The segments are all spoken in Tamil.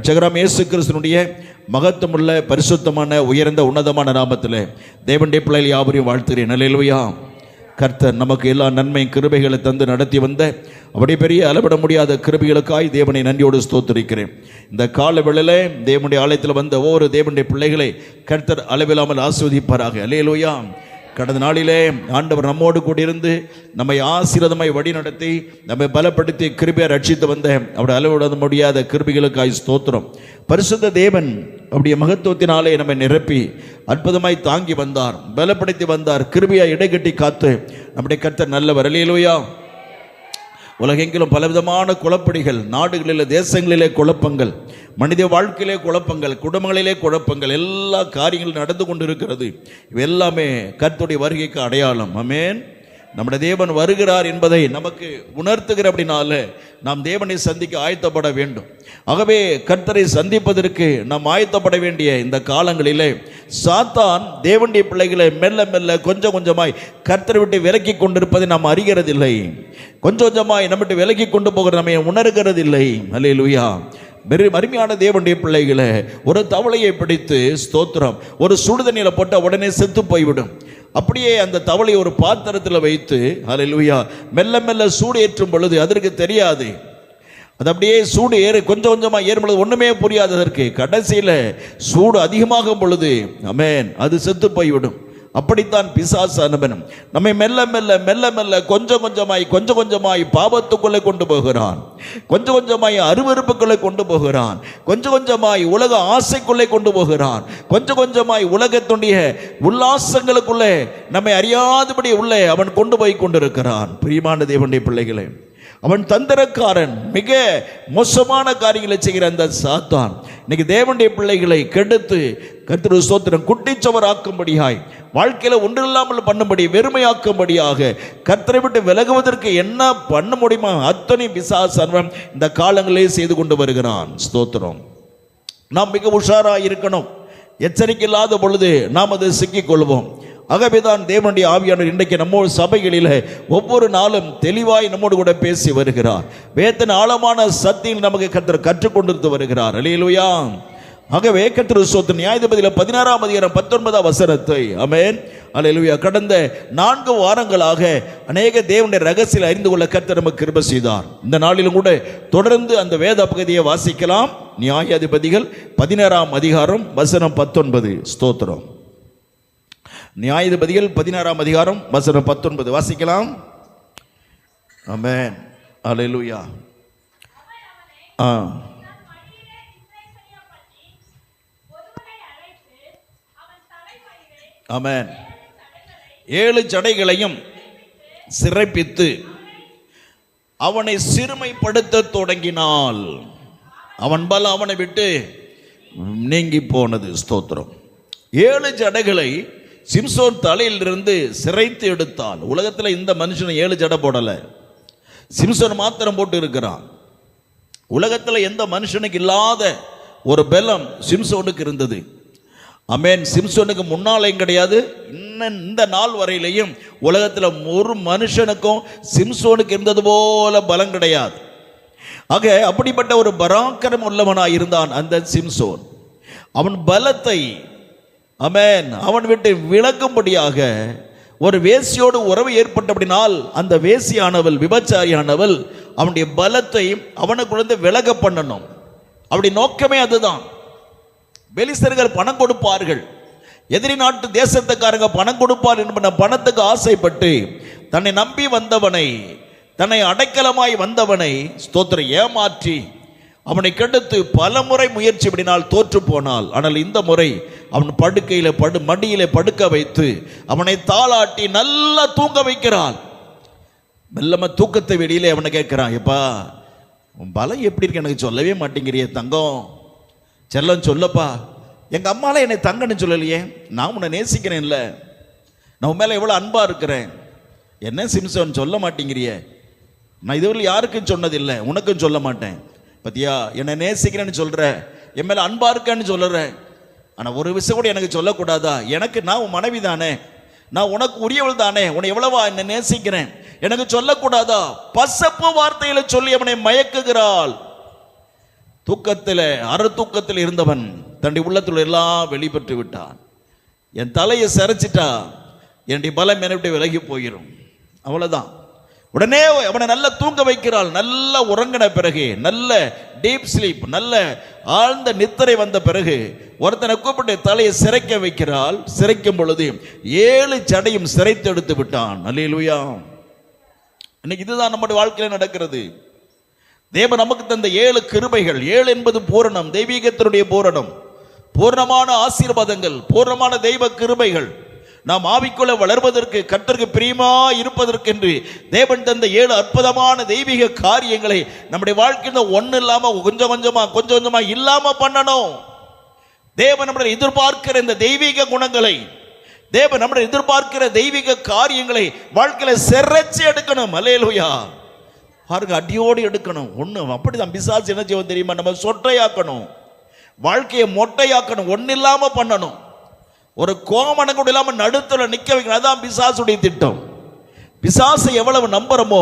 ரட்சகராம் இயேசு கிறிஸ்துவினுடைய மகத்துவமுள்ள பரிசுத்தமான உயர்ந்த உன்னதமான நாமத்தில் தேவனுடைய பிள்ளைகள் யாவரையும் வாழ்த்துகிறேன். அல்லேலூயா. கர்த்தர் நமக்கு எல்லா நன்மை கிருபைகளை தந்து நடத்தி வந்த அப்படி பெரிய அளவிட முடியாத கிருபைகளுக்காய் தேவனை நன்றியோடு ஸ்தோத்திரிக்கிறேன். இந்த கால வேளையிலே தேவனுடைய ஆலயத்தில் வந்த ஒவ்வொரு தேவனுடைய பிள்ளைகளை கர்த்தர் அளவில்லாமல் ஆசீர்வதிப்பாராக. அல்லேலூயா. கடந்த நாளிலே ஆண்டவர் நம்மோடு கூடியிருந்து நம்மை ஆசீர்வாதமாய் வழி நடத்தி நம்மை பலப்படுத்தி கிருபையை ரட்சித்து வந்த அவருடைய அளவிட முடியாத கிருபைகளுக்காய் ஸ்தோத்திரம். பரிசுத்த தேவன் அவருடைய மகத்துவத்தினாலே நம்மை நிரப்பி அற்புதமாய் தாங்கி வந்தார், பலப்படுத்தி வந்தார், கிருபையாய் இடைகட்டி காத்து நம்முடைய கர்த்தர் நல்லவர். அல்லேலூயா. உலகெங்கிலும் பலவிதமான குழப்படிகள், நாடுகளிலே தேசங்களிலே குழப்பங்கள், மனித வாழ்க்கையிலே குழப்பங்கள், குடும்பங்களிலே குழப்பங்கள், எல்லா காரியங்களும் நடந்து கொண்டு இருக்கிறது. இவையெல்லாமே கர்த்தருடைய வருகைக்கு அடையாளம். ஆமென். நம்முடைய தேவன் வருகிறார் என்பதை நமக்கு உணர்த்துகிற அப்படினால நாம் தேவனை சந்திக்க ஆயத்தப்பட வேண்டும். ஆகவே கர்த்தரை சந்திப்பதற்கு நாம் ஆயத்தப்பட வேண்டிய இந்த காலங்களிலே சாத்தான் தேவனுடைய பிள்ளைகளை மெல்ல மெல்ல கொஞ்சம் கொஞ்சமாய் கர்த்தரை விட்டு விலக்கி கொண்டிருப்பதை நாம் அறிகிறதில்லை. கொஞ்சம் கொஞ்சமாய் நம்மகிட்ட விலக்கி கொண்டு போகிற நம்ம உணர்கிறதில்லை. அல்லேலூயா. அருமையான தேவனுடைய பிள்ளைகளை, ஒரு தவளையை பிடித்து ஸ்தோத்திரம் ஒரு சுடுதண்ணியில் போட்ட உடனே செத்து போய்விடும். அப்படியே அந்த தவளை ஒரு பாத்திரத்தில் வைத்து அல்லேலூயா மெல்ல மெல்ல சூடு ஏற்றும் பொழுது அதற்கு தெரியாது. அது அப்படியே சூடு கொஞ்சம் கொஞ்சமாக ஏறும் பொழுது ஒன்றுமே புரியாது. அதற்கு கடைசியில் சூடு அதிகமாகும் பொழுது ஆமென் அது செத்து போய்விடும். அப்படித்தான் பிசாசானவன் நம்மை மெல்ல மெல்ல மெல்ல மெல்ல கொஞ்சம் கொஞ்சமாய் பாவத்துக்குள்ளே கொண்டு போகிறான், கொஞ்சம் கொஞ்சமாய் அருவருப்புக்குள்ளே கொண்டு போகிறான், கொஞ்சம் கொஞ்சமாய் உலக ஆசைக்குள்ளே கொண்டு போகிறான், கொஞ்சம் கொஞ்சமாய் உலகத்துடைய உல்லாசங்களுக்குள்ளே நம்மை அறியாதபடி உள்ளே அவன் கொண்டு போய் கொண்டிருக்கிறான். பிரியமான தேவனுடைய பிள்ளைகளே, அவன் தந்திரக்காரன், மிக மோசமான காரியங்களை செய்கிற அந்த சாத்தான் இன்னைக்கு தேவனுடைய பிள்ளைகளை கெடுத்து கர்த்தருடைய ஸ்தோத்திரம் குட்டிச்சவராக்கும்படியாய் வாழ்க்கையில ஒன்றில்லாமல் பண்ணும்படி வெறுமையாக்கும்படியாக கர்த்தரை விட்டு விலகுவதற்கு என்ன பண்ண முடியுமா அத்தனை பிசாசானவன் இந்த காலங்களே செய்து கொண்டு வருகிறான். ஸ்தோத்திரம். நாம் மிக உஷாராக இருக்கணும். எச்சரிக்கை இல்லாத பொழுது நாம் அதை சிக்கிக் கொள்வோம். ஆகவேதான் தேவனுடைய ஆவியானவர் இன்றைக்கு நம்மோடு சபைகளில் ஒவ்வொரு நாளும் தெளிவாய் நம்மோடு கூட பேசி வருகிறார். வேதத்தின் ஆழமான சத்தியம் நமக்கு கர்த்தர் கற்றுக்கொண்டு வருகிறார். அல்லேலூயா. ஆகவே கர்த்தர் ஸ்தோத்திரம். நியாயாதிபதியில் 16ஆம் அதிகாரம் 19ஆம் வசனத்தை ஆமென் அல்லேலூயா கடந்த 4 வாரங்களாக அநேக தேவனுடைய ரகசியத்தை அறிந்து கொள்ள கர்த்தர் நமக்கு கிருபை செய்தார். இந்த நாளிலும் கூட தொடர்ந்து அந்த வேத பகுதியை வாசிக்கலாம். நியாயாதிபதிகள் 16ஆம் அதிகாரம் வசனம் 19. ஸ்தோத்திரம். நியாயாதிபதிகள் 16ஆம் அதிகாரம் வசனம் 19 வாசிக்கலாம். ஆமென் அல்லேலூயா. ஆமென். 7 ஜடைகளையும் சிறைப்பித்து அவனை சிறுமைப்படுத்த தொடங்கினாள். அவன் பலம் அவனை விட்டு நீங்கி போனது. ஸ்தோத்திரம். 7 ஜடைகளை சிம்சோன் தலையிலிருந்து சிரைத்து எடுத்தால். உலகத்தில் இந்த மனுஷன் 7 ஜடை போடலை, சிம்சோன் மாத்திரம் போட்டு இருக்கிறான். உலகத்தில் எந்த மனுஷனுக்கு இல்லாத ஒரு பலம் சிம்சோனுக்கு இருந்தது. ஆமென். சிம்சோனுக்கு முன்னாலையும் கிடையாது, இந்த நாள் வரையிலையும் உலகத்தில் ஒரு மனுஷனுக்கும் சிம்சோனுக்கு இருந்தது போல பலம் கிடையாது. ஆக அப்படிப்பட்ட ஒரு பராக்கிரம் உள்ளவனாய் இருந்தான் அந்த சிம்சோன். அவன் பலத்தை ஆமென் அவன் விட்டு விலகும்படியாக ஒரு வேசியோடு உறவு ஏற்பட்டபடினால் அந்த வேசியானவள் விபச்சாரியானவள் அவனுடைய பலத்தை அவனுக்குள்ள விலக பண்ணணும். அப்படி நோக்கமே அதுதான். பெலிஸ்தர்கள் பணம் கொடுப்பார்கள், எதிரி நாட்டு தேசத்துக்காரங்க பணம் கொடுப்பார் என்பன பணத்துக்கு ஆசைப்பட்டு தன்னை நம்பி வந்தவனை, தன்னை அடைக்கலமாய் வந்தவனை ஸ்தோத்திரம் ஏமாற்றி அவனை கெடுத்து பல முறை முயற்சி பண்ணினால் தோற்று போனால். ஆனால் இந்த முறை அவன் படுக்கையில் மடியிலே படுக்க வைத்து அவனை தாளாட்டி நல்லா தூங்க வைக்கிறாள். மெல்லம தூக்கத்தை வெளியிலே அவனை கேட்கிறான், எப்பா உன் பலம் எப்படி இருக்கு எனக்கு சொல்லவே மாட்டேங்கிறிய தங்கம், செல்லம் சொல்லப்பா. எங்க அம்மால என்னை தங்கன்னு சொல்லலையே, நான் உன்னை நேசிக்கிறேன், இல்லை நான் உன் மேல எவ்வளவு அன்பா இருக்கிறேன், என்ன சிம்சோன் சொல்ல மாட்டேங்கிறிய? நான் இதுவரை யாருக்கும் சொன்னதில்லை, உனக்கும் சொல்ல மாட்டேன். பத்தியா என்னை நேசிக்கிறேன்னு சொல்ற, என் மேல அன்பா இருக்கேன்னு சொல்லுற, ஆனா ஒரு விஷயம் கூட எனக்கு சொல்லக்கூடாதா? எனக்கு நான் உன் மனைவி தானே, நான் உனக்கு உரியவள் தானே, உன்னை எவ்வளவா என்ன நேசிக்கிறேன், எனக்கு சொல்லக்கூடாதா? பசப்பு வார்த்தையில சொல்லி அவனை மயக்குகிறாள். தூக்கத்தில் அரை தூக்கத்தில் இருந்தவன் தன்னுடைய உள்ளத்தில் எல்லாம் வெளிப்பட்டு விட்டான். என் தலையை சிரைச்சிட்டா என்னுடைய பலம் என்னை விட்டு விலகி போயிடும், அவ்வளவுதான். உடனே அவனை நல்லா தூங்க வைக்கிறாள். நல்லா உறங்கின பிறகு, நல்ல டீப் ஸ்லீப், நல்ல ஆழ்ந்த நித்திரை வந்த பிறகு ஒருத்தனை கூப்பிட்டு தலையை சிரைக்க வைக்கிறாள். சிரைக்கும் பொழுது 7 ஜடையும் சிரைத்து எடுத்து விட்டான். அல்லேலூயா. இன்னைக்கு இதுதான் நம்முடைய வாழ்க்கையில் நடக்கிறது. தேவன் நமக்கு தந்த 7 கிருபைகள். 7 என்பது பூரணம், தெய்வீகத்தினுடைய பூரணம், பூர்ணமான ஆசீர்வாதங்கள், பூர்ணமான தெய்வ கிருபைகள். நாம் ஆவிக்குள்ள வளர்வதற்கு, கர்த்தருக்கு பிரியமா இருப்பதற்கென்று தேவன் தந்த 7 அற்புதமான தெய்வீக காரியங்களை நம்முடைய வாழ்க்கையில் ஒண்ணு இல்லாம கொஞ்சம் கொஞ்சமா இல்லாம பண்ணணும். தேவன் நம்முடைய எதிர்பார்க்கிற இந்த தெய்வீக குணங்களை, தேவன் நம்முடைய எதிர்பார்க்கிற தெய்வீக காரியங்களை வாழ்க்கையில சிறைச்சு எடுக்கணும். அல்லேலூயா. பாருங்க, அடியோடு எடுக்கணும். ஒண்ணு அப்படிதான் பிசாசு என்ன செய்வோம் தெரியுமா? நம்ம சொட்டையாக்கணும், வாழ்க்கையை மொட்டையாக்கணும், ஒன்னு இல்லாம பண்ணணும். ஒரு கோமணம் கூட இல்லாம நடுத்துல நிக்க வைக்கணும். அதான் பிசாசுடைய திட்டம். பிசாசை எவ்வளவு நம்புறோமோ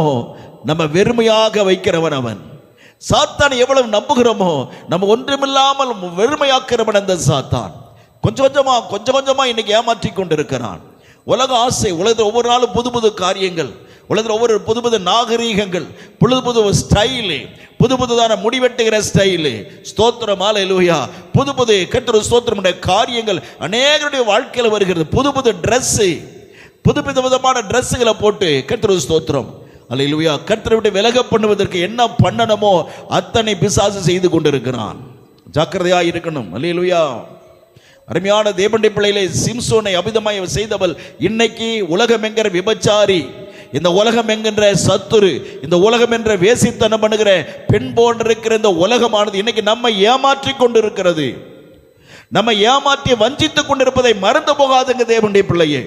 நம்ம வெறுமையாக வைக்கிறவன் அவன். சாத்தான் எவ்வளவு நம்புகிறோமோ நம்ம ஒன்றுமில்லாமல் வெறுமையாக்கிறவன் அந்த சாத்தான். கொஞ்சம் கொஞ்சமா இன்னைக்கு ஏமாற்றி கொண்டிருக்கிறான். உலக ஆசை, உலகத்தில் ஒவ்வொரு நாளும் புது புது காரியங்கள், உலகத்தில் ஒவ்வொரு புது புது நாகரீகங்கள், புது ஸ்டைலு, புதுதான முடிவெட்டுகிற ஸ்டைலு. ஸ்தோத்திரம், அல்லேலூயா. புது கர்த்தருடைய ஸ்தோத்திரமுடைய காரியங்கள் அநேகருடைய வாழ்க்கையில் வருகிறது. புது ட்ரெஸ்ஸு, புது விதமான ட்ரெஸ்ஸுகளை போட்டு கர்த்தருடைய ஸ்தோத்திரம், அல்லேலூயா, கர்த்தரை விட்டு விலக பண்ணுவதற்கு என்ன பண்ணணுமோ அத்தனை பிசாசு செய்து கொண்டிருக்கிறான். ஜாக்கிரதையா இருக்கணும். அல்லேலூயா. அருமையான தேவனுடைய பிள்ளையிலே சிம்சோனை அபிதமாய் செய்தவள் இன்னைக்கு உலகம் என்கிற விபச்சாரி, இந்த உலகம் என்கின்ற சத்துரு, இந்த உலகம் என்ற வேசித்தனம் பண்ணுகிற பெண் போன்றிருக்கிற இந்த உலகமானது இன்னைக்கு நம்ம ஏமாற்றி கொண்டிருக்கிறது. நம்ம ஏமாற்றி வஞ்சித்துக் கொண்டிருப்பதை மறந்து போகாதுங்க தேவனுடைய பிள்ளையே.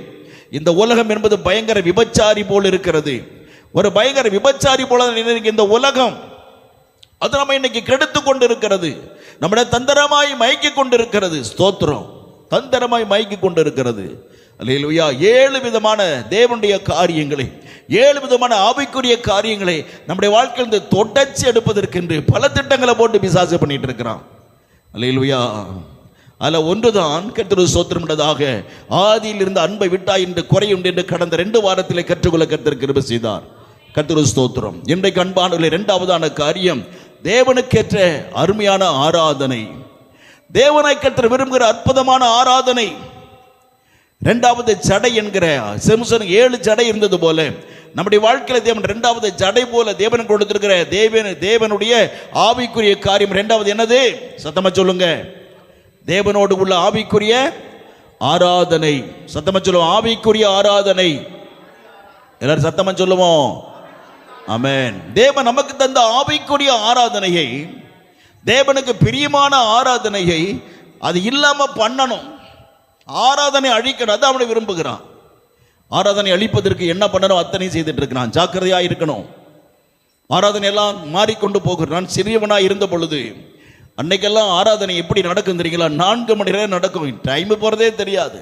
இந்த உலகம் என்பது பயங்கர விபச்சாரி போல் இருக்கிறது. ஒரு பயங்கர விபச்சாரி போல இந்த உலகம் அது நம்ம இன்னைக்கு கெடுத்து கொண்டிருக்கிறது. நம்முடைய தந்திரமாய் மயக்கி கொண்டிருக்கிறது. ஸ்தோத்திரம், தந்திரமாய் மயக்கி கொண்டிருக்கிறது. அல்லேலூயா. 7 விதமான தேவனுடைய காரியங்களை, 7 விதமான ஆவிக்குரிய காரியங்களை நம்முடைய வாழ்க்கையில் தொடர்ச்சி எடுப்பதற்கென்று பல திட்டங்களை போட்டு பிசாசு பண்ணிட்டு இருக்கிறான். அல்லேலூயா. அதில் ஒன்றுதான் கர்த்தருக்கு ஸ்தோத்திரம் என்றதாக, ஆதியில் இருந்த அன்பை விட்டாய் என்று குறையுண்டு என்று கடந்த 2 வாரத்திலே கற்றுக்கொள்ள கர்த்தர் கிருபை செய்தார். கர்த்தருக்கு ஸ்தோத்திரம். இன்றைக்கு அன்பானவர்களே, 2வதான காரியம் தேவனுக்கேற்ற அருமையான ஆராதனை. தேவனை கர்த்தர் விரும்புகிற அற்புதமான ஆராதனை. 2வது ஜடை என்கிற சிம்சன் 7 ஜடை இருந்தது போல நம்முடைய வாழ்க்கையில தேவன் 2வது ஜடை போல தேவன் கொடுத்திருக்கிற தேவனுடைய ஆவிக்குரிய காரியம் 2வது என்னது? சத்தமா சொல்லுங்க. தேவனோடு உள்ள ஆவிக்குரிய ஆராதனை. சத்தமா சொல்லுவோம். ஆவிக்குரிய ஆராதனை. எல்லாரும் சத்தமா சொல்லுவோம். ஆமென். தேவன் நமக்கு தந்த ஆவிக்குரிய ஆராதனையை, தேவனுக்கு பிரியமான ஆராதனையை அது இல்லாம பண்ணணும். ஆராதனை அழிக்கணும், அது அவனை விரும்புகிறான். ஆராதனை அழிப்பதற்கு என்ன பண்ணணும் அத்தனை செய்துட்டு இருக்கிறான். ஜாக்கிரதையா இருக்கணும். ஆராதனை எல்லாம் மாறிக்கொண்டு போகிறான். நான் சிறியவனா இருந்த பொழுது அன்னைக்கெல்லாம் ஆராதனை எப்படி நடக்கும் தெரியுங்களா? 4 மணி நேரம் நடக்கும். டைம் போறதே தெரியாது.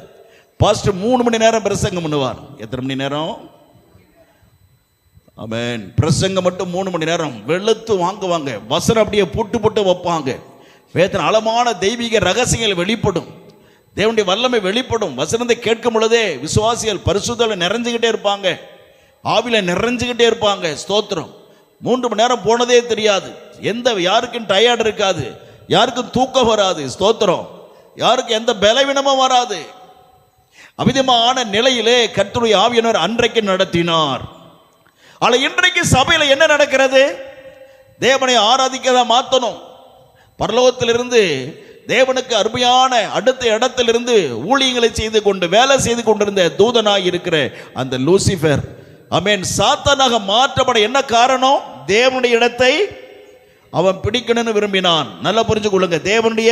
பாஸ்டர் 3 மணி நேரம் பிரசங்கம் பண்ணுவார். எத்தனை மணி நேரம்? ஆமென். பிரசங்கம் மட்டும் 3 மணி நேரம். வெளுத்து வாங்குவாங்க. வசனம் அப்படியே புட்டு வைப்பாங்க. வேதனை ஆழமான தெய்வீக ரகசியங்கள் வெளிப்படும். தேவனுடைய வல்லமை வெளிப்படும். வசனத்தை கேட்கும் பொழுதே விசுவாசிகள் பரிசுத்தல நிறைஞ்சுக்கிட்டே இருப்பாங்க, ஆவில நிறைஞ்சுக்கிட்டே இருப்பாங்க. ஸ்தோத்திரம். 3 மணி நேரம் போனதே தெரியாது. யாருக்கும் டயர்ட் இருக்காது, யாருக்கும் தூக்கம் வராது. ஸ்தோத்திரம். யாருக்கும் எந்த பலவீனமும் வராது. அவிதமான நிலையிலே கர்த்தருடைய ஆவியானவர் அன்றைக்கு நடத்தினார். ஆனால் இன்றைக்கு சபையில என்ன நடக்கிறது? தேவனை ஆராதிக்கத மாத்தணும். பரலோகத்திலிருந்து தேவனுக்கு அருமையான அடுத்த இடத்திலிருந்து ஊழியங்களை செய்து கொண்டு வேலை செய்து கொண்டிருந்த தூதனாய் இருக்கிற அந்த லூசிபர், ஆமென், சாத்தானாக மாற்றப்பட என்ன காரணம்? தேவனுடைய இடத்தை அவன் பிடிக்கணும்னு விரும்பினான். நல்லா புரிஞ்சு கொள்ளுங்க. தேவனுடைய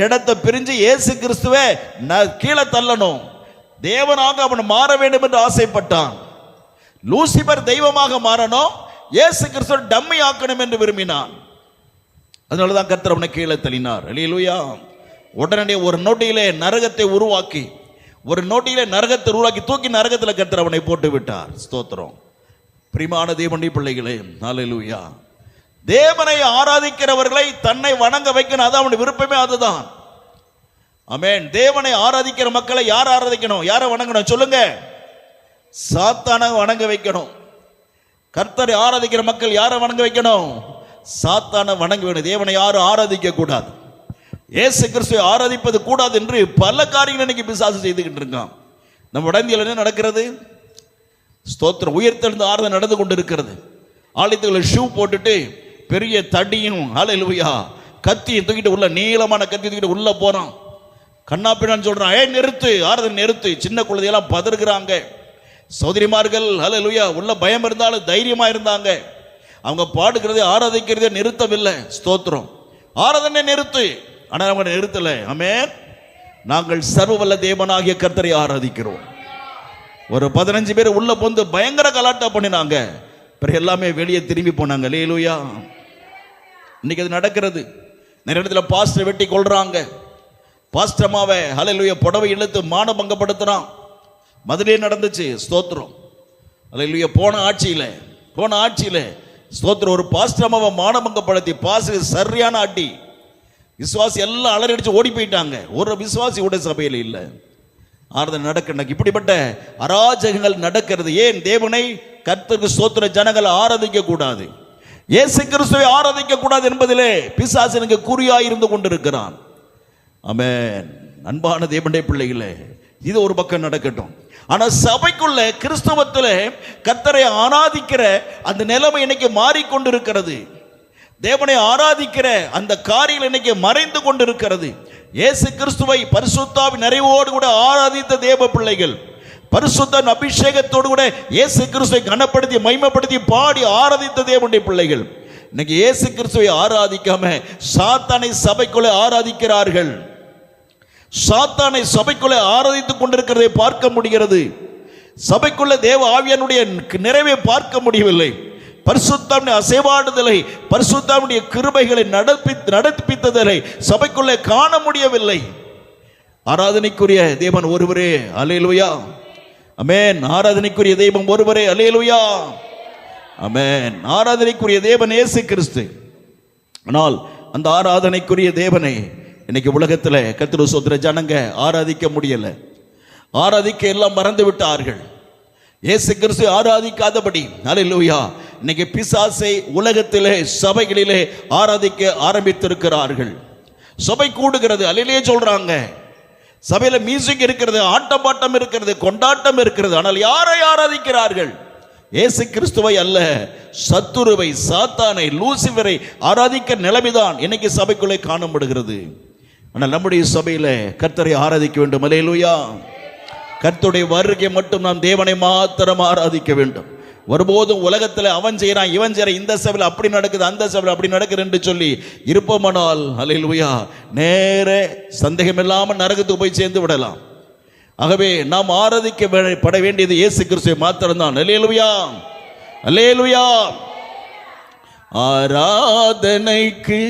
இடத்தை பிரிஞ்சு இயேசு கிறிஸ்துவை கீழே தள்ளணும். தேவனாக அவன் மாற வேண்டும் என்று ஆசைப்பட்டான். லூசிபர் தெய்வமாக மாறணும், இயேசு கிறிஸ்துவை டம்மி ஆக்கணும் என்று விரும்பினான். அதனாலதான் கர்த்தர் அவனை கீழே தள்ளினார். அல்லேலூயா. உடனே ஒரு நொடியிலே நரகத்தை உருவாக்கி தூக்கி நரகத்தில் கர்த்தர் அவனை போட்டு விட்டார். ஸ்தோத்திரம். பிரியமான தேவனுடைய பிள்ளைகளே, அல்லேலூயா. தேவனை ஆராதிக்கிறவர்களை தன்னை வணங்க வைக்கணும், அது அவனுடைய விருப்பமே, அதுதான். ஆமென். தேவனை ஆராதிக்கிற மக்களை யார் ஆராதிக்கணும், யாரை வணங்கணும் சொல்லுங்க? சாத்தானை வணங்க வைக்கணும். கர்த்தரை ஆராதிக்கிற மக்கள் யாரை வணங்க வைக்கணும்? சாத்தானை வணங்க வேணும். தேவனை யாரும் ஆராதிக்க கூடாது, இயேசு கிறிஸ்துவை ஆராதிப்பது கூடாது என்று பல காரியங்கள் இன்னைக்கு பிசாசு செய்துகிட்டு இருக்கான். நம்ம உடம்பில் என்ன நடக்கிறது? ஸ்தோத்திரம், உயிர்த்தெழுந்த ஆராதனை நடந்து கொண்டு இருக்கிறது. ஆலயத்துக்குள்ள ஷூ போட்டுட்டு பெரிய தடியும் ஹல்லேலூயா கத்தியை தூக்கிட்டு உள்ள, நீளமான கத்தி தூக்கிட்டு உள்ள போறான். கண்ணா பின்னான்னு சொல்றான், நிறுத்து, ஆராதனை நிறுத்து. சின்ன குழந்தையெல்லாம் பதறுகிறாங்க. சகோதரிமார்கள் ஹல்லேலூயா உள்ள பயம் இருந்தாலும் தைரியமா இருந்தாங்க. அவங்க பாடுகிறதே ஆராதிக்கிறதே நிறுத்தவில்லை. ஸ்தோத்திரம், ஆராதனை நிறுத்து. ஆனால் அவங்க நிறுத்தல. ஆமென். நாங்கள் சர்வவல்ல தேவனாகிய கர்த்தரை ஆராதிக்கிறோம். ஒரு 15 பேர் உள்ள போந்து பயங்கர கலாட்டா பண்ணினாங்க. பிறகு எல்லாமே வெளியே திரும்பி போனாங்க. அல்லேலூயா. இன்னைக்கு அது நடக்கிறது. நிறைய இடத்துல பாஸ்டர் வெட்டி கொள்றாங்க. பாஸ்டமாவை ஹல்லேலூயா புடவை இழுத்து மானபங்கப்படுத்துறான். மதுரையே நடந்துச்சு. ஸ்தோத்திரம், அல்லேலூயா. போன ஆட்சியில ஸ்தோத்திரம் ஒரு பாஸ்டமாவை மானபங்கப்படுத்தி பாஸ்டர் சரியான அடி. விசுவாசி எல்லாம் அலறடிச்சு ஓடி போயிட்டாங்க. ஒரு விசுவாசி கூட சபையில் இல்லை. ஆராதனை நடக்க இப்படிப்பட்ட அராஜகங்கள் நடக்கிறது. ஏன்? தேவனை கர்த்தருக்கு ஸ்தோத்திர ஜனங்கள் ஆராதிக்க கூடாது, இயேசு கிறிஸ்துவை ஆராதிக்க கூடாது என்பதிலே பிசாசனுக்கு குறியாய் இருந்து கொண்டிருக்கிறான். ஆமென். அன்பான தேவனுடைய பிள்ளைகளே, இது ஒரு பக்கம் நடக்கட்டும். ஆனா சபைக்குள்ள கிறிஸ்தவத்தில் கர்த்தரை ஆராதிக்கிற அந்த நிலைமை இன்னைக்கு மாறிக்கொண்டிருக்கிறது. தேவனை ஆராதிக்கிற அந்த காரியம் இன்னைக்கு மறைந்து கொண்டிருக்கிறது. இயேசு கிறிஸ்துவை பரிசுத்தாவின் நிறைவோடு கூட ஆராதித்த தேவ பிள்ளைகள், பரிசுத்த அபிஷேகத்தோடு கூட இயேசு கிறிஸ்துவை கனப்படுத்தி மகிமைப்படுத்தி பாடி ஆராதித்த தேவனுடைய பிள்ளைகள் இன்னைக்கு இயேசு கிறிஸ்துவை ஆராதிக்காம சாத்தானை சபைக்குள்ளே ஆராதிக்கிறார்கள். சாத்தானை சபைக்குள்ளே ஆராதித்துக் கொண்டிருக்கிறதை பார்க்க முடிகிறது. சபைக்குள்ள தேவ ஆவியானுடைய நிறைவை பார்க்க முடியவில்லை. பரிசுத்தாவின் அசைவாடுதலை, பரிசுத்தாவினுடைய கிருபைகளை நடப்பித்ததலை சபைக்குள்ளே காண முடியவில்லை. ஆராதனைக்குரிய தேவன் ஒருவரே. அல்லேலூயா. ஆமென். ஆராதனைக்குரிய தெய்வம் ஒருவரே. அல்லேலூயா. ஆமென். ஆராதனைக்குரிய தேவன் இயேசு கிறிஸ்து. ஆனால் அந்த ஆராதனைக்குரிய தேவனை இன்னைக்கு உலகத்தில் கர்த்தர் ஸ்தோத்திர ஜனங்க ஆராதிக்க முடியல. ஆராதிக்க எல்லாம் மறந்து விட்டார்கள். இயேசு கிறிஸ்து ஆராதிக்காதபடி அல்லேலூயா இன்னைக்கு பிசாசை உலகத்திலே சபைகளிலே ஆராதிக்க ஆரம்பித்திருக்கிறார்கள். சபை கூடுகிறது, அல்லேலூயா சொல்றாங்க. சபையில மியூசிக் இருக்கிறது, ஆட்டம் பாட்டம் இருக்கிறது, கொண்டாட்டம் இருக்கிறது. ஆனால் யாரை ஆராதிக்கிறார்கள்? இயேசு கிறிஸ்துவை அல்ல, சத்துருவை, சாத்தானை, லூசிபரை ஆராதிக்க நிலைமைதான் இன்னைக்கு சபைக்குள்ளே காணப்படுகிறது. ஆனால் நம்முடைய சபையில கர்த்தரை ஆராதிக்க வேண்டும். அல்லேலூயா. கர்த்தருடைய வருகை மட்டும் நாம் தேவனை மாத்திரம் ஆராதிக்க வேண்டும். ஒருபோதும் உலகத்தில் அவன் செய்யறான், இவன் செய்யறான், இந்த சபையில் அப்படி நடக்குது, அந்த சபையில் அப்படி நடக்குது என்று சொல்லி இருப்போமானால் அல்லேலூயா நேர சந்தேகம் இல்லாமல் நரகத்துக்கு போய் சேர்ந்து விடலாம். ஆகவே நாம் ஆராதிக்கப்பட வேண்டியது இயேசு கிறிஸ்துவை மாத்திரம்தான். அல்லேலூயா. அல்லேலூயா. ஆராதனைக்கு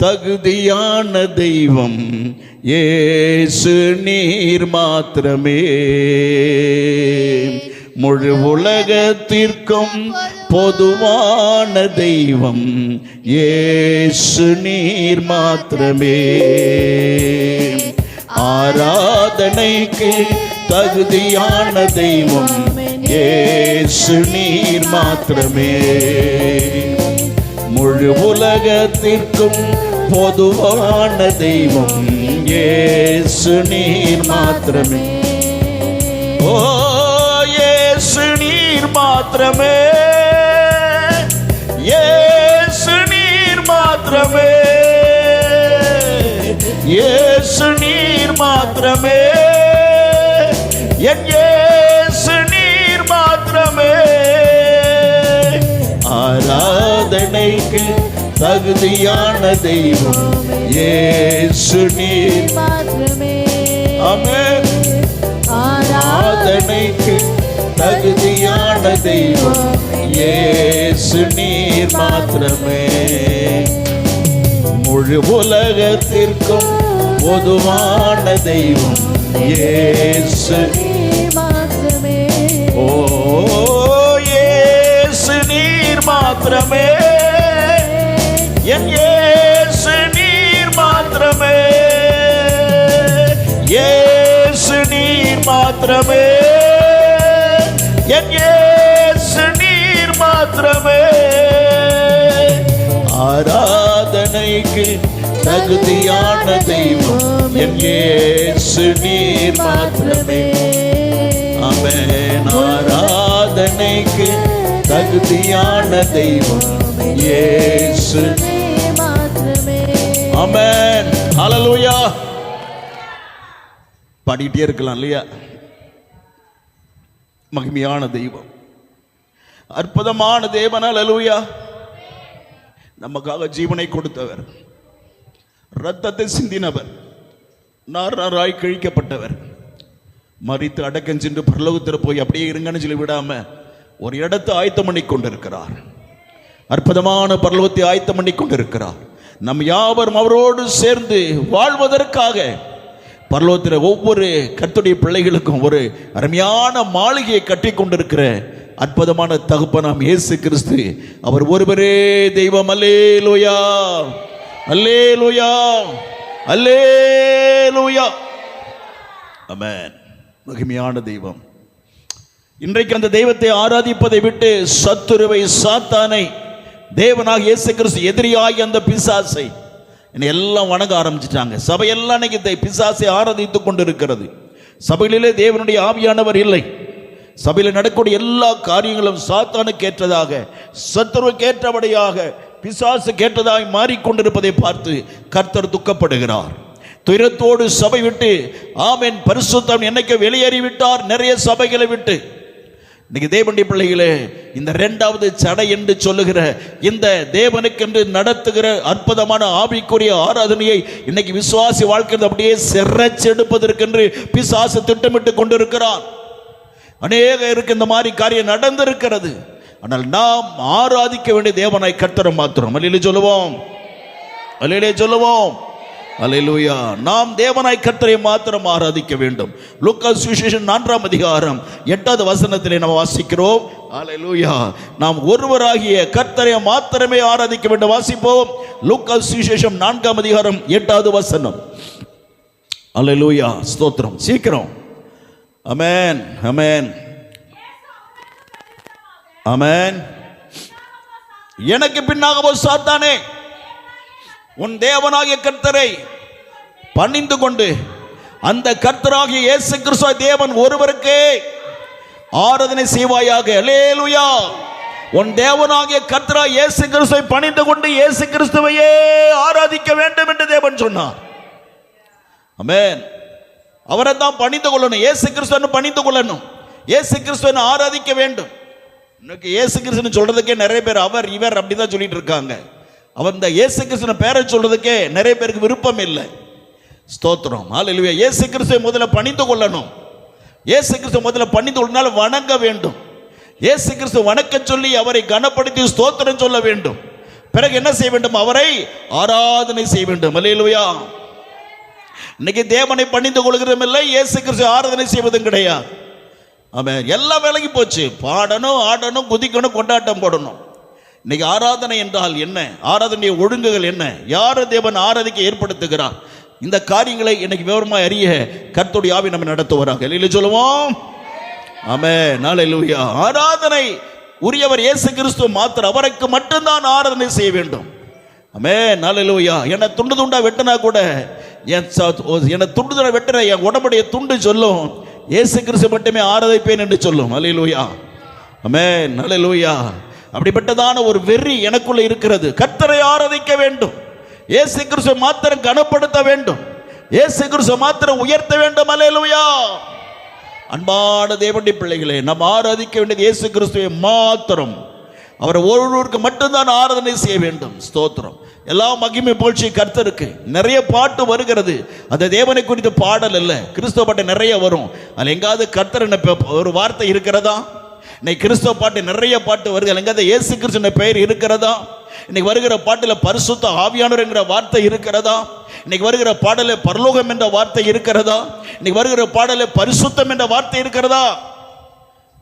தகுதியான தெய்வம் இயேசு நீர் மாத்திரமே. முழு உலகத்திற்கும் பொதுவான தெய்வம் இயேசு நீர் மாத்திரமே. ஆராதனைக்கு தகுதியான தெய்வம் இயேசு நீர் மாத்திரமே. முழு உலகத்திற்கும் பொதுவான தெய்வம் இயேசு நீர் மாத்திரமே. ஓ இயேசு நீர் மாத்திரமே, இயேசு நீர் மாத்திரமே, இயேசு நீர் மாத்திரமே, என் இயேசு நீர் மாத்திரமே. ஆராதனைக்கு தகுதியான தெய்வம் இயேசு நீர் மாத்திரமே. ஆமென். ஆராதனைக்கு தகுதியான தெய்வம் இயேசு நீர் மாத்திரமே. முழு உலகத்திற்கும் பொதுவான தெய்வம் இயேசு நீர் மாத்திரமே. ஓ இயேசு நீர் மாத்திரமே, என் இயேசு நீர் மாத்திரமே, இயேசு நீர் மாத்திரமே, என் இயேசு நீர் மாத்திரமே. ஆராதனைக்கு தகுதியான தெய்வம் என் இயேசு நீர் மாத்திரமே. ஆமென். ஆராதனைக்கு தகுதியான தெய்வம் இயேசு மாத்திரமே. ஆமென். ஹல்லேலூயா. பாடிட்டே இருக்கலாம் இல்லையா? மகிமையான தெய்வம், அற்புதமான தேவன். ஹல்லேலூயா. நமக்காக ஜீவனை கொடுத்தவர், இரத்தத்தை சிந்தினவர், நாராய் கிழிக்கப்பட்டவர், மரித்து அடக்கம் சென்று பரலோகத்தில் போய் அப்படியே இருங்கன்னு சொல்லி விடாம ஒரு இடத்தை ஆயத்தம் பண்ணி கொண்டிருக்கிறார். அற்புதமான பரலோகத்தை ஆயத்தம் பண்ணி கொண்டிருக்கிறார். நம் யாவரும் அவரோடு சேர்ந்து வாழ்வதற்காக பரலோகத்தில் ஒவ்வொரு கர்த்தருடைய பிள்ளைகளுக்கும் ஒரு அருமையான மாளிகையை கட்டி கொண்டிருக்கிற அற்புதமான தகப்பனாம் இயேசு கிறிஸ்து, அவர் ஒருவரே தெய்வம். அல்லேலூயா, அல்லேலூயா, அல்லேலூயா. ஆமென். மகிமையான தெய்வம். இன்றைக்கு அந்த தெய்வத்தை ஆராதிப்பதை விட்டு சத்துருவை, சாத்தானை, தேவனாக இயேசு கிறிஸ்து எதிரியாகி அந்த பிசாசை எல்லாம் வணங்க ஆரம்பிச்சிட்டாங்க. சபையெல்லாம் இன்னைக்கு பிசாசை ஆராதித்துக் கொண்டிருக்கிறது. சபையிலே தேவனுடைய ஆவியானவர் இல்லை. சபையில் நடக்கக்கூடிய எல்லா காரியங்களும் சாத்தானுக்கு ஏற்றதாக, சத்துருவுக்கு ஏற்றபடியாக, பிசாசு கேட்டதாக மாறிக்கொண்டிருப்பதை பார்த்து கர்த்தர் துக்கப்படுகிறார். துயரத்தோடு சபை விட்டு, ஆமென், பரிசுத்தம் என்னைக்கு வெளியேறிவிட்டார் நிறைய சபைகளை விட்டு. இன்னைக்கு தேவனுடைய பிள்ளைகளே, இந்த இரண்டாவது சடை என்று சொல்லுகிற இந்த தேவனுக்கென்று நடத்துகிற அற்புதமான ஆவிக்குரிய ஆராதனையை இன்னைக்கு விசுவாசி வாழ்க்கை அப்படியே சிறைச்செடுப்பதற்கென்று பிசாசு திட்டமிட்டு கொண்டிருக்கிறார். அநேகருக்கு இந்த மாதிரி காரியம் நடந்திருக்கிறது. ஆனால் நாம் ஆராதிக்க வேண்டிய தேவனாய் கர்த்தரை மாத்திரம் அல்லேலூயா சொல்லுவோம், அல்லேலூயா சொல்லுவோம், அல்லேலூயா. நாம் தேவனாய் கர்த்தரை மாத்திரம் ஆராதிக்க வேண்டும். லூக்கா சுவிசேஷம் 4ஆம் அதிகாரம் 8வது வசனத்திலே நாம் வாசிக்கிறோம். அல்லேலூயா. நாம் ஒருவராகிய கர்த்தரை மாத்திரமே ஆராதிக்க வேண்டும். வாசிப்போம். லூக்கா சுவிசேஷம் 4ஆம் அதிகாரம் 8வது வசனம். அல்லேலூயா, ஸ்தோத்திரம். சீக்கிரம். ஆமென், ஆமென், ஆமென். எனக்கு பின்னாக சாத்தானே, உன் தேவனாகிய கர்த்தரை பணிந்து கொண்டு அந்த கர்த்தராகிய இயேசு கிறிஸ்து தேவன் ஒருவருக்கே ஆராதனை செய்வாயாக. அல்லேலூயா. உன் தேவனாகிய கர்த்தராகிய இயேசு கிறிஸ்துவை பணிந்து கொண்டு இயேசு கிறிஸ்துவையே ஆராதிக்க வேண்டும் என்று தேவன் சொன்னார். ஆமென். அவரை தான் பணிந்து கொள்ளணும். இயேசு கிறிஸ்துவை பணிந்து கொள்ளணும். இயேசு கிறிஸ்துவை ஆராதிக்க வேண்டும். இன்னைக்கு இயேசு கிறிஸ்துன்னு சொல்றதுக்கே நிறைய பேர் அவர் இவர் அப்படிதான் சொல்லிட்டு இருக்காங்க. அவன் இந்த இயேசு கிறிஸ்துவின் பேரை சொல்றதுக்கே நிறைய பேருக்கு விருப்பம் இல்லை. ஸ்தோத்திரம். ஹல்லேலூயா. இயேசு கிறிஸ்துவை முதல்ல பணிந்து கொள்ளணும். இயேசு கிறிஸ்துவை முதல்ல பணிந்து கொள்ளால் வணங்க வேண்டும். இயேசு கிறிஸ்து வணக்க சொல்லி அவரை கனப்படுத்தி ஸ்தோத்திரம் சொல்ல வேண்டும். பிறகு என்ன செய்ய வேண்டும்? அவரை ஆராதனை செய்ய வேண்டும். ஹல்லேலூயா. இன்னைக்கு தேவனை பணிந்து கொள்கிறதும் இல்லை, இயேசு கிறிஸ்து ஆராதனை செய்வதும் கிடையாது. ஆமென். எல்லாம் விலகி போச்சு. பாடணும், ஆடணும், குதிக்கணும், கொண்டாட்டம் போடணும். இன்னைக்கு ஆராதனை என்றால் என்ன? ஆராதனைய ஒழுங்குகள் என்ன? யாரை தேவன் ஆராதிக்க ஏற்படுத்துகிறார்? இந்த காரியங்களை இன்னைக்கு விவரமாக அறிய கர்த்தருடைய ஆவி நம்ம நடத்துவாராக. அல்லேலூயா சொல்லுவோம். ஆமென், அல்லேலூயா. ஆராதனை உரியவர் இயேசு கிறிஸ்து மாத்திரம். அவருக்கு மட்டும்தான் ஆராதனை செய்ய வேண்டும். ஆமென், அல்லேலூயா. என்னை துண்டு துண்டா வெட்டினா கூட, என்னை துண்டு துண்டா வெட்டின என் உடம்புடைய துண்டு சொல்லும் இயேசு கிறிஸ்து மட்டுமே ஆராதிப்பேன் என்று சொல்லும். அல்லேலூயா. ஆமென், அல்லேலூயா. அப்படிப்பட்டதான ஒரு வெறி எனக்குள்ள இருக்கிறது. கர்த்தரை ஆராதிக்க வேண்டும். இயேசு கிறிஸ்துவை மாத்திரம் கனப்படுத்த வேண்டும். இயேசு கிறிஸ்துவை மாத்திரம் உயர்த்த வேண்டும். அல்லேலூயா. அன்பான தேவனுடைய பிள்ளைகளே, நாம் ஆராதிக்க வேண்டியது இயேசு கிறிஸ்துவை மாத்திரம். அவர் ஒருவருக்கு மட்டும்தான் ஆராதனை செய்ய வேண்டும். ஸ்தோத்திரம். எல்லா மகிமை புகழ்ச்சி கர்த்தருக்கு. நிறைய பாட்டு வருகிறது. அந்த தேவனை குறித்த பாடல் இல்லை, கிறிஸ்துவ பாட்டு நிறைய வரும். அதில் எங்காவது கர்த்தர் ஒரு வார்த்தை இருக்கிறதா? இன்னைக்கு கிறிஸ்துவ பாட்டு நிறைய பாட்டு வருது. எங்காவது இயேசு கிறிஸ்து பெயர் இருக்கிறதா? இன்னைக்கு வருகிற பாட்டில் பரிசுத்த ஆவியானவர் என்கிற வார்த்தை இருக்கிறதா? இன்னைக்கு வருகிற பாடல பரலோகம் என்ற வார்த்தை இருக்கிறதா? இன்னைக்கு வருகிற பாடல பரிசுத்தம் என்ற வார்த்தை இருக்கிறதா?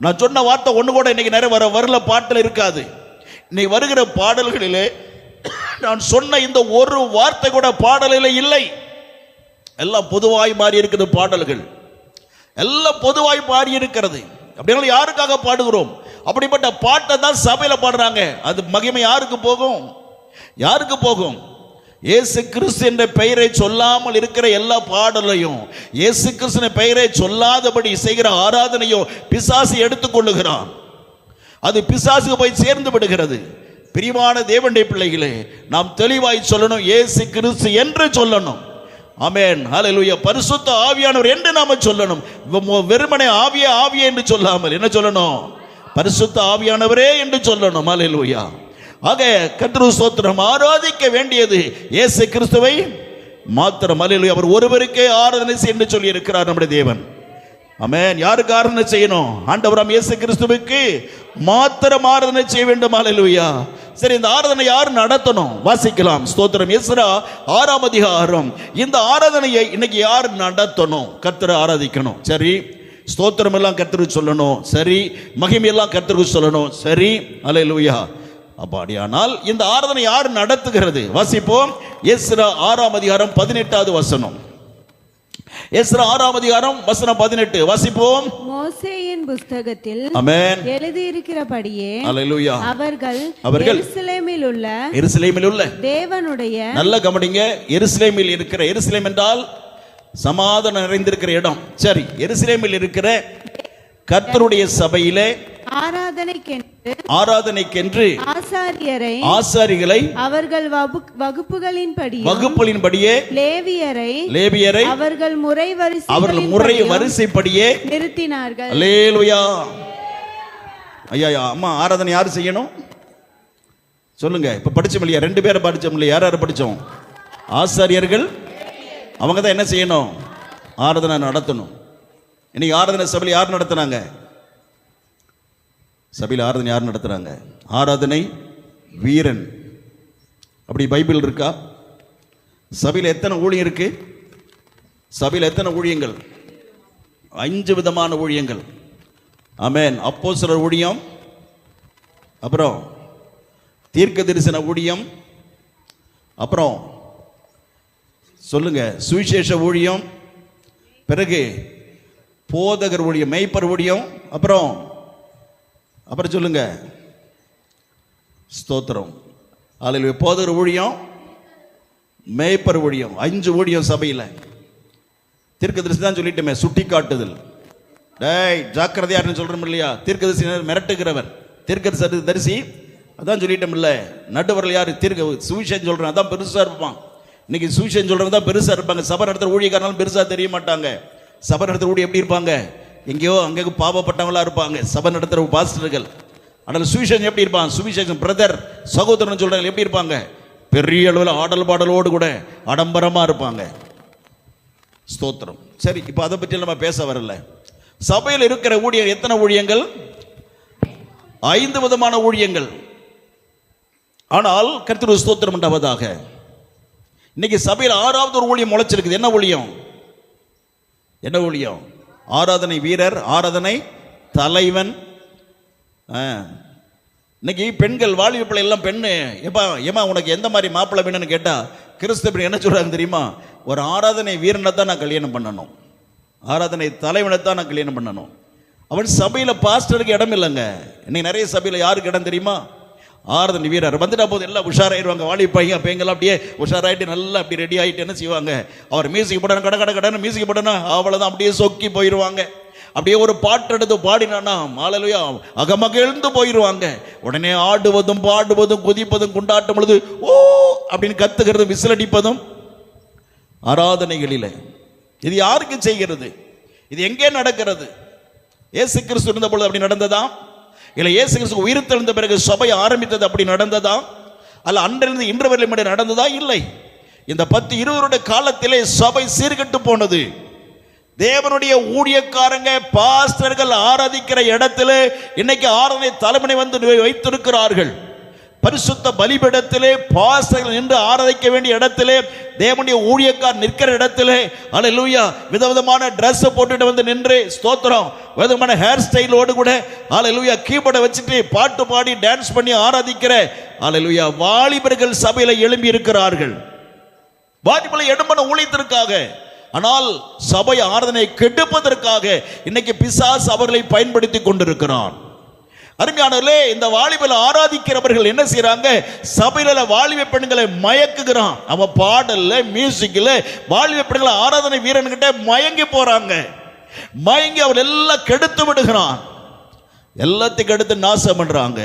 நான் சொன்ன வார்த்தை ஒன்று கூட இன்னைக்கு நிறைய வரல பாட்டில் இருக்காது. இன்னைக்கு வருகிற பாடல்களிலே நான் சொன்ன இந்த ஒரு வார்த்தை கூட பாடலில் இல்லை. எல்லாம் பொதுவாய் மாறி இருக்கிறது. பாடல்கள் எல்லாம் பொதுவாய் மாறி இருக்கிறது. அப்படினால யாருக்காக பாடுகிறோம்? அப்படிப்பட்ட பாட்டை தான் சபையில பாடுறாங்க. அது மகிமை யாருக்கு போகும்? யாருக்கு போகும்? இயேசு கிறிஸ்து என்ற பெயரை சொல்லாமல் இருக்கிற எல்லா பாடலையும், இயேசு கிறிஸ்து பெயரை சொல்லாதபடி செய்கிற ஆராதனையும் பிசாசு எடுத்துக்கொள்ளுகிறான். அது பிசாசுக்கு போய் சேர்ந்து விடுகிறது. பிரியமான தேவனுடைய பிள்ளைகளே, நாம் தெளிவாய் சொல்லணும், இயேசு கிறிஸ்து என்று சொல்லணும். ஆமென், ஹல்லேலூயா. பரிசுத்த ஆவியானவர் என்று நாம சொல்லணும். வெறுமனே ஆவியே ஆவியே என்று சொல்லாமல் என்ன சொல்லணும்? பரிசுத்த ஆவியானவரே என்று சொல்லணும். ஹல்லேலூயா. ஆக கர்த்தருக்கு ஸ்தோத்திரம். ஆராதிக்க வேண்டியது இயேசு கிறிஸ்துவை மாத்திரம். ஹல்லேலூயா. அவர் ஒருவருக்கே ஆராதனை என்று சொல்லி இருக்கிறார் நம்முடைய தேவன். ஆமென். யாருக்கு ஆராதனை செய்யணும்? ஆண்டவராம் இயேசு கிறிஸ்துவுக்கு மாத்திரம் ஆராதனை செய்ய வேண்டும். ஹல்லேலூயா. சரி, இந்த ஆராதனை யார் நடத்தணும்? வாசிக்கலாம். ஸ்தோத்திரம். எஸ்றா 6ஆம் அதிகாரம். இந்த ஆராதனையை இன்னைக்கு யார் நடத்தணும்? கர்த்தரை ஆராதிக்கணும். சரி, ஸ்தோத்திரம் எல்லாம் கர்த்தருக்கு சொல்லணும். சரி, மகிமை எல்லாம் கர்த்தருக்கு சொல்லணும். சரி, ஹல்லேலூயா. அப்படியானால் இந்த ஆராதனை யார் நடத்துகிறது? வாசிப்போம். எஸ்றா 6ஆம் அதிகாரம் 18வது வசனம். எஸ்றா 6ஆம் அதிகாரம் வசனம் 18 வாசிப்போம். மோசேயின் புத்தகத்தில் ஆமென் எழுதியிருக்கிறபடியே ஹல்லேலூயா அவர்கள் எருசலேமில் உள்ள தேவனுடைய, நல்ல கவனிங்க, எருசலேமில் இருக்கிற, எருசலேம் என்றால் சமாதானம் நிறைந்திருக்கிற இடம். சரி, எருசலேமில் இருக்கிற கர்த்தருடைய சபையிலே ஆராதனைக்கென்று ஆசாரிகளை அவர்கள் வகுப்புகளின்படியே லேவியரை அவர்கள் முறை வரிசைப்படியே நிறுத்தினார்கள். அல்லேலூயா. ஐயா, அம்மா, ஆராதனை யாரு செய்யணும் சொல்லுங்க? இப்ப படிச்சோம் இல்லையா? 2 பேரை படிச்சோம் இல்லையா? யார் யார் படிச்சோம்? ஆசாரியர்கள். அவங்க தான் என்ன செய்யணும்? ஆராதனை நடத்தணும். இன்னைக்கு ஆராதனை சபையில் யார் நடத்துனாங்க? சபையில் ஆராதனை யார் நடத்துறாங்க? ஆராதனை வீரன். அப்படி பைபிள் இருக்கா? சபையில் எத்தனை ஊழியம் இருக்கு? சபையில் எத்தனை ஊழியங்கள்? 5 விதமான ஊழியங்கள். ஆமென். அப்போஸ்தலர் ஊழியம், அப்புறம் தீர்க்க தரிசன ஊழியம், அப்புறம் சொல்லுங்க சுவிசேஷ ஊழியம், பிறகு போதகர் ஊழியம், மேய்ப்பர் ஊழியம், அப்புறம் சொல்லுங்க ஸ்தோத்திரம். அல்லேலூயா. போதகர் ஊழியம், மேய்ப்பர் ஊழியம், 5 ஊழியம் சபையில். தீர்க்கதரிசி தான் சொல்லிட்டுமே, சுட்டி காட்டுதல். டேய் ஜாக்கிரதையாருன்னு சொல்றோம் இல்லையா? தீர்க்கதரிசி மிரட்டுகிறவர். தீர்க்கதரிசி அதான் சொல்லிட்டோம் இல்ல. நடுவர்கள் யாரு? சுவிசேஷம் சொல்றேன், அதான் பெருசா இருப்பான். இன்னைக்கு சுவிசேஷம் சொல்றவங்க தான் பெருசா இருப்பாங்க. சபை நடத்துற ஊழியக்காரனாலும் பெருசா தெரிய மாட்டாங்க. சபை நடத்துற ஊழியம் எப்படி இருப்பாங்க? எங்கேயோ அங்கே பாவப்பட்டவங்களா இருப்பாங்க சபை நடத்துற பாஸ்டர்கள். ஆனால் சுவிசேஷம் எப்படி இருப்பான்? சுவிசேஷம் பிரதர், சகோதரன் சொல்றாங்க, எப்படி இருப்பாங்க? பெரிய அளவில் ஆடல் பாடலோடு கூட ஆடம்பரமா இருப்பாங்க. ஸ்தோத்திரம். சரி, இப்போ அதை பற்றி நம்ம பேச வரல. சபையில் இருக்கிற ஊழியர் எத்தனை ஊழியங்கள்? 5 விதமான ஊழியங்கள். ஆனால் கர்த்தருக்கு ஸ்தோத்திரம் உண்டாவதாக. இன்னைக்கு சபையில் 6வது ஒரு ஊழியம் முளைச்சிருக்குது. என்ன ஊழியம்? என்ன ஊழியம்? ஆராதனை வீரர், ஆராதனை தலைவன். இன்னைக்கு பெண்கள் வாலிப பிள்ளை எல்லாம் பெண்ணு, ஏமா உனக்கு எந்த மாதிரி மாப்பிள்ளை வேணும்னு கேட்டா கிறிஸ்தவ என்ன சொல்றாங்க தெரியுமா? ஒரு ஆராதனை வீரனை தான் நான் கல்யாணம் பண்ணணும், ஆராதனை தலைவனை தான் நான் கல்யாணம் பண்ணணும். அவன் சபையில பாஸ்டருக்கு இடம் இல்லைங்க. இன்னைக்கு நிறைய சபையில யாருக்கு இடம் தெரியுமா? ஆராதனை வீரர் வந்துட்டா போது எல்லாம் உஷாராயிடுவாங்க. வாலிப பையன் பையங்கள்லாம் அப்படியே உஷாராயிட்டு நல்லா அப்படி ரெடி ஆகிட்டு என்ன செய்வாங்க? அவர் மியூசிக் போடணும், கடன்னு மியூசிக் போடணும், அவ்வளோதான், அப்படியே சொக்கி போயிடுவாங்க. அப்படியே ஒரு பாட்டு எடுத்து பாடினானா ஹல்லேலூயா அகமகிழ்ந்து போயிடுவாங்க. உடனே ஆடுவதும் பாடுவதும் குதிப்பதும் கொண்டாட்டும் பொழுது ஓ அப்படின்னு கத்துகிறதும் விசிலடிப்பதும் ஆராதனைகளில். இது யாருக்கு செய்கிறது? இது எங்கே நடக்கிறது? இயேசு கிறிஸ்து இருந்த பொழுது அப்படி நடந்ததா? இல்லை இயேசு கிறிஸ்து உயிர்த்தெழுந்த பிறகு சபை ஆரம்பித்தது அப்படி நடந்ததா? அல்ல அன்றிலிருந்து இன்று வரை நடந்ததா? இல்லை. இந்த 10-20 வருட காலத்திலே சபை சீர்கெட்டு போனது. தேவனுடைய ஊழியக்காரங்க பாஸ்டர்கள் ஆராதிக்கிற இடத்திலே இன்னைக்கு ஆராதனை தலைமுறை வந்து வைத்திருக்கிறார்கள். பரிசுத்த பலிபீடத்திலே பாஸ்டர்கள் நின்று ஆராதிக்க வேண்டிய இடத்திலே தேவனுடைய ஊழியக்கார் நிற்கிற இடத்திலே ஹல்லேலூயா விதவிதமான டிரெஸ் போட்டுட்டு வந்து நின்று ஸ்தோத்திரம், விதமான ஹேர் ஸ்டைலோடு கூட ஹல்லேலூயா கீபோர்டை வச்சுட்டு பாட்டு பாடி டான்ஸ் பண்ணி ஆராதிக்கிற அல்லேலூயா வாலிபர்கள் சபையில எழும்பி இருக்கிறார்கள், வாலிபர்களை எழும்பன ஊழியத்திற்காக. ஆனால் சபை ஆராதனை கெடுப்பதற்காக இன்னைக்கு பிசாசு அவர்களை பயன்படுத்தி கொண்டிருக்கிறான். அருமையானவர்களே, இந்த வாலிபர்களை ஆராதிக்கிறவர்கள் என்ன செய்யறாங்க? சபையில வாலிப பெண்களை மயக்குகிறான். அவன் பாடல்ல மியூசிக்ல வாலிப பெண்களை ஆராதனை வீரன்கிட்ட மயங்கி போறாங்க. மயங்கி அவர் எல்லாம் கெடுத்து விடுகிறான், எல்லாத்தையும் கெடுத்து நாசம் பண்றாங்க.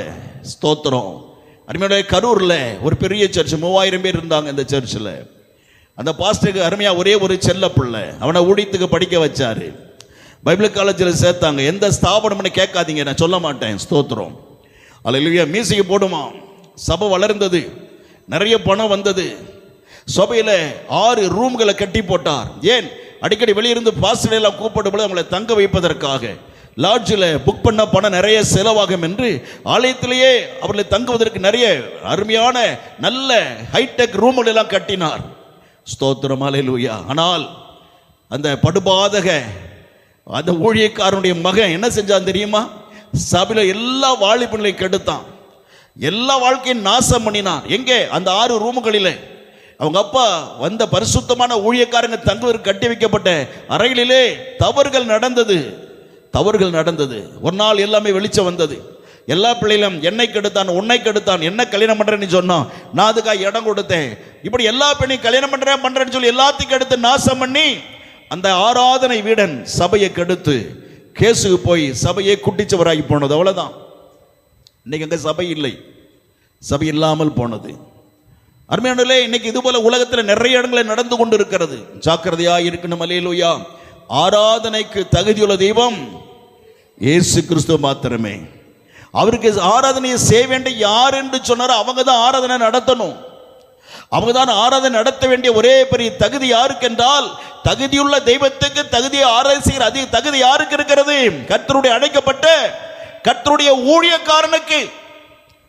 ஸ்தோத்திரம். அருமையான கரூர்ல ஒரு பெரிய சர்ச், 3000 பேர் இருந்தாங்க இந்த சர்ச்சில். அந்த பாஸ்டருக்கு அருமையா ஒரே ஒரு செல்ல பிள்ளை, அவனை ஊழியத்துக்கு படிக்க வச்சாரு. பைபிள் காலேஜில் சேர்த்தாங்க. எந்த ஸ்தாபனம்னு கேட்காதீங்க, நான் சொல்ல மாட்டேன். ஸ்தோத்திரம். அல்லேலூயா. மியூசிக் போடுமா, சபை வளர்ந்தது, நிறைய பணம் வந்தது. சபையில் 6 ரூம்களை கட்டி போட்டார். ஏன்? அடிக்கடி வெளியிருந்து பாஸ்டர் எல்லாம் கூப்பிடும் அவங்களை தங்க வைப்பதற்காக. லாட்ஜில் புக் பண்ண பணம் நிறைய செலவாகும் என்று ஆலயத்திலேயே அவர்களை தங்குவதற்கு நிறைய அருமையான நல்ல ஹைடெக் ரூம்கள் எல்லாம் கட்டினார். ஸ்தோத்திரம். அல்லேலூயா. ஆனால் அந்த படுபாதக அந்த ஊழியக்காரனுடைய மகன் என்ன செஞ்சான் தெரியுமா? சபையில எல்லா வாலிபர்களையும் கெடுத்தான், எல்லா வாழ்க்கையும் நாசம் பண்ணினான். எங்கே? அந்த 6 ரூம்களில். அவங்க அப்பா வந்த பரிசுத்தமான ஊழியக்காரங்க தங்குவதற்கு கட்டி வைக்கப்பட்ட அறைகளிலே தவறுகள் நடந்தது. ஒரு நாள் எல்லாமே வெளிச்சம் வந்தது. எல்லா பிள்ளைகளும் என்னை கெடுத்தான், உன்னை கெடுத்தான், என்ன கல்யாணம் பண்றேன்னு சொன்னான். நான் அதுக்காக இடம் கொடுத்தேன். இப்படி எல்லா பெண்ணையும் கல்யாணம் பண்றேன்னு சொல்லி எல்லாத்தையும் கெடுத்து நாசம் பண்ணி அந்த ஆராதனை வீடன் சபையை கெடுத்து கேசுக்கு போய் சபையை குட்டிச்சவராகி போனது. அவ்வளவுதான். இன்னைக்கு அங்க சபை இல்லை, சபை இல்லாமல் போனது. அருமையானவர்களே, இன்னைக்கு இது போல உலகத்தில் நிறைய இடங்களில் நடந்து கொண்டு இருக்கிறது. ஜாக்கிரதையா இருக்கணும். அல்லேலூயா. ஆராதனைக்கு தகுதியுள்ள தெய்வம் இயேசு கிறிஸ்து மாத்திரமே. அவருக்கு ஆராதனையை செய்ய வேண்டிய யார் என்று சொன்னாரோ அவங்க தான் ஆராதனை நடத்தணும். அவங்க தான் ஆராதனை நடத்த வேண்டிய ஒரே பெரிய தகுதி யாருக்கு என்றால், தகுதியுள்ள தெய்வத்துக்கு தகுதியை ஆராதனை செய்கிற அதிக தகுதி யாருக்கு இருக்கிறது? கர்த்தருடைய அழைக்கப்பட்ட கர்த்தருடைய ஊழியக்காரனுக்கு,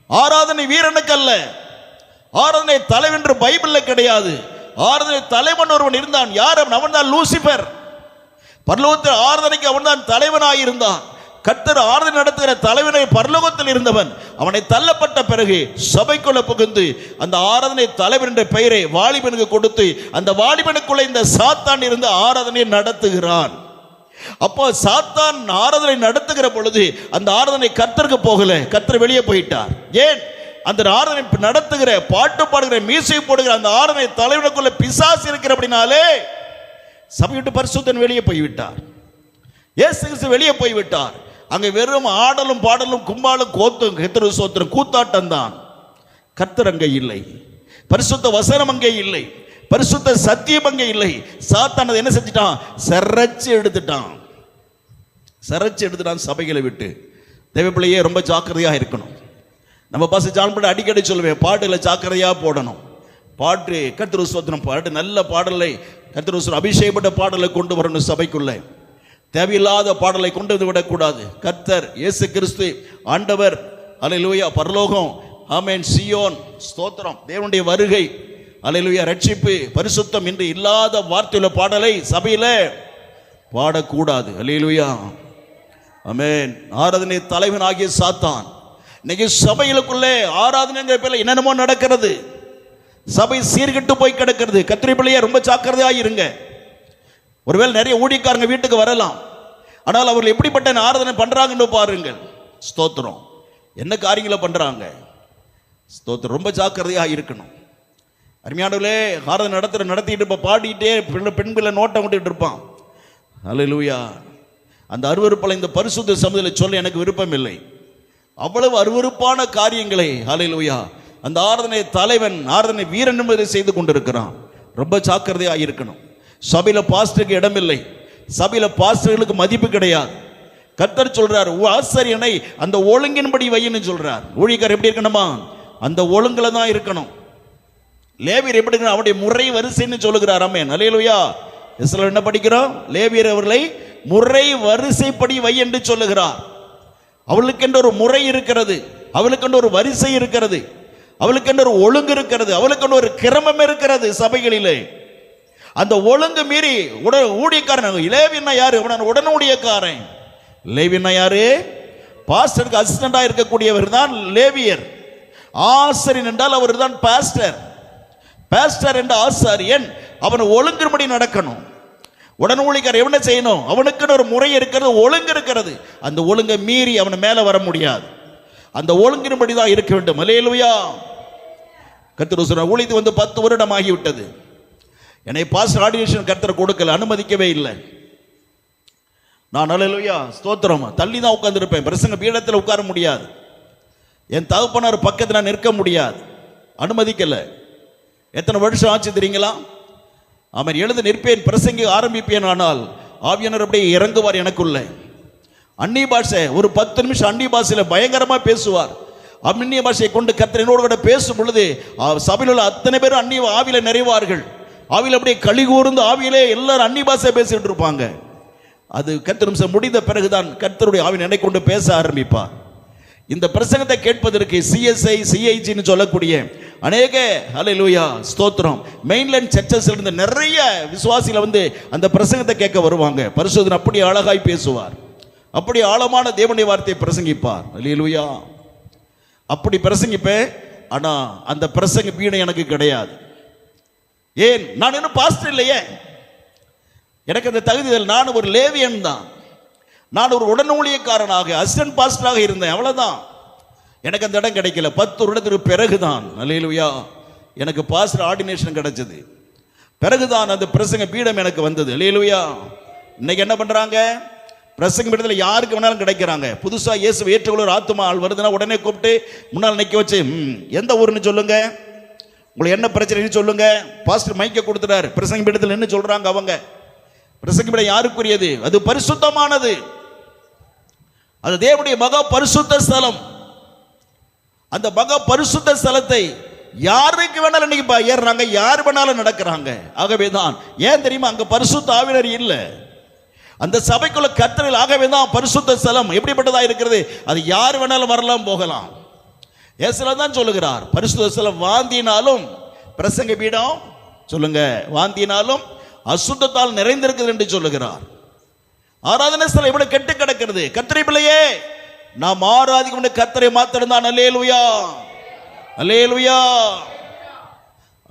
ஆராதனை வீரனுக்கு அல்ல. ஆராதனை தலைவன் என்று பைபிள்ல கிடையாது. ஆராதனை தலைவன் ஒருவன் இருந்தான். யார் அவன்? தான் லூசிபர். பரலோகத்தில் ஆராதனைக்கு அவன் தான் தலைவனாயிருந்தான். கர்த்தர் ஆராதனை நடத்துகிற தலைவனை பரலோகத்தில் இருந்தவன். அவனை தள்ளப்பட்ட பிறகு சபைக்குள்ள புகுந்து அந்த ஆராதனை தலைவன் என்ற பெயரை வாலிபனுக்கு கொடுத்து அந்த வாலிபனுக்குள்ள இந்த சாத்தான் இருந்து ஆராதனை நடத்துகிறான். அப்போ சாத்தான் ஆராதனை நடத்துகிற பொழுது அந்த ஆராதனை கர்த்தருக்கு போகல, கர்த்தர் வெளியே போயிட்டார். ஏன்? அந்த ஆராதனை நடத்துகிற, பாட்டு பாடுகிற, மியூசிக் போடுகிற அந்த ஆராதனை தலைவனுக்குள்ள பிசாசு இருக்கிற அப்படினாலே சபை விட்டு பரிசுத்தன் வெளியே போய்விட்டார். இயேசு கிறிஸ்து வெளியே போய்விட்டார். அங்கே வெறும் ஆடலும் பாடலும் கும்பாலும் கோத்தும் கர்த்தர் சோத்திரம் கூத்தாட்டம் தான். கர்த்தர் அங்கே இல்லை, பரிசுத்த வசனம் அங்கே இல்லை, பரிசுத்த சத்தியம் அங்கே இல்லை. சாத்தான் அதை என்ன செஞ்சிட்டான்? சரைச்சு எடுத்துட்டான் சபைகளை விட்டு. தேவ பிள்ளையே ரொம்ப ஜாக்கிரதையா இருக்கணும். நம்ம பாச ஜான்பட அடிக்கடி சொல்லுவேன், பாட்டுல ஜாக்கிரதையா போடணும். பாட்டு கர்த்தர் சோத்திரம் பாட்டு, நல்ல பாடலை கர்த்தர் அபிஷேகப்பட்ட பாடலை கொண்டு வரணும் சபைக்குள்ளே. தேவையில்லாத பாடலை கொண்டு வந்து விடக்கூடாது. கர்த்தர் இயேசு கிறிஸ்து ஆண்டவர், அல்லேலூயா, பரலோகம், ஆமென், சியோன், ஸ்தோத்திரம், தேவனுடைய வருகை, அல்லேலூயா, ரட்சிப்பு, பரிசுத்தம் என்று இல்லாத வார்த்தையுள்ள பாடலை சபையில பாடக்கூடாது. அல்லேலூயா, ஆமென். ஆராதனை தலைவன் ஆகிய சாத்தான் இன்னைக்கு சபைகளுக்குள்ளே ஆராதனைங்கிற பேர்ல என்னென்னமோ நடக்கிறது. சபை சீர்கெட்டு போய் கிடக்கிறது. கர்த்தருடைய பிள்ளையே ரொம்ப ஜாக்கிரதையா இருங்க. ஒருவேளை நிறைய ஊழியக்காரங்க வீட்டுக்கு வரலாம், ஆனால் அவர்கள் எப்படிப்பட்ட ஆராதனை பண்றாங்கன்னு பாருங்கள். ஸ்தோத்திரம், என்ன காரியங்களை பண்றாங்க. ஸ்தோத்திரம், ரொம்ப ஜாக்கிரதையா இருக்கணும். அருமையானவர்களே, ஆராதனை நடத்திட்டு இருப்ப பாடிட்டே பெண் பிள்ளை நோட்டம் விட்டுட்டு இருப்பான். அல்லேலூயா. அந்த அருவருப்பலை இந்த பரிசுத்த சமூகத்தில் சொல்ல எனக்கு விருப்பம் இல்லை. அவ்வளவு அருவருப்பான காரியங்களை, அல்லேலூயா, அந்த ஆராதனை தலைவன், ஆராதனை வீரன் என்பதை செய்து கொண்டிருக்கிறான். ரொம்ப ஜாக்கிரதையா இருக்கணும். சபையில பாஸ்டருக்கு இடம் இல்லை, சபையில பாஸ்டர்களுக்கு மதிப்பு கிடையாது. கர்த்தர் சொல்றார், ஆசாரியனை அந்த ஒழுங்கின்படி வையின்னு சொல்றார். ஊழியக்காரர் எப்படி இருக்கணுமா? அந்த ஒழுங்குல தான் இருக்கணும். லேவியர் எப்படி இருக்கணும்? அவருடைய முறை வரிசைன்னு சொல்லுகிறார். ஆமென், அல்லேலூயா. இஸ்ரவேல் என்ன படிக்கிறோம்? லேவியர் அவர்களை முறை வரிசைப்படி வை என்று சொல்லுகிறார். அவளுக்கென்று ஒரு முறை இருக்கிறது, அவளுக்கென்று ஒரு வரிசை இருக்கிறது, அவளுக்கென்று ஒரு ஒழுங்கு இருக்கிறது, அவளுக்கென்று ஒரு கிரமம் இருக்கிறது சபைகளிலே. அந்த ஒழுங்கு மீறி ஊழியக்காரன், லேவியன்னா யாரு? உடன் ஊழியக்காரன். லேவியன்னா யாரு? பாஸ்டருக்கு அசிஸ்டண்டா இருக்கக்கூடியவர் தான் லேவியர். ஆசாரியன் என்றால் அவர் தான் பாஸ்டர். பாஸ்டர் என்ற ஆசாரியன் அவன் ஒழுங்கின்படி நடக்கணும். உடன் ஊழியக்காரர் என்ன செய்யணும்? அவனுக்குன்னு ஒரு முறை இருக்கிறது, ஒழுங்கு இருக்கிறது. அந்த ஒழுங்கை மீறி அவன் மேலே வர முடியாது. அந்த ஒழுங்கின்படி தான் இருக்க வேண்டும். அல்லேலூயா. கர்த்தர் சொன்னார், ஊழியத்து வந்து 10 வருடம் ஆகிவிட்டது, என்னை பாஸ்டர் ஆர்டினேஷன் கர்த்தர் கொடுக்கல, அனுமதிக்கவே இல்லை. நான் அல்லேலூயா ஸ்தோத்திரம் தள்ளி தான் உட்கார்ந்துருப்பேன், பிரசங்க பீடத்தில் உட்கார முடியாது, என் தகப்பனார் பக்கத்தில் நான் நிற்க முடியாது, அனுமதிக்கலை. எத்தனை வருஷம் ஆச்சு தெரியுங்களா? அவன் எழுந்து நிற்பேன், பிரசங்கி ஆரம்பிப்பேன், ஆனால் ஆவியானவர் அப்படியே இறங்குவார் எனக்குள்ள. அந்நிய பாஷை ஒரு 10 நிமிஷம் அந்நிய பாஷையில் பயங்கரமாக பேசுவார். அந்நிய பாஷையை கொண்டு கர்த்தர் என்னோடு கூட பேசும் பொழுது சபையில் உள்ள அத்தனை பேரும் அந்நிய ஆவியில நிறைவார்கள். ஆவியில் அப்படியே களி கூர்ந்து ஆவியிலே எல்லாரும் அந்நிய பாஷை பேசிட்டு இருப்பாங்க. அது 10 நிமிஷம் முடிந்த பிறகுதான் கர்த்தருடைய ஆவி என்னை கொண்டு பேச ஆரம்பிப்பார். இந்த பிரசங்கத்தை கேட்பதற்கு சிஎஸ்ஐ சிஐஜின்னு சொல்லக்கூடிய அநேக ஹல்லேலூயா ஸ்தோத்திரம் மெயின்லைன் சர்ச்சஸ்ல இருந்து நிறைய விசுவாசிகள் வந்து அந்த பிரசங்கத்தை கேட்க வருவாங்க. பரிசுத்தர் அப்படி அழகாய் பேசுவார், அப்படி ஆழமான தேவனுடைய வார்த்தையை பிரசங்கிப்பார். ஹல்லேலூயா. அப்படி பிரசங்கிப்பேன். ஆனா அந்த பிரசங்க பீடம் எனக்கு கிடையாது. ஏன்? நான் இன்னும் பாஸ்டர் இல்லையே, எனக்கு அந்த தகுதி இல்லை. நான் ஒரு லேவியன் தான், நான் ஒரு உடன் ஊழியக்காரனாக அசிஸ்டன்ட் பாஸ்டராக இருந்தேன், அவ்வளவுதான். எனக்கு அந்த இடம் கிடைக்கல. 10 வருடத்துக்கு பிறகுதான் அல்லேலூயா எனக்கு பாஸ்டர் ஆர்டினேஷன் கிடைச்சது. பிறகுதான் அந்த பிரசங்க பீடம் எனக்கு வந்தது. அல்லேலூயா. இன்னைக்கு என்ன பண்றாங்க? பிரசங்க பீடத்தில் யாருக்கு வேணாலும் கிடைக்கிறாங்க. புதுசா இயேசுவை ஏற்றுக்கொள்ள ஒரு ஆத்துமா ஆள் வருதுன்னா உடனே கூப்பிட்டு முன்னால் நிற்க வச்சு, எந்த ஊர்னு சொல்லுங்க, உங்களுக்கு என்ன பிரச்சனைன்னு சொல்லுங்க. பாஸ்டர் மைக்க கொடுத்துட்டாரு, பிரசங்க பீடத்தில் என்ன சொல்றாங்க அவங்க? பிரசங்க பீடம் யாருக்குரியது? அது பரிசுத்தமானது, அது தேவனுடைய மகா பரிசுத்த ஸ்தலம். அந்த மகா பரிசுத்த ஸ்தலத்தை யாருக்கு வேணாலும் இன்னைக்கு ஏறுறாங்க, யார் வேணாலும் நடக்கிறாங்க. ஆகவே தான் ஏன் தெரியுமா? அங்க பரிசுத்த ஆவியானவர் இல்லை, அந்த சபைக்குள்ள கர்த்தரில். ஆகவே தான் பரிசுத்த ஸ்தலம் எப்படிப்பட்டதா இருக்கிறது? அது யார் வேணாலும் வரலாம் போகலாம். ஏசுல தான் சொல்லுகிறார், பரிசுத்த ஸ்தலம் வாந்தினாலும் பிரசங்க பீடம் சொல்லுங்க வாந்தினாலும் அசுத்தத்தால் நிறைந்திருக்குது என்று சொல்லுகிறார். ஆராதனை ஸ்தலம் இவ்வளவு கெட்டு கிடக்கிறது. கர்த்தரை பிள்ளையே, நாம் ஆராதிக்கும் கர்த்தரை மாத்திரம் தான். அல்லேலூயா, அல்லேலூயா,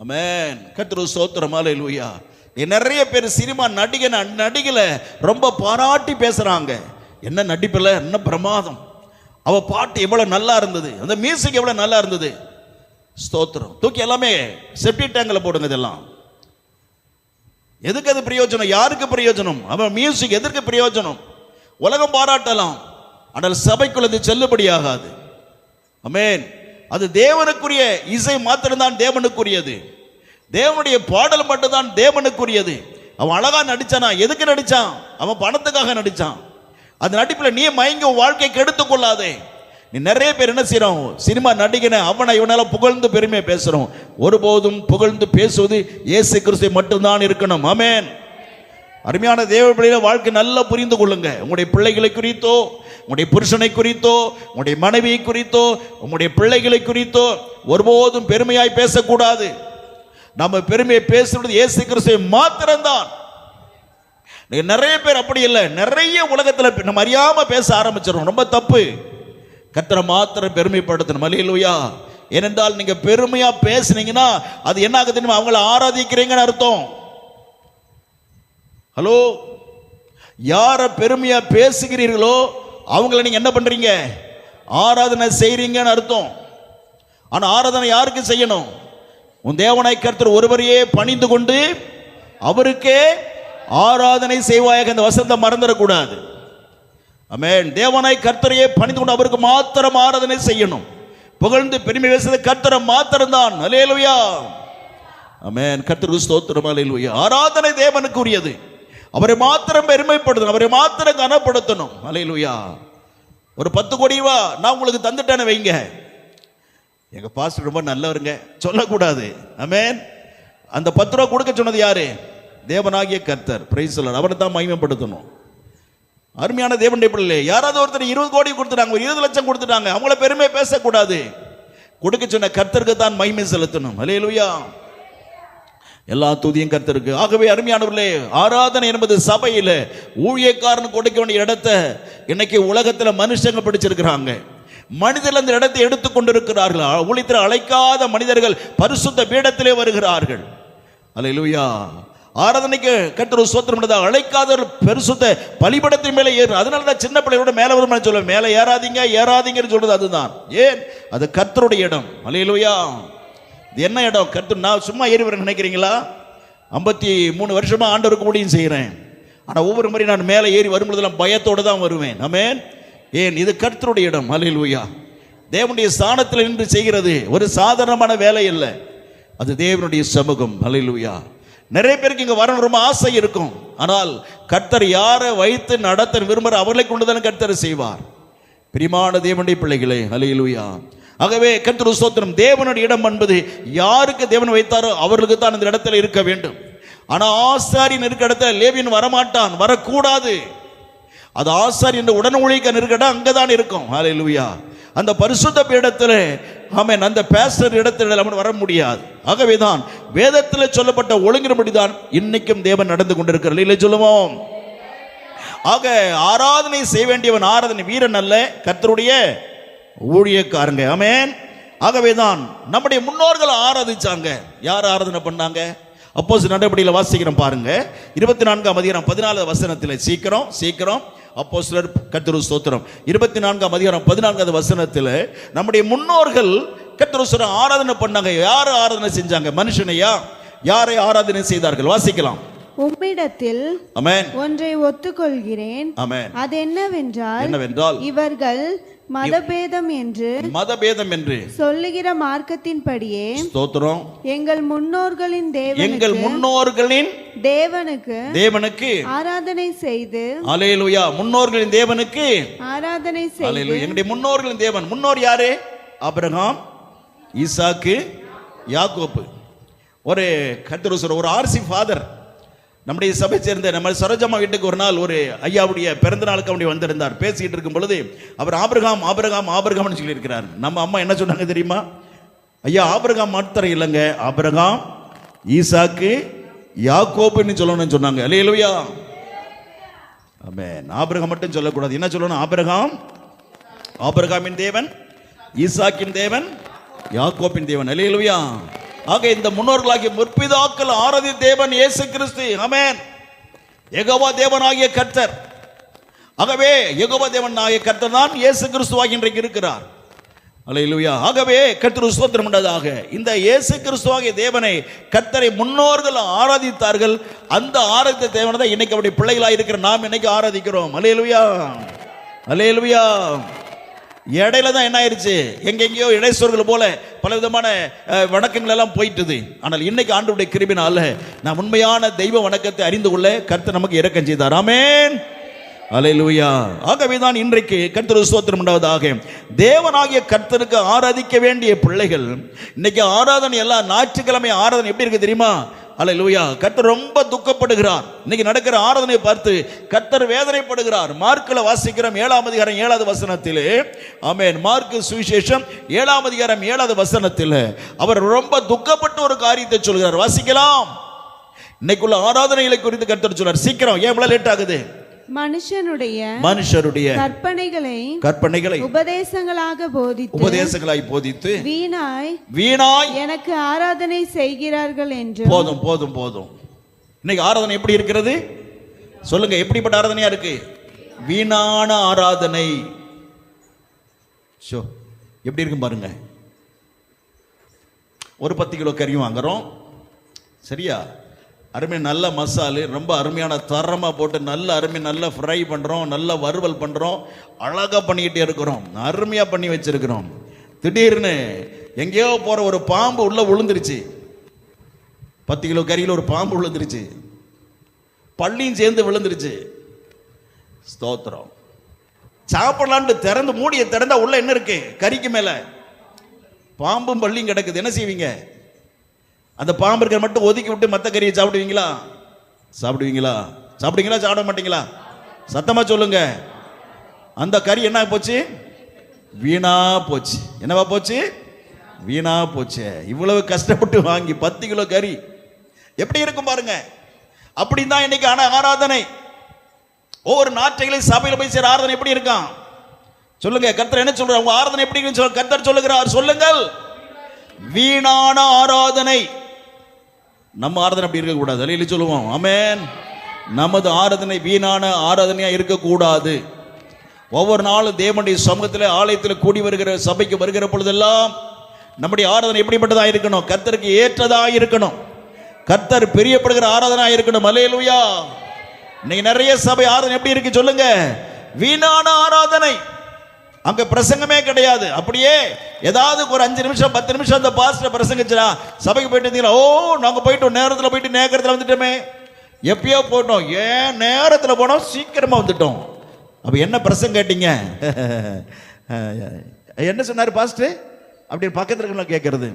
ஆமென். கர்த்தர் ஸ்தோத்திரம், அல்லேலூயா. நிறைய பேர் சினிமா நடிகல ரொம்ப பாராட்டி பேசுறாங்க. என்ன நடிப்பில், என்ன பிரமாதம், அவ பாட்டு எவ்வளவு நல்லா இருந்தது, அந்த மியூசிக் எவ்வளவு நல்லா இருந்தது. ஸ்தோத்திரம். தூக்கி எல்லாமே செப்டி டேங்கில் போடுங்க. இதெல்லாம் எதுக்கு அது பிரயோஜனம்? யாருக்கு பிரயோஜனம்? அவன் மியூசிக் எதற்கு பிரயோஜனம்? உலகம் பாராட்டலாம், ஆனால் சபைக்குள் அது செல்லுபடியாகாது. ஆமென். அது தேவனுக்குரிய இசை மாத்திரம்தான் தேவனுக்குரியது. தேவனுடைய பாடல் மட்டும்தான் தேவனுக்குரியது. அவன் அழகா நடிச்சானா? எதுக்கு நடிச்சான்? அவன் பணத்துக்காக நடிச்சான். அந்த நடிப்பில் நீ மயங்க வாழ்க்கை கெடுத்துக் கொள்ளாதே. நீ நிறைய பேர் என்ன செய்யறோம்? சினிமா நடிகனை அவனை இவனால புகழ்ந்து பெருமை பேசுறோம். ஒருபோதும் புகழ்ந்து பேசுவது இயேசு கிறிஸ்துவை மட்டும்தான் இருக்கணும். ஆமென். அருமையான தேவ பிள்ளைகளை வாழ்க்கை நல்லா புரிந்து கொள்ளுங்க. உங்களுடைய பிள்ளைகளை குறித்தோ, உங்களுடைய புருஷனை குறித்தோ, உங்களுடைய மனைவியை குறித்தோ, உங்களுடைய பிள்ளைகளை குறித்தோ ஒருபோதும் பெருமையாய் பேசக்கூடாது. நம்ம பெருமையை பேசுவது இயேசு கிறிஸ்துவை மாத்திரம்தான். நிறைய பேர் அப்படி இல்லை, நிறைய உலகத்தில் நம்ம அறியாம பேச ஆரம்பிச்சிடும். ரொம்ப தப்பு. கர்த்தரை மாத்திரம் பெருமைப்படுத்தணும். அல்லேலூயா. ஏனென்றால் நீங்க பெருமையா பேசுனீங்கன்னா அது என்ன ஆகுது தெரியுமா? அவங்கள ஆராதிக்கிறீங்கன்னு அர்த்தம். ஹலோ, யார பெருமையா பேசுகிறீர்களோ அவங்கள நீங்க என்ன பண்றீங்க? ஆராதனை செய்றீங்கன்னு அர்த்தம். ஆனா ஆராதனை யாருக்கு செய்யணும்? உன் தேவனாய் கர்த்தர் ஒருவரையே பணிந்து கொண்டு அவருக்கே ஆராதனை செய்வாயாக. இந்த வசனத்தை மறந்துடக்கூடாது. ஆமென். தேவனாய் கர்த்தரையே பணிந்து கொண்டு அவருக்கு மாத்திரம் ஆராதனை செய்யணும். புகழ்ந்து பெருமை பேசுறது கர்த்தரை மாத்திரம் தான். அல்லேலூயா, ஆமென். கர்த்தருக்கு ஸ்தோத்திரம், அல்லேலூயா. ஆராதனை தேவனுக்கு உரியது. அவரை மாத்திரம் பெருமைப்படுத்தணும், அவரை மாத்திரம் கனப்படுத்தணும். அல்லேலூயா. ஒரு 10 கோடி ரூபா நான் உங்களுக்கு தந்துட்டேன்னு வைங்க, எங்க பாஸ்டர் ரொம்ப நல்லவருங்க சொல்லக்கூடாது. ஆமென். அந்த 10 ரூபா கொடுக்க சொன்னது யாரு? தேவனாகிய கர்த்தர். Price the Lord. அவரை தான் மகிமைப்படுத்தணும். அருமையான தேவனுடைய பிள்ளை, யாராவது ஒருத்தர் 20 கோடி கொடுத்துட்டாங்க, ஒரு 20 லட்சம் கொடுத்துட்டாங்க, அவங்கள பெருமை பேசக்கூடாது. கொடுக்க சொன்ன கர்த்தருக்கு தான் மகிமை செலுத்தணும். அல்லேலூயா. எல்லா துதியும் கர்த்தருக்கு. ஆகவே அருமையானவர்களே, ஆராதனை என்பது சபையில் ஊழியக்காரன் கொடுக்க வேண்டிய இடத்தை இன்னைக்கு உலகத்தில் மனுஷங்க பிடிச்சிருக்கிறாங்க. மனிதர்கள் அந்த இடத்தை எடுத்துக் கொண்டிருக்கிறார்கள். ஊழியத்தில் அழைக்காத மனிதர்கள் பரிசுத்த பீடத்திலே வருகிறார்கள். அல்லேலூயா. ஆராதனைக்கு கர்த்தர் ஸ்தோத்திரம் பண்ணதாக அழைக்காதவர்கள் பரிசுத்த பலிபீடத்தின் மேலே ஏறு. அதனால தான் சின்ன பிள்ளையோட மேலே வரும் சொல்லுவேன், மேலே ஏறாதீங்கன்னு சொல்றது அதுதான். ஏன்? அது கர்த்தருடைய இடம். அல்லேலூயா. இது என்ன இடம்? கர்த்தர். நான் சும்மா ஏறி வரேன் நினைக்கிறீங்களா? 53 வருஷமா ஆண்டவருக்கு ஊழியம் செய்கிறேன். ஆனால் ஒவ்வொரு முறை நான் மேலே ஏறி வரும்பொழுதெல்லாம் பயத்தோடு தான் வருவேன். ஆமென். ஏன்? இது கர்த்தருடைய இடம். அல்லேலூயா. தேவனுடைய ஸ்தானத்தில் நின்று செய்கிறது ஒரு சாதாரணமான வேலை இல்லை, அது தேவனுடைய சமூகம். அல்லேலூயா. நிறைய பேருக்கு இங்கே வரணும் ரொம்ப ஆசை இருக்கும். ஆனால் கர்த்தர் யாரை வைத்து நடத்த விரும்புகிற அவர்களை கொண்டுதான் கர்த்தர் செய்வார். பிரியமான தேவனுடைய பிள்ளைகளே, அல்லேலூயா. ஆகவே கர்த்தர் ஸ்தோத்திரம். தேவனுடைய இடம் என்பது யாருக்கு தேவன் வைத்தாரோ அவர்களுக்கு தான் இந்த இடத்துல இருக்க வேண்டும். ஆனால் ஆசாரியன் இருக்க இடத்துல லேவியன் வரமாட்டான், வரக்கூடாது. அது ஆசாரியன் உடன் ஊழியக்காரன் இருக்க இடம் அங்கதான் இருக்கும். அல்லேலூயா. அந்த பரிசுத்த பீடத்தில் ஆமென் அந்த பேஸ்டர் இடத்தில் அவன் வர முடியாது. ஆகவேதான் வேதத்தில் சொல்லப்பட்ட ஒழுங்கின்படிதான் இன்னைக்கும் தேவன் நடந்து கொண்டிருக்கிறார். இல்லை சொல்லுவோம். ஆக ஆராதனை செய்ய வேண்டியவன் ஆராதனை வீரன் அல்ல, கர்த்தருடைய ஊழியக்காரங்க. ஆமென். ஆகவேதான் நம்முடைய முன்னோர்கள் ஆராதிச்சாங்க. யார் ஆராதனை பண்ணாங்க? அப்போஸ்தலர் நடபடியில் வாசிக்கிறோம் பாருங்க, 24ஆம் அதிகாரம் 14வது வசனத்தில். சீக்கிரம் அப்போஸ்தலர் கர்த்தர் ஸ்தோத்திரம் 24ஆம் அதிகாரம் 14வது வசனத்தில் நம்முடைய முன்னோர்கள் கர்த்தர் ஆராதனை பண்ணாங்க. யார் ஆராதனை செஞ்சாங்க? மனுஷனையா? யாரை ஆராதனை செய்தார்கள்? வாசிக்கலாம். உம்மிடத்தில் ஆமென் ஒன்றை ஒத்துக்கொள்கிறேன். ஆமென். அது என்னவென்றால் இவர்கள் மதபேதம் என்று சொல்லுகிற மார்க்கத்தின்படியே ஸ்தோத்திரம் எங்கள் முன்னோர்களின் தேவனுக்கு ஆராதனை செய்து. அல்லேலூயா. முன்னோர்களின் தேவனுக்கு ஆராதனை செய்து. அல்லேலூயா. எங்களுடைய முன்னோர்களின் தேவன். முன்னோர் யாரு? ஆபிரகாம், ஈசாக்கு, யாக்கோப்பு. ஒரு கர்த்தர் ஒரு ஆர்சி ஃபாதர் நம்முடைய சபை சேர்ந்த நம்ம சரோஜம்மா வீட்டுக்கு ஒரு நாள் ஒரு ஐயாவுடைய பிறந்த நாளுக்கு அப்படி வந்திருந்தார். பேசிக்கிட்டு இருக்கும் பொழுது அவர் ஆபிரகாம்னு சொல்லியிருக்கிறார். நம்ம அம்மா என்ன சொன்னாங்க தெரியுமா? ஐயா, ஆபிரகாம் மாத்திரம் இல்லைங்க, ஆபிரகாம், ஈசாக்கு, யாக்கோப்புன்னு சொல்லணும்னு சொன்னாங்க. அல்லேலூயா. ஆமென். ஆபிரகாம் மட்டும் சொல்லக்கூடாது. என்ன சொல்லணும்? ஆபிரகாமின் தேவன், ஈசாக்கின் தேவன், யாக்கோப்பின் தேவன். அல்லேலூயா. ஆக இந்த முன்னோர்களாகிய முற்பிதாக்கள் ஆராதித்த தேவன் இயேசு கிறிஸ்து. ஆமென். யெகோவா தேவனாகிய கர்த்தர். ஆகவே யெகோவா தேவனாகிய கர்த்தர் தான் இயேசு கிறிஸ்துவாக இன்றைக்கு இருக்கிறார். அல்லேலூயா. ஆகவே கர்த்தர் ஸ்தோத்திரம் உண்டதாக இந்த இயேசு கிறிஸ்துவாகிய தேவனை கர்த்தரை முன்னோர்கள் ஆராதித்தார்கள். அந்த ஆராதித்த தேவனை தான் இன்னைக்கு அவருடைய பிள்ளைகளாக இருக்கிற நாம் இன்னைக்கு ஆராதிக்கிறோம். அல்லேலூயா. அல்லேலூயா. இடையில தான் என்ன ஆயிடுச்சு, எங்கெங்கேயோ இடைச்சொற்கள் போல பல விதமான வணக்கங்கள் எல்லாம் போயிட்டுது. ஆனால் இன்னைக்கு ஆண்டவருடைய கிருபையினால நாம் உண்மையான தெய்வ வணக்கத்தை அறிந்து கொள்ள கர்த்தர் நமக்கு இரக்கம் செய்தார். ஆமென். அல்லேலூயா. ஆகவே தான் இன்றைக்கு கர்த்தர் ஸ்தோத்திரம் உண்டாவதாக தேவனாகிய கர்த்தருக்கு ஆராதிக்க வேண்டிய பிள்ளைகள் இன்னைக்கு ஆராதனை எல்லாம் ஞாயிற்றுக்கிழமை ஆராதனை எப்படி இருக்கு தெரியுமா? அல்லேலூயா. கர்த்தர் ரொம்ப துக்கப்படுகிறார். இன்னைக்கு நடக்கிற ஆராதனை பார்த்து கர்த்தர் வேதனைப்படுகிறார். மார்க்ல வாசிக்கிறோம் 7ஆம் அதிகாரம் 7வது வசனத்திலே. ஆமென். மார்க்கு சுவிசேஷம் 7ஆம் அதிகாரம் 7வது வசனத்தில் அவர் ரொம்ப துக்கப்பட்ட ஒரு காரியத்தை சொல்கிறார். வாசிக்கலாம். இன்னைக்குள்ள ஆராதனைகளை குறித்து கர்த்தர் சொல்றார். சீக்கிரம், ஏன் இவ்வளவு லேட் ஆகுது? மனுஷருடைய கற்பனைகளை உபதேசங்களாய் போதித்து வீணாய் எனக்கு ஆராதனை செய்கிறார்கள் என்று. போதும். இன்னைக்கு ஆராதனை எப்படி இருக்கிறது சொல்லுங்க? எப்படிப்பட்ட ஆராதனையா இருக்கு? வீணான ஆராதனை. எப்படி இருக்கும் பாருங்க. ஒரு 10 கிலோ கறியும் வாங்குறோம், சரியா? அருமை நல்ல மசாலு ரொம்ப அருமையான தரமாக போட்டு நல்ல ஃப்ரை பண்ணுறோம், நல்ல வறுவல் பண்ணுறோம், அழகாக பண்ணிக்கிட்டே இருக்கிறோம், அருமையாக பண்ணி வச்சிருக்கிறோம். திடீர்னு எங்கேயோ போகிற ஒரு பாம்பு உள்ளே விழுந்துருச்சு. 10 கிலோ கறியில் ஒரு பாம்பு விழுந்துருச்சு, பள்ளியும் சேர்ந்து விழுந்துருச்சு. ஸ்தோத்திரம். சாப்பிடலான்ட்டு திறந்து மூடியை திறந்தா உள்ள என்ன இருக்கு? கறிக்கு மேலே பாம்பும் பள்ளியும் கிடக்குது. என்ன செய்வீங்க? அந்த பாம்பு இருக்கிற மட்டும் ஒதுக்கி விட்டு மற்ற கறியை சாப்பிடுவீங்களா? சாப்பிட மாட்டீங்களா? சத்தமா சொல்லுங்க. அந்த கறி என்ன போச்சு? வீணா போச்சு. என்னவா போச்சு? வீணா போச்சு. இவ்வளவு கஷ்டப்பட்டு வாங்கி 10 கிலோ கறி எப்படி இருக்கும் பாருங்க. அப்படிதான் இன்னைக்கு ஆராதனை. ஒவ்வொரு நாட்டைகளையும் சபையில் போய் சேர ஆராதனை எப்படி இருக்கான்? சொல்லுங்க, கர்த்தர் என்ன சொல்றார்? உங்க ஆராதனை எப்படி இருக்குன்னு கர்த்தர் சொல்லுகிறார். சொல்லுங்கள், வீணான ஆராதனை. நம்ம ஆராதனை அப்படி இருக்கக்கூடாது. அல்லேலூயா சொல்லுவோம். ஆமென். நமது ஆராதனை வீணான ஆராதனையா இருக்கக்கூடாது. ஒவ்வொரு நாளும் தேவனுடைய சமூகத்தில் ஆலயத்தில் கூடி வருகிற சபைக்கு வருகிற பொழுதெல்லாம் நம்முடைய ஆராதனை எப்படிப்பட்டதா இருக்கணும்? கர்த்தருக்கு ஏற்றதா இருக்கணும். கர்த்தர் பிரியப்படுகிற ஆராதனை இருக்கணும். அல்லேலூயா. இன்னைக்கு நிறைய சபை ஆராதனை எப்படி இருக்கு சொல்லுங்க? வீணான ஆராதனை. அங்க பிரசங்கமே கிடையாது. அப்படியே ஏதாவது ஒரு 5 நிமிஷம் 10 நிமிஷம் அந்த பாஸ்டர் பிரசங்கிச்சா சபைக்கு போயிட்டு இருந்தீங்களா? ஓ, நாங்க போயிட்டோம், நேரத்தில் போயிட்டு நேரத்தில் வந்துட்டோமே. எப்பயோ போட்டோம், ஏன் நேரத்தில் போனோம், சீக்கிரமா வந்துட்டோம். அப்ப என்ன பிரசங்க கேட்டீங்க? என்ன சொன்னாரு பாஸ்டர்? அப்படி பக்கத்தில் இருக்க கேட்கறது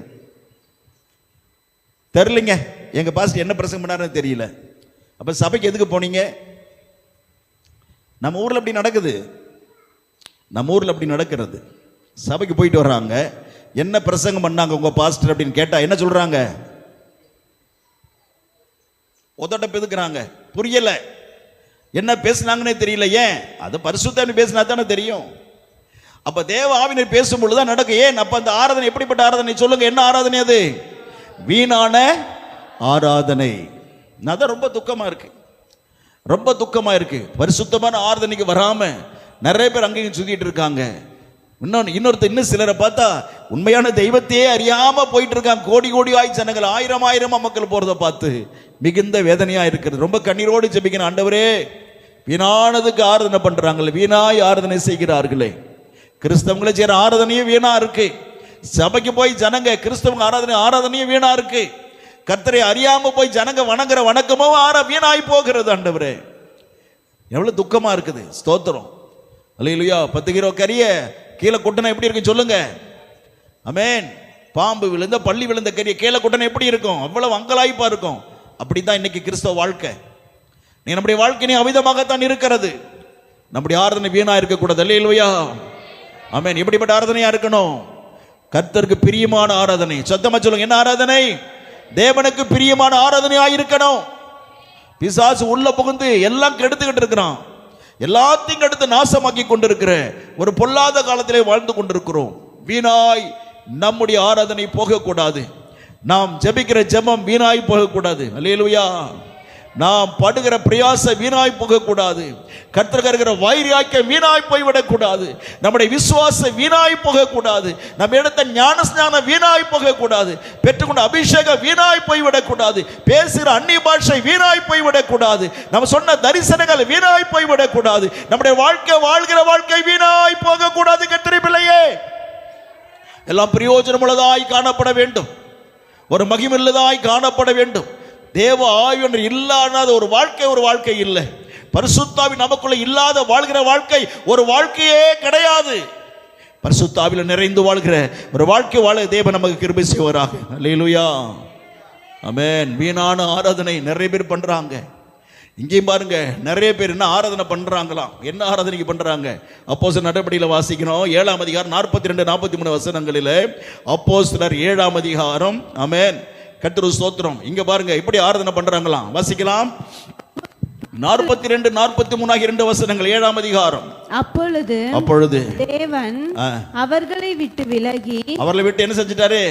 தெரியலங்க. எங்க பாஸ்டர் என்ன பிரசங்கம் பண்ணாருன்னு தெரியல. அப்ப சபைக்கு எதுக்கு போனீங்க? நம்ம ஊர்ல அப்படி நடக்குது. நம்ம ஊர்ல அப்படி நடக்கிறது. சபைக்கு போயிட்டு வர்றாங்க, என்ன பிரசங்கம் பண்ணாங்க உங்க பாஸ்டர் அப்படின்னு கேட்டா என்ன சொல்றாங்க? உதட்ட பெதுக்குறாங்க. புரியல, என்ன பேசுனாங்கன்னே தெரியல. ஏன்? அது பரிசுத்தம் பேசினா தானே தெரியும். அப்ப தேவ ஆவினர் பேசும் பொழுதுதான் நடக்கும். ஏன்? அப்ப அந்த ஆராதனை எப்படிப்பட்ட ஆராதனை சொல்லுங்க? என்ன ஆராதனை அது? வீணான ஆராதனை. அதான் ரொம்ப துக்கமா இருக்கு, ரொம்ப துக்கமா இருக்கு. பரிசுத்தமான ஆராதனைக்கு வராம நிறைய பேர் அங்கேயும் சுத்திட்டு இருக்காங்க. இன்னும் சிலரை பார்த்தா உண்மையான தெய்வத்தையே அறியாம போயிட்டு இருக்காங்க. கோடி கோடியாய் ஜனங்கள், ஆயிரம் மக்கள் போறதை பார்த்து மிகுந்த வேதனையா இருக்கிறது. ரொம்ப கண்ணீரோடு ஜெபிக்கணும். ஆண்டவரே, வீணானதுக்கு ஆராதனை பண்றாங்களே, வீணாய் ஆராதனை செய்கிறார்களே. கிறிஸ்தவங்களை செய்யற ஆராதனையும் வீணா இருக்கு. சபைக்கு போய் ஜனங்க கிறிஸ்தவங்க ஆராதனையும் வீணா இருக்கு. கர்த்தரை அறியாம போய் ஜனங்க வணங்குற வணக்கமோ வீணாய் போகிறது. ஆண்டவரே, எவ்வளவு துக்கமா இருக்குது. ஸ்தோத்திரம். அல்லேலூயா. 10 கிலோ கறிய கீழே கொட்டினா எப்படி இருக்கு சொல்லுங்க? ஆமென். பாம்பு விழுந்த பள்ளி விழுந்த கறிய கீழே கொட்டினா எப்படி இருக்கும்? அவ்வளவு அங்கலாய்ப்பா இருக்கும். அப்படித்தான் இன்னைக்கு கிறிஸ்தவ வாழ்க்கை. நம்முடைய வாழ்க்கை அவிதமாகத்தான் இருக்கிறது. நம்முடைய ஆராதனை வீணா இருக்கக்கூடாது. அல்லேலூயா. ஆமென். எப்படிப்பட்ட ஆராதனையா இருக்கணும்? கர்த்தருக்கு பிரியமான ஆராதனை. சத்தமா சொல்லுங்க, என்ன ஆராதனை? தேவனுக்கு பிரியமான ஆராதனையா இருக்கணும். பிசாசு உள்ள புகுந்து எல்லாம் கெடுத்துக்கிட்டு இருக்கிறான். எல்லாத்தையும் கெடுத்து நாசமாக்கி கொண்டிருக்கிற ஒரு பொல்லாத காலத்திலே வாழ்ந்து கொண்டிருக்கிறோம். வீணாய் நம்முடைய ஆராதனை போகக்கூடாது. நாம் ஜெபிக்கிற ஜெபம் வீணாய் போகக்கூடாது. அல்லேலூயா. நாம் படுகிற பிரயாச வீணாய் போகக்கூடாது. கர்த்தருக்கிற வைராக்கியம் வீணாய் போய்விடக்கூடாது. நம்முடைய விசுவாசம் வீணாய் போகக்கூடாது. நம்ம எடுத்த ஞானஸ்நானம் வீணாய் போகக்கூடாது. பெற்றுக்கொண்ட அபிஷேகம் வீணாய் போய்விடக்கூடாது. பேசுகிற அந்நிய பாஷை வீணாய் போய்விடக்கூடாது. நம்ம சொன்ன தரிசனங்கள் வீணாய் போய்விடக்கூடாது. நம்முடைய வாழ்க்கை, வாழ்கிற வாழ்க்கை வீணாய் போகக்கூடாது. கர்த்தருடைய பிள்ளையே, எல்லாம் பிரயோஜனமுள்ளதாய் காணப்பட வேண்டும். ஒரு மகிமையுள்ளதாய் காணப்பட வேண்டும். தேவ ஆவியானவர் இல்லாத ஒரு வாழ்க்கை இல்லை. பரிசுத்த ஆவி நமக்குள்ள இல்லாத வாழ்கிற வாழ்க்கை ஒரு வாழ்க்கையே கிடையாது. பரிசுத்த ஆவியில நிறைந்து வாழ்கிற ஒரு வாழ்க்கை வாழ தேவன் நமக்கு கிருபை செய்வாராக. அல்லேலூயா. ஆமென். வீணான ஆராதனை நிறைய பேர் பண்றாங்க. இங்கேயும் பாருங்க, நிறைய பேர் என்ன ஆராதனை பண்றாங்களாம். என்ன ஆராதனைக்கு பண்றாங்க? அப்போஸ்தலர் நடபடியில் வாசிக்கிறோம் 7ஆம் அதிகாரம் 42 43 வசனங்களில். அப்போஸ்தலர் 7ஆம் அதிகாரம். ஆமென். கர்த்தருக்கு ஸ்தோத்திரம். இங்க பாருங்க எப்படி ஆராதனை பண்றாங்களாம். வாசிக்கலாம். 42 43 ஆகிய 2 வசனங்கள் 7ஆம் அதிகாரம். அப்பொழுது தேவன் அவர்களை விட்டு என்ன செஞ்சிட்டாரு?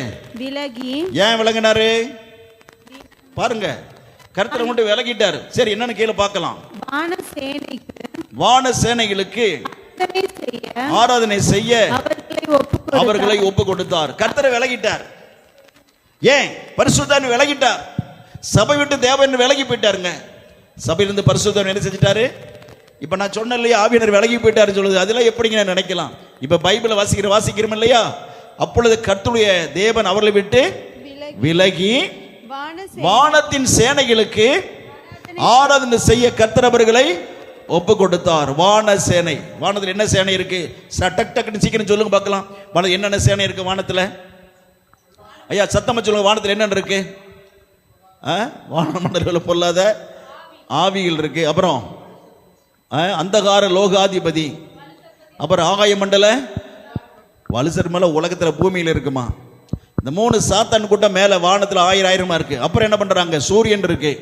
விலகி. ஏன் விலகினாரு? பாருங்க, கர்த்தரை கொண்டு விலகிட்டாரு. சரி, என்னன்னு கீழே பார்க்கலாம். வான சேனைகளுக்கு ஆராதனை செய்ய அவர்களை ஒப்பு கொடுத்தார். கர்த்தரை விலகிட்டார். ஏன்? பரிசுத்தன் விலகிட்டார். சபை விட்டு தேவன் விலகி போயிட்டாருங்க. சபையிலிருந்து பரிசுத்தன் என்ன செஞ்சிட்டாரு? இப்ப நான் சொன்ன இல்லையா, ஆவியானவர் விலகி போயிட்டாருன்னு சொல்லுது. அதெல்லாம் எப்படிங்க நினைக்கலாம்? இப்ப பைபிளை வாசிக்கிறோம் இல்லையா? அப்பொழுது கர்த்தருடைய தேவன் அவர்களை விட்டு விலகி வானத்தின் சேனைகளுக்கு ஆராதனை செய்ய கர்த்தர் அவர்களை ஒப்பு கொடுத்தார். வான சேனை. வானத்தில் என்ன சேனை இருக்கு? டக் டக்குன்னு சீக்கிரம் சொல்லுங்க பார்க்கலாம். வானத்தில் என்னென்ன சேனை இருக்கு? வானத்தில் ஐயா சத்தமா சொல்லுங்க. வானத்தில் என்னென்ன இருக்கு? வானமண்டல பொல்லாத ஆவிகள் இருக்கு. அப்புறம் அந்தகார லோகாதிபதி. அப்புறம் ஆகாய மண்டல வலுசர் மேல உலகத்தில் பூமியில் இருக்குமா. இந்த 3 சாத்தான் கூட்டம் மேல வானத்தில் 1000 இருக்கு. அப்புறம் என்ன பண்றாங்க? சூரியன் இருக்கு.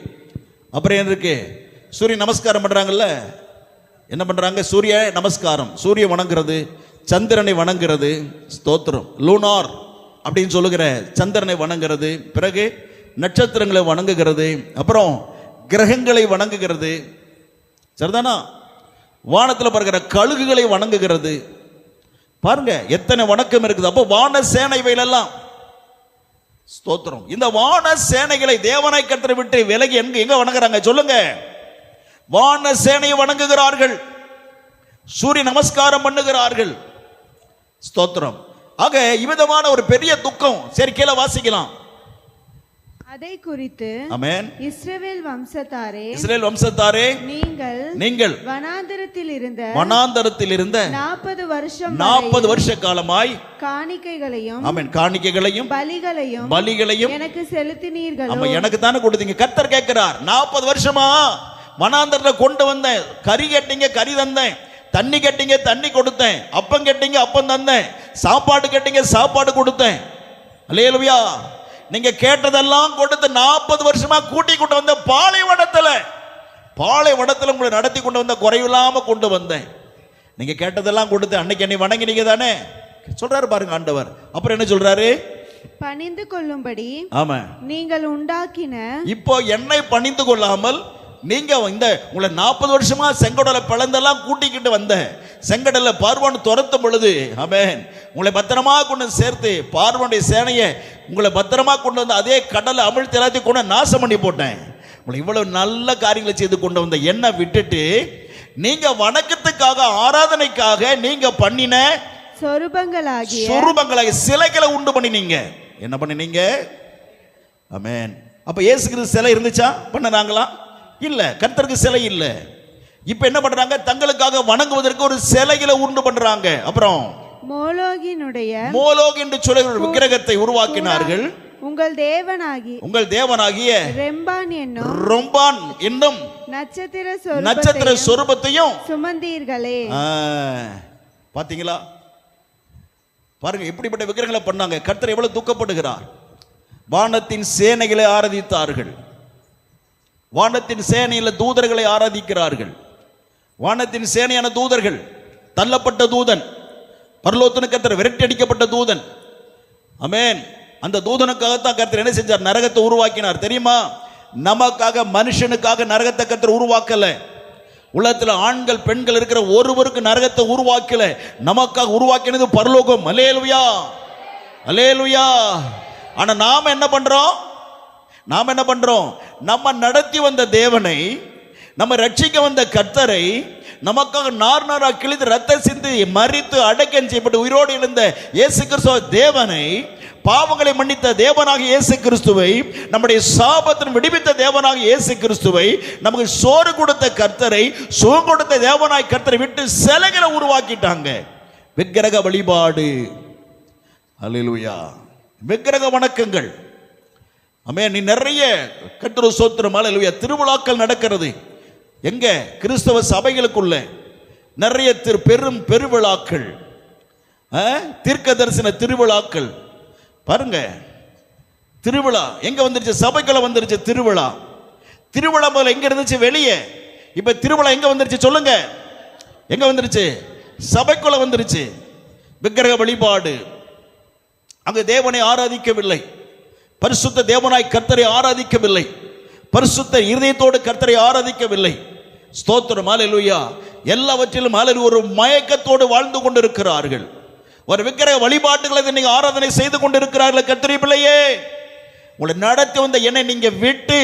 அப்புறம் என்ன இருக்கு? சூரிய நமஸ்காரம் பண்றாங்கல்ல. என்ன பண்றாங்க? சூரிய நமஸ்காரம், சூரிய வணங்குறது, சந்திரனை வணங்குறது, ஸ்தோத்திரம், லூனார் அப்படின்னு சொல்லுகிற சந்திரனை வணங்குறது, பிறகு நட்சத்திரங்களை வணங்குகிறது, அப்புறம் கிரகங்களை வணங்குகிறது, சரிதானா? வானத்தில் பறக்கிற கழுகுகளை வணங்குகிறது. பாருங்க எத்தனை வணக்கம் இருக்குது. அப்போ வான சேனைகள் எல்லாம், ஸ்தோத்திரம், இந்த வான சேனைகளை தேவனை கர்த்தரை விட்டு விலகி எங்க வணங்குறாங்க சொல்லுங்க? வான சேனையை வணங்குகிறார்கள், சூரிய நமஸ்காரம் பண்ணுகிறார்கள், ஸ்தோத்திரம். ஆக இவ்விதமான ஒரு பெரிய துக்கம். சரி, கீழே வாசிக்கலாம். அதை குறித்து ஆமென். இஸ்ரவேல் வம்சத்தாரே, இஸ்ரவேல் வம்சத்தாரே, நீங்கள் வனாந்தரத்தில் இருந்த 40 வருஷ காலமாய் காணிக்கைகளையும், ஆமென், காணிக்கைகளையும் பலிகளையும் எனக்கு செலுத்தினீர்கள். ஆமா, எனக்கு தானே கொடுத்தீங்க. கர்த்தர் கேட்கிறார், 40 வருஷமா வனாந்தரத்தை கொண்டு வந்தேன், கறி கேட்டீங்க கறி தந்தேன், தண்ணி கேட்டீங்க தண்ணி கொடுத்தேன், அப்பம் கேட்டீங்க அப்பம் தந்தேன், சாப்பாடு கேட்டீங்க சாப்பாடு கொடுத்தேன். அல்லேலூயா. நீங்க கேட்டதெல்லாம் கொடுத்து 40 வருஷமா கூட்டி கொண்டு வந்த பாலைவனத்துல உங்களை நடத்தி கொண்டு வந்த, குறைவில்லாம கொண்டு வந்தேன். நீங்க கேட்டதெல்லாம் கொடுத்து அன்னைக்கு என்னை வணங்கினீங்க தானே சொல்றாரு பாருங்க ஆண்டவர். அப்புறம் என்ன சொல்றாரு? பணிந்து கொள்ளும்படி, ஆமா, நீங்கள் உண்டாக்கின, இப்போ என்னை பணிந்து கொள்ளாமல் நீங்க இந்த உங்களை 40 வருஷமா செங்கடலை பிளந்தெல்லாம் கூட்டிக்கிட்டு வந்த செங்கடலை பார்வோன் துரத்தும் பொழுது, ஆமென், உங்களை பத்திரமா கொண்டு சேர்த்து பார்வோனுடைய சேனையை உங்களை பத்திரமா கொண்டு வந்து அதே கடலை அமிழ்த்தி எல்லாத்தையும் கொண்டு நாசம் பண்ணி போட்டேன். உங்களை இவ்வளவு நல்ல காரியங்களை செய்து கொண்டு வந்த என்ன விட்டுட்டு நீங்க வணக்கத்துக்காக ஆராதனைக்காக நீங்க பண்ணின சொரூபங்களாகிய சிலைகளை உண்டு பண்ணினீங்க. என்ன பண்ணினீங்க? ஆமென். அப்ப இயேசு கிறிஸ்து சிலை இருந்துச்சா? பண்ணறாங்களா? இல்ல. கர்த்தருக்கு சிலை இல்ல. இப்ப என்ன பண்றாங்க? தங்களுக்காக வணங்குவதற்கு ஒரு சிலைகளை உண்டு பண்றாங்க. அப்புறம் மோலோக் என்று சொல்லுகிற விக்கிரகத்தை உருவாக்கினார்கள். உங்கள் தேவனாகிய ரெம்பான் என்னும் நட்சத்திர சொரூபத்தையும் சுமந்தீர்களே. பாத்தீங்களா? பாருங்க எப்படிப்பட்ட விக்கிரகங்களை பண்ணாங்க. கர்த்தர் எவ்வளவு துக்கப்படுகிறார். வானத்தின் சேனைகளை ஆராதித்தார்கள். வானத்தின் சேனையில தூதர்களை ஆராதிக்கிறார்கள். வானத்தின் சேனையான தூதர்கள், தள்ளப்பட்ட தூதன், பரலோகத்திற்கு கர்த்தர் விரட்டி அடிக்கப்பட்ட தூதன். ஆமென். அந்த தூதனுக்காகத்தான் கர்த்தர் என்ன செஞ்சார்? நரகத்தை உருவாக்கினார். தெரியுமா? நமக்காக, மனுஷனுக்காக நரகத்தை கர்த்தர் உருவாக்கல. உலகத்தில் ஆண்கள் பெண்கள் இருக்கிற ஒருவருக்கு நரகத்தை உருவாக்கல. நமக்காக உருவாக்கினது பரலோகம். அல்லேலூயா, அல்லேலூயா. ஆனா நாம என்ன பண்றோம்? நம்ம நடத்தி வந்த தேவனை, நம்ம ரட்சிக்க வந்த கர்த்தரை, நமக்காக நார்நாரா கிழித்து ரத்த சிந்தி மரித்து அடக்கம் செய்யப்பட்டு உயிரோடு இருந்த இயேசு கிறிஸ்துவ தேவனை, பாவங்களை மன்னித்த தேவனாக இயேசு கிறிஸ்துவை, நம்முடைய சாபத்தின் விடுவித்த தேவனாக இயேசு கிறிஸ்துவை, நமக்கு சோறு கொடுத்த கர்த்தரை, சுகம் கொடுத்த தேவனாய் கர்த்தரை விட்டு சிலைகளை உருவாக்கிட்டாங்க. விக்கிரக வழிபாடு. அல்லேலூயா. விக்கிரக வணக்கங்கள். ஆமென். நீ நிறைய கர்த்தர் ஸ்தோத்திரம், அல்லேலூயா, திருவிழாக்கள் நடக்கிறது. எங்க? கிறிஸ்தவ சபைகளுக்குள்ள நிறைய பெரும் பெருவிழாக்கள், தீர்க்க தரிசன திருவிழாக்கள். பாருங்க, திருவிழா எங்க வந்துருச்சு? சபைக்குள்ள வந்துருச்சு திருவிழா. திருவிழா முதல்ல எங்க இருந்துச்சு? வெளியே. இப்ப திருவிழா எங்க வந்துருச்சு சொல்லுங்க? எங்க வந்துருச்சு? சபைக்குள்ள வந்துருச்சு. விக்கிரக வழிபாடு. அங்க தேவனை ஆராதிக்கவில்லை. பரிசுத்த தேவனாய் கர்த்தரை ஆராதிக்கவில்லை. பரிசுத்த இருதயத்தோடு கர்த்தரை ஆராதிக்கவில்லை. ஸ்தோத்திரம், அல்லேலூயா. எல்லாவற்றிலும் அல்லேலூயா ஒரு மயக்கத்தோடு வாழ்ந்து கொண்டிருக்கிறார்கள். ஒரு விக்கிரக வழிபாட்டுகளை நீங்க ஆராதனை செய்து கொண்டிருக்கிறார்கள். கர்த்தருடைய பிள்ளையே, உங்களை நடத்தி வந்த என்னை நீங்க விட்டு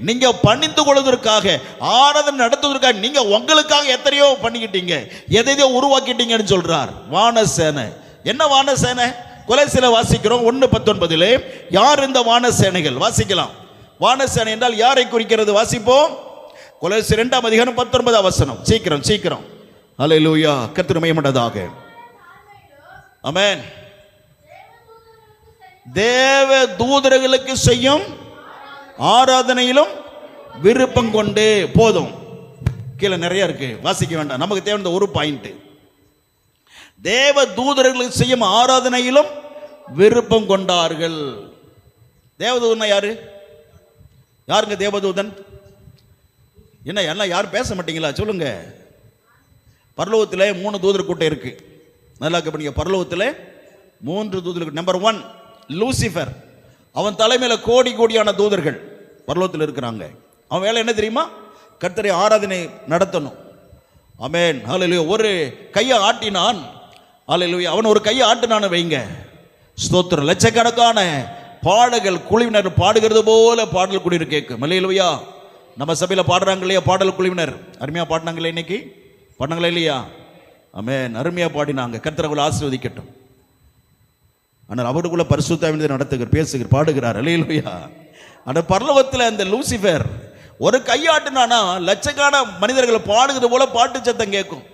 நீங்க பணிந்து கொள்வதற்காக, ஆராதனை நடத்துவதற்காக நீங்க உங்களுக்காக எத்தனையோ பண்ணிக்கிட்டீங்க, எதையோ உருவாக்கிட்டீங்கன்னு சொல்றார். வானசேனை. என்ன வானசேனை? கொலைசில வாசிக்கிறோம் 1:19. யார் இந்த வானசேனைகள்? வாசிக்கலாம். வானசேனை என்றால் யாரை குறிக்கிறது? வாசிப்போம். கொலைசியர் 2:19. சீக்கிரம். அல்லேலூயா. கர்த்தர் மகிமைப்பட்டதாக. ஆமென். தேவ தூதர்களுக்கு செய்யும் ஆராதனையிலும் விருப்பம் கொண்டு. போதும், கீழே நிறைய இருக்கு, வாசிக்க வேண்டாம். நமக்கு தேவை ஒரு பாயிண்ட். தேவ தூதர்களுக்கு செய்யும் ஆராதனையிலும் விருப்பம் கொண்டார்கள். தேவதூதன் யாரு? யாருங்க தேவதூதன்? என்ன எல்லாம் யாரும் பேச மாட்டீங்களா? சொல்லுங்க. பரலோகத்தில் 3 தூதர் கூட்டம் இருக்கு. நல்லா கவனிங்க. பரலோகத்தில் 3 தூதர்கள். Number 1 Lucifer. அவன் தலைமையில கோடி கோடியான தூதர்கள் பரலோகத்தில் இருக்கிறாங்க. அவன் வேலை என்ன தெரியுமா? கர்த்தரை ஆராதனை நடத்தணும். ஆமென், ஹல்லேலூயா. ஒரு கையை ஆட்டினான், ஹல்லேலூயா. அவன் ஒரு கையை ஆட்டினான்னு வைங்க, ஸ்தோத்திரம், லட்சக்கணக்கான பாடல்கள் குழுவினர் பாடுகிறது போல பாடல் குழுவினர் கேட்கும். ஹல்லேலூயா. நம்ம சபையில் பாடுறாங்க இல்லையா பாடல் குழுவினர்? அருமையா பாடினாங்களே, இன்னைக்கு பாடினாங்களா இல்லையா? ஆமென், அருமையா பாடினாங்க. கர்த்தர் அவங்களை ஆசீர்வதிக்கட்டும். ஆனால் அவருக்குள்ள பரிசுத்த ஆவியானவர் நடத்துகிறார், பேசுகிறார், பாடுகிறார். ஹல்லேலூயா. அந்த பரலோகத்தில் அந்த லூசிஃபர் ஒரு கையாட்டினானா லட்சக்கணக்கான மனிதர்கள் பாடுகிறது போல பாட்டு சத்தம் கேட்கும்.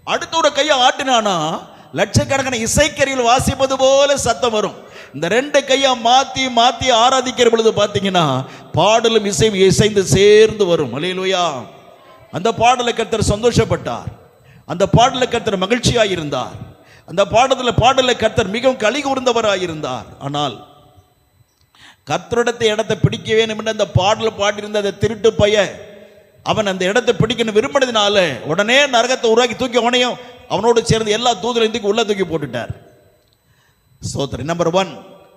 அடுத்த ஒரு கையை ஆட்டினானா லட்சக்கணக்கான இசைக்கருவிகள் வாசிப்பது போல சத்தம் வரும். இந்த 2 கையை மாத்தி மாத்தி ஆராதிக்கிற பொழுது பார்த்தீங்கன்னா பாடலும் இசையும் இசைந்து சேர்ந்து வரும். ஹல்லேலூயா. அந்த பாடலை கர்த்தர் சந்தோஷப்பட்டார். அந்த பாடலை கர்த்தர் மகிழ்ச்சியாக இருந்தார். அந்த பாடலை கர்த்தர் மிகவும் களி கூர்ந்தவராக இருந்தார். ஆனால் கர்த்தரிடத்தை இடத்தை பிடிக்க வேண்டும் என்று அந்த பாடல் பாடியிருந்த அந்த திருட்டு பைய அவன் அந்த இடத்தை பிடிக்கணும் விரும்பினதுனால உடனே நரகத்தை உருவாக்கி தூக்கி அவனையும் அவனோடு சேர்ந்து எல்லா தூதரையும் தூக்கி உள்ள தூக்கி போட்டுட்டார். ஸ்தோத்திரம். நம்பர் 1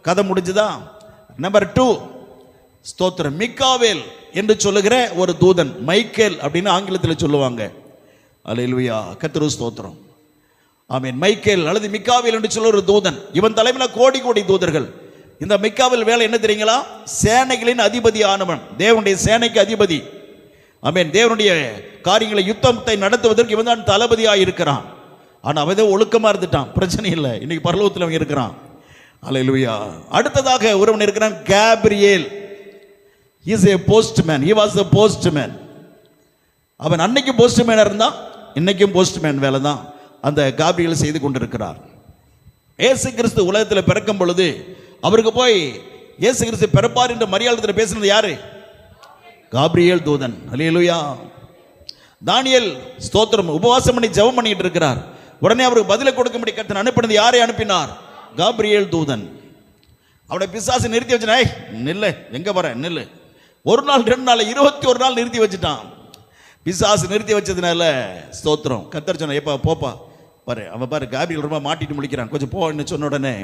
கதை முடிஞ்சுதா? நம்பர் 2 ஸ்தோத்திரம், மிக்காவேல் என்று சொல்லுகிற ஒரு தூதன், மைக்கேல் அப்படின்னு ஆங்கிலத்தில் சொல்லுவாங்க. அல்லேலூயா, கர்த்தருக்கு ஸ்தோத்திரம். ஆமென். மைக்கேல் அல்லது மிக்காவேல் என்று சொல்ல ஒரு தூதன். இவன் தலைமையில் கோடி கோடி தூதர்கள். இந்த மிக்காவேல் வேலை என்ன தெரியுங்களா? சேனைகளின் அதிபதி ஆனவன், தேவனுடைய சேனைக்கு அதிபதி. ஆமென். தேவனுடைய காரியங்களை யுத்தத்தை நடத்துவதற்கு இவன் தான் தளபதியாக இருக்கிறான். ஆனால் அவன் ஒழுக்கமாக இருந்துட்டான், பிரச்சனை இல்லை. இன்னைக்கு பரலோகத்தில் அவன் இருக்கிறான். அல்லேலூயா. அடுத்ததாக ஒருவன் இருக்கிறான், Gabriel. He is a postman. He was a postman. அவன் அன்னைக்கு போஸ்ட்மேனாக இருந்தான், இன்னைக்கும் போஸ்ட்மேன் வேலை தான் அந்த காபிரியேல் செய்து கொண்டிருக்கிறார். இயேசு கிறிஸ்து உலகத்தில் பிறக்கும் பொழுது அவருக்கு போய் இயேசு கிறிஸ்து பிறப்பார் என்று மரியாதை பேசினது யாரு? காபிரியேல் தூதன். அல்லேலூயா. தானியேல் ஸ்தோத்திரம் உபவாசம் பண்ணி ஜெபம் பண்ணிட்டு இருக்கிறார். உடனே அவருக்கு பதிலை கொடுக்கும்படி கர்த்தர் அனுப்பினது யாரை அனுப்பினார்? காபிரியேல் தூதன். அவனை பிசாசு நிறுத்தி வச்சுனா, நில்லு, எங்க வர நில்லு. 1 நாள் 2 நாள் 21 நாள் நிறுத்தி வச்சுட்டான். பிசாசு நிறுத்தி வச்சதுனால ஸ்தோத்திரம் கர்த்தர் சொன்ன, ஏப்பா போப்பா பாரு, அவன் பாரு காபிரியேல் ரொம்ப மாட்டிட்டு முடிக்கிறான், கொஞ்சம் போன்னு சொன்ன உடனே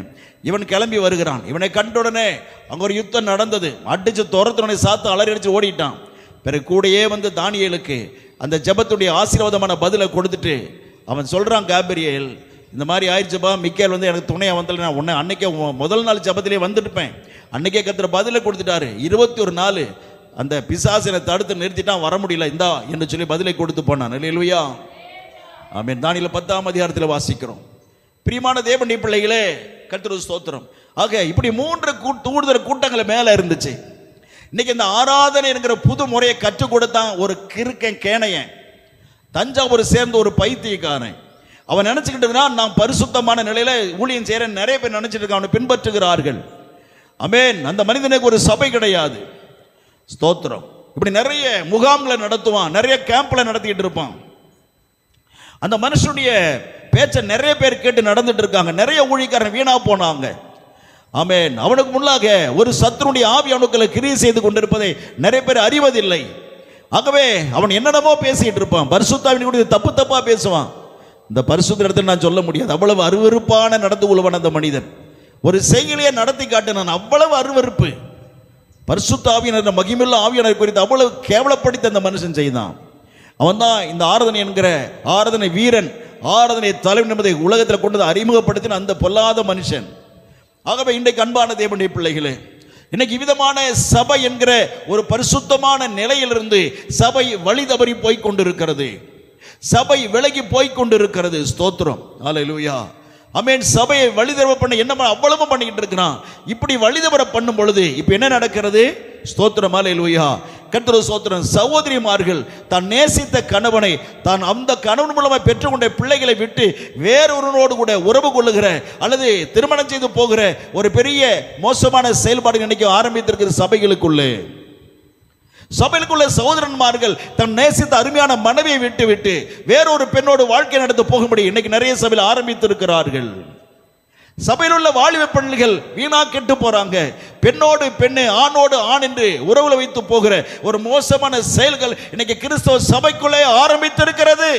இவன் கிளம்பி வருகிறான். இவனை கண்ட உடனே அங்க ஒரு யுத்தம் நடந்தது. அடிச்சு துரத்துடனே சாத்து அலறி அடிச்சு ஓடிட்டான். பிறகு கூடையே வந்து தானியேலுக்கு அந்த ஜெபத்துடைய ஆசீர்வாதமான பதிலை கொடுத்துட்டு அவன் சொல்றான், காபிரியேல் இந்த மாதிரி ஆயிடுச்சுப்பா, மிக்கேல் வந்து எனக்கு துணையா வந்தல, நான் உன்னை அன்னைக்கே முதல் நாள் ஜெபத்திலே வந்துட்டுப்பேன். அன்னைக்கே கர்த்தர் பதிலை கொடுத்துட்டாரு. 21 நாள் அந்த பிசாசினை தடுத்து நிறுத்திட்டான், வர முடியல இந்தா என்று சொல்லி பதிலை கொடுத்து போனான். அல்லேலூயா. ஆமென். தானியேல் 10ஆம் அதிகாரத்தில் வாசிக்கிறோம். பிரியமான தேவனுடைய பிள்ளைகளே, கர்த்தருக்கு ஸ்தோத்திரம். ஆக இப்படி 3 தூதர் கூட்டங்கள் மேல இருந்துச்சு. இன்னைக்கு இந்த ஆராதனை என்கிற புது முறையை கற்றுக் கொடுத்தான் ஒரு கிறுக்கன் கேனையன், தஞ்சாவூர் சேர்ந்த ஒரு பைத்தியக்காரன். அவன் நினைச்சுக்கிட்டு இருந்தான் நான் பரிசுத்தமான நிலையில ஊழியம் செய்யறேன். நிறைய பேர் நினைச்சிட்டு இருக்கான், அவனை பின்பற்றுகிறார்கள். ஆமென். அந்த மனிதனுக்கு ஒரு சபை கிடையாது. ஸ்தோத்திரம். இப்படி நிறைய முகாம்களை நடத்துவான், நிறைய கேம்ப்ல நடத்திட்டு இருப்பான். அந்த மனுஷனுடைய பேச்சை நிறைய பேர் கேட்டு நடந்துட்டு இருக்காங்க. நிறைய ஊழியக்காரன் வீணா போனாங்க. ஆமென். அவனுக்கு முன்னாக ஒரு சத்துருடைய ஆவி அவனுக்குள்ள கிரியை செய்து கொண்டிருப்பதை நிறைய பேர் அறிவதில்லை. ஆகவே அவன் என்னென்னமோ பேசிட்டு இருப்பான், பரிசுத்தாவின் கூட தப்பு தப்பா பேசுவான். இந்த பரிசுத்த இடத்துல நான் சொல்ல முடியாது, அவ்வளவு அருவருப்பான நடந்து கொள்வன் அந்த மனிதன். ஒரு செய்கையிலேயே நடத்தி காட்டினான், அவ்வளவு அருவருப்பு. பரிசுத்த ஆவியானவர் மகிமையுள்ள ஆவியானவர் குறித்து அவ்வளவு கேவலப்படுத்தி அந்த மனுஷன் செய்தான். அவன் தான் இந்த ஆராதனை என்கிற ஆராதனை வீரன், ஆராதனை தலைவன் என்பதை உலகத்தில் கொண்டு அறிமுகப்படுத்தின அந்த பொல்லாத மனுஷன். ஆகவே இன்றைக்கு அன்பான தேவனுடைய பிள்ளைகளே, இன்னைக்கு விதமான சபை என்கிற ஒரு பரிசுத்தமான நிலையிலிருந்து சபை வழி தவறி போய் கொண்டிருக்கிறது, சபை விலகி போய் கொண்டிருக்கிறது. ஸ்தோத்திரம். அல்லேலூயா. ஆமென். சபையை வழிதவற பண்ண என்ன அவ்வளவு பண்ணிக்கிட்டு இருக்கிறான். இப்படி வழிதவற பண்ணும் பொழுது இப்ப என்ன நடக்கிறது? ஸ்தோத்திரம். அல்லேலூயா. கர்த்தருக்கு ஸ்தோத்திரம். சகோதரிமார்கள் தான் நேசித்த கணவனை, தான் அந்த கணவன் மூலமாக பெற்றுக்கொண்ட பிள்ளைகளை விட்டு வேறொருவனோடு கூட உறவு கொள்ளுகிற அல்லது திருமணம் செய்து போகிற ஒரு பெரிய மோசமான செயல்பாடு இன்னைக்கு ஆரம்பித்திருக்கிற சபைகளுக்குள்ளே. சபைக்குள்ள சகோதரன்மார்கள் தன் நேசித்த அருமையான மனைவியை விட்டு விட்டு வேறொரு பெண்ணோடு வாழ்க்கை நடத்த போகும்படி இன்னைக்கு நிறைய சபையில் ஆரம்பித்திருக்கிறார்கள். சபையில் உள்ள வாலிப பெண்கள் வீணா கெட்டு போறாங்க. பெண்ணோடு பெண்ணு, ஆணோடு ஆண் என்று உறவுல வைத்து போகிற ஒரு மோசமான செயல்கள் இன்னைக்கு கிறிஸ்தவ சபைக்குள்ளே ஆரம்பித்திருக்கிறது.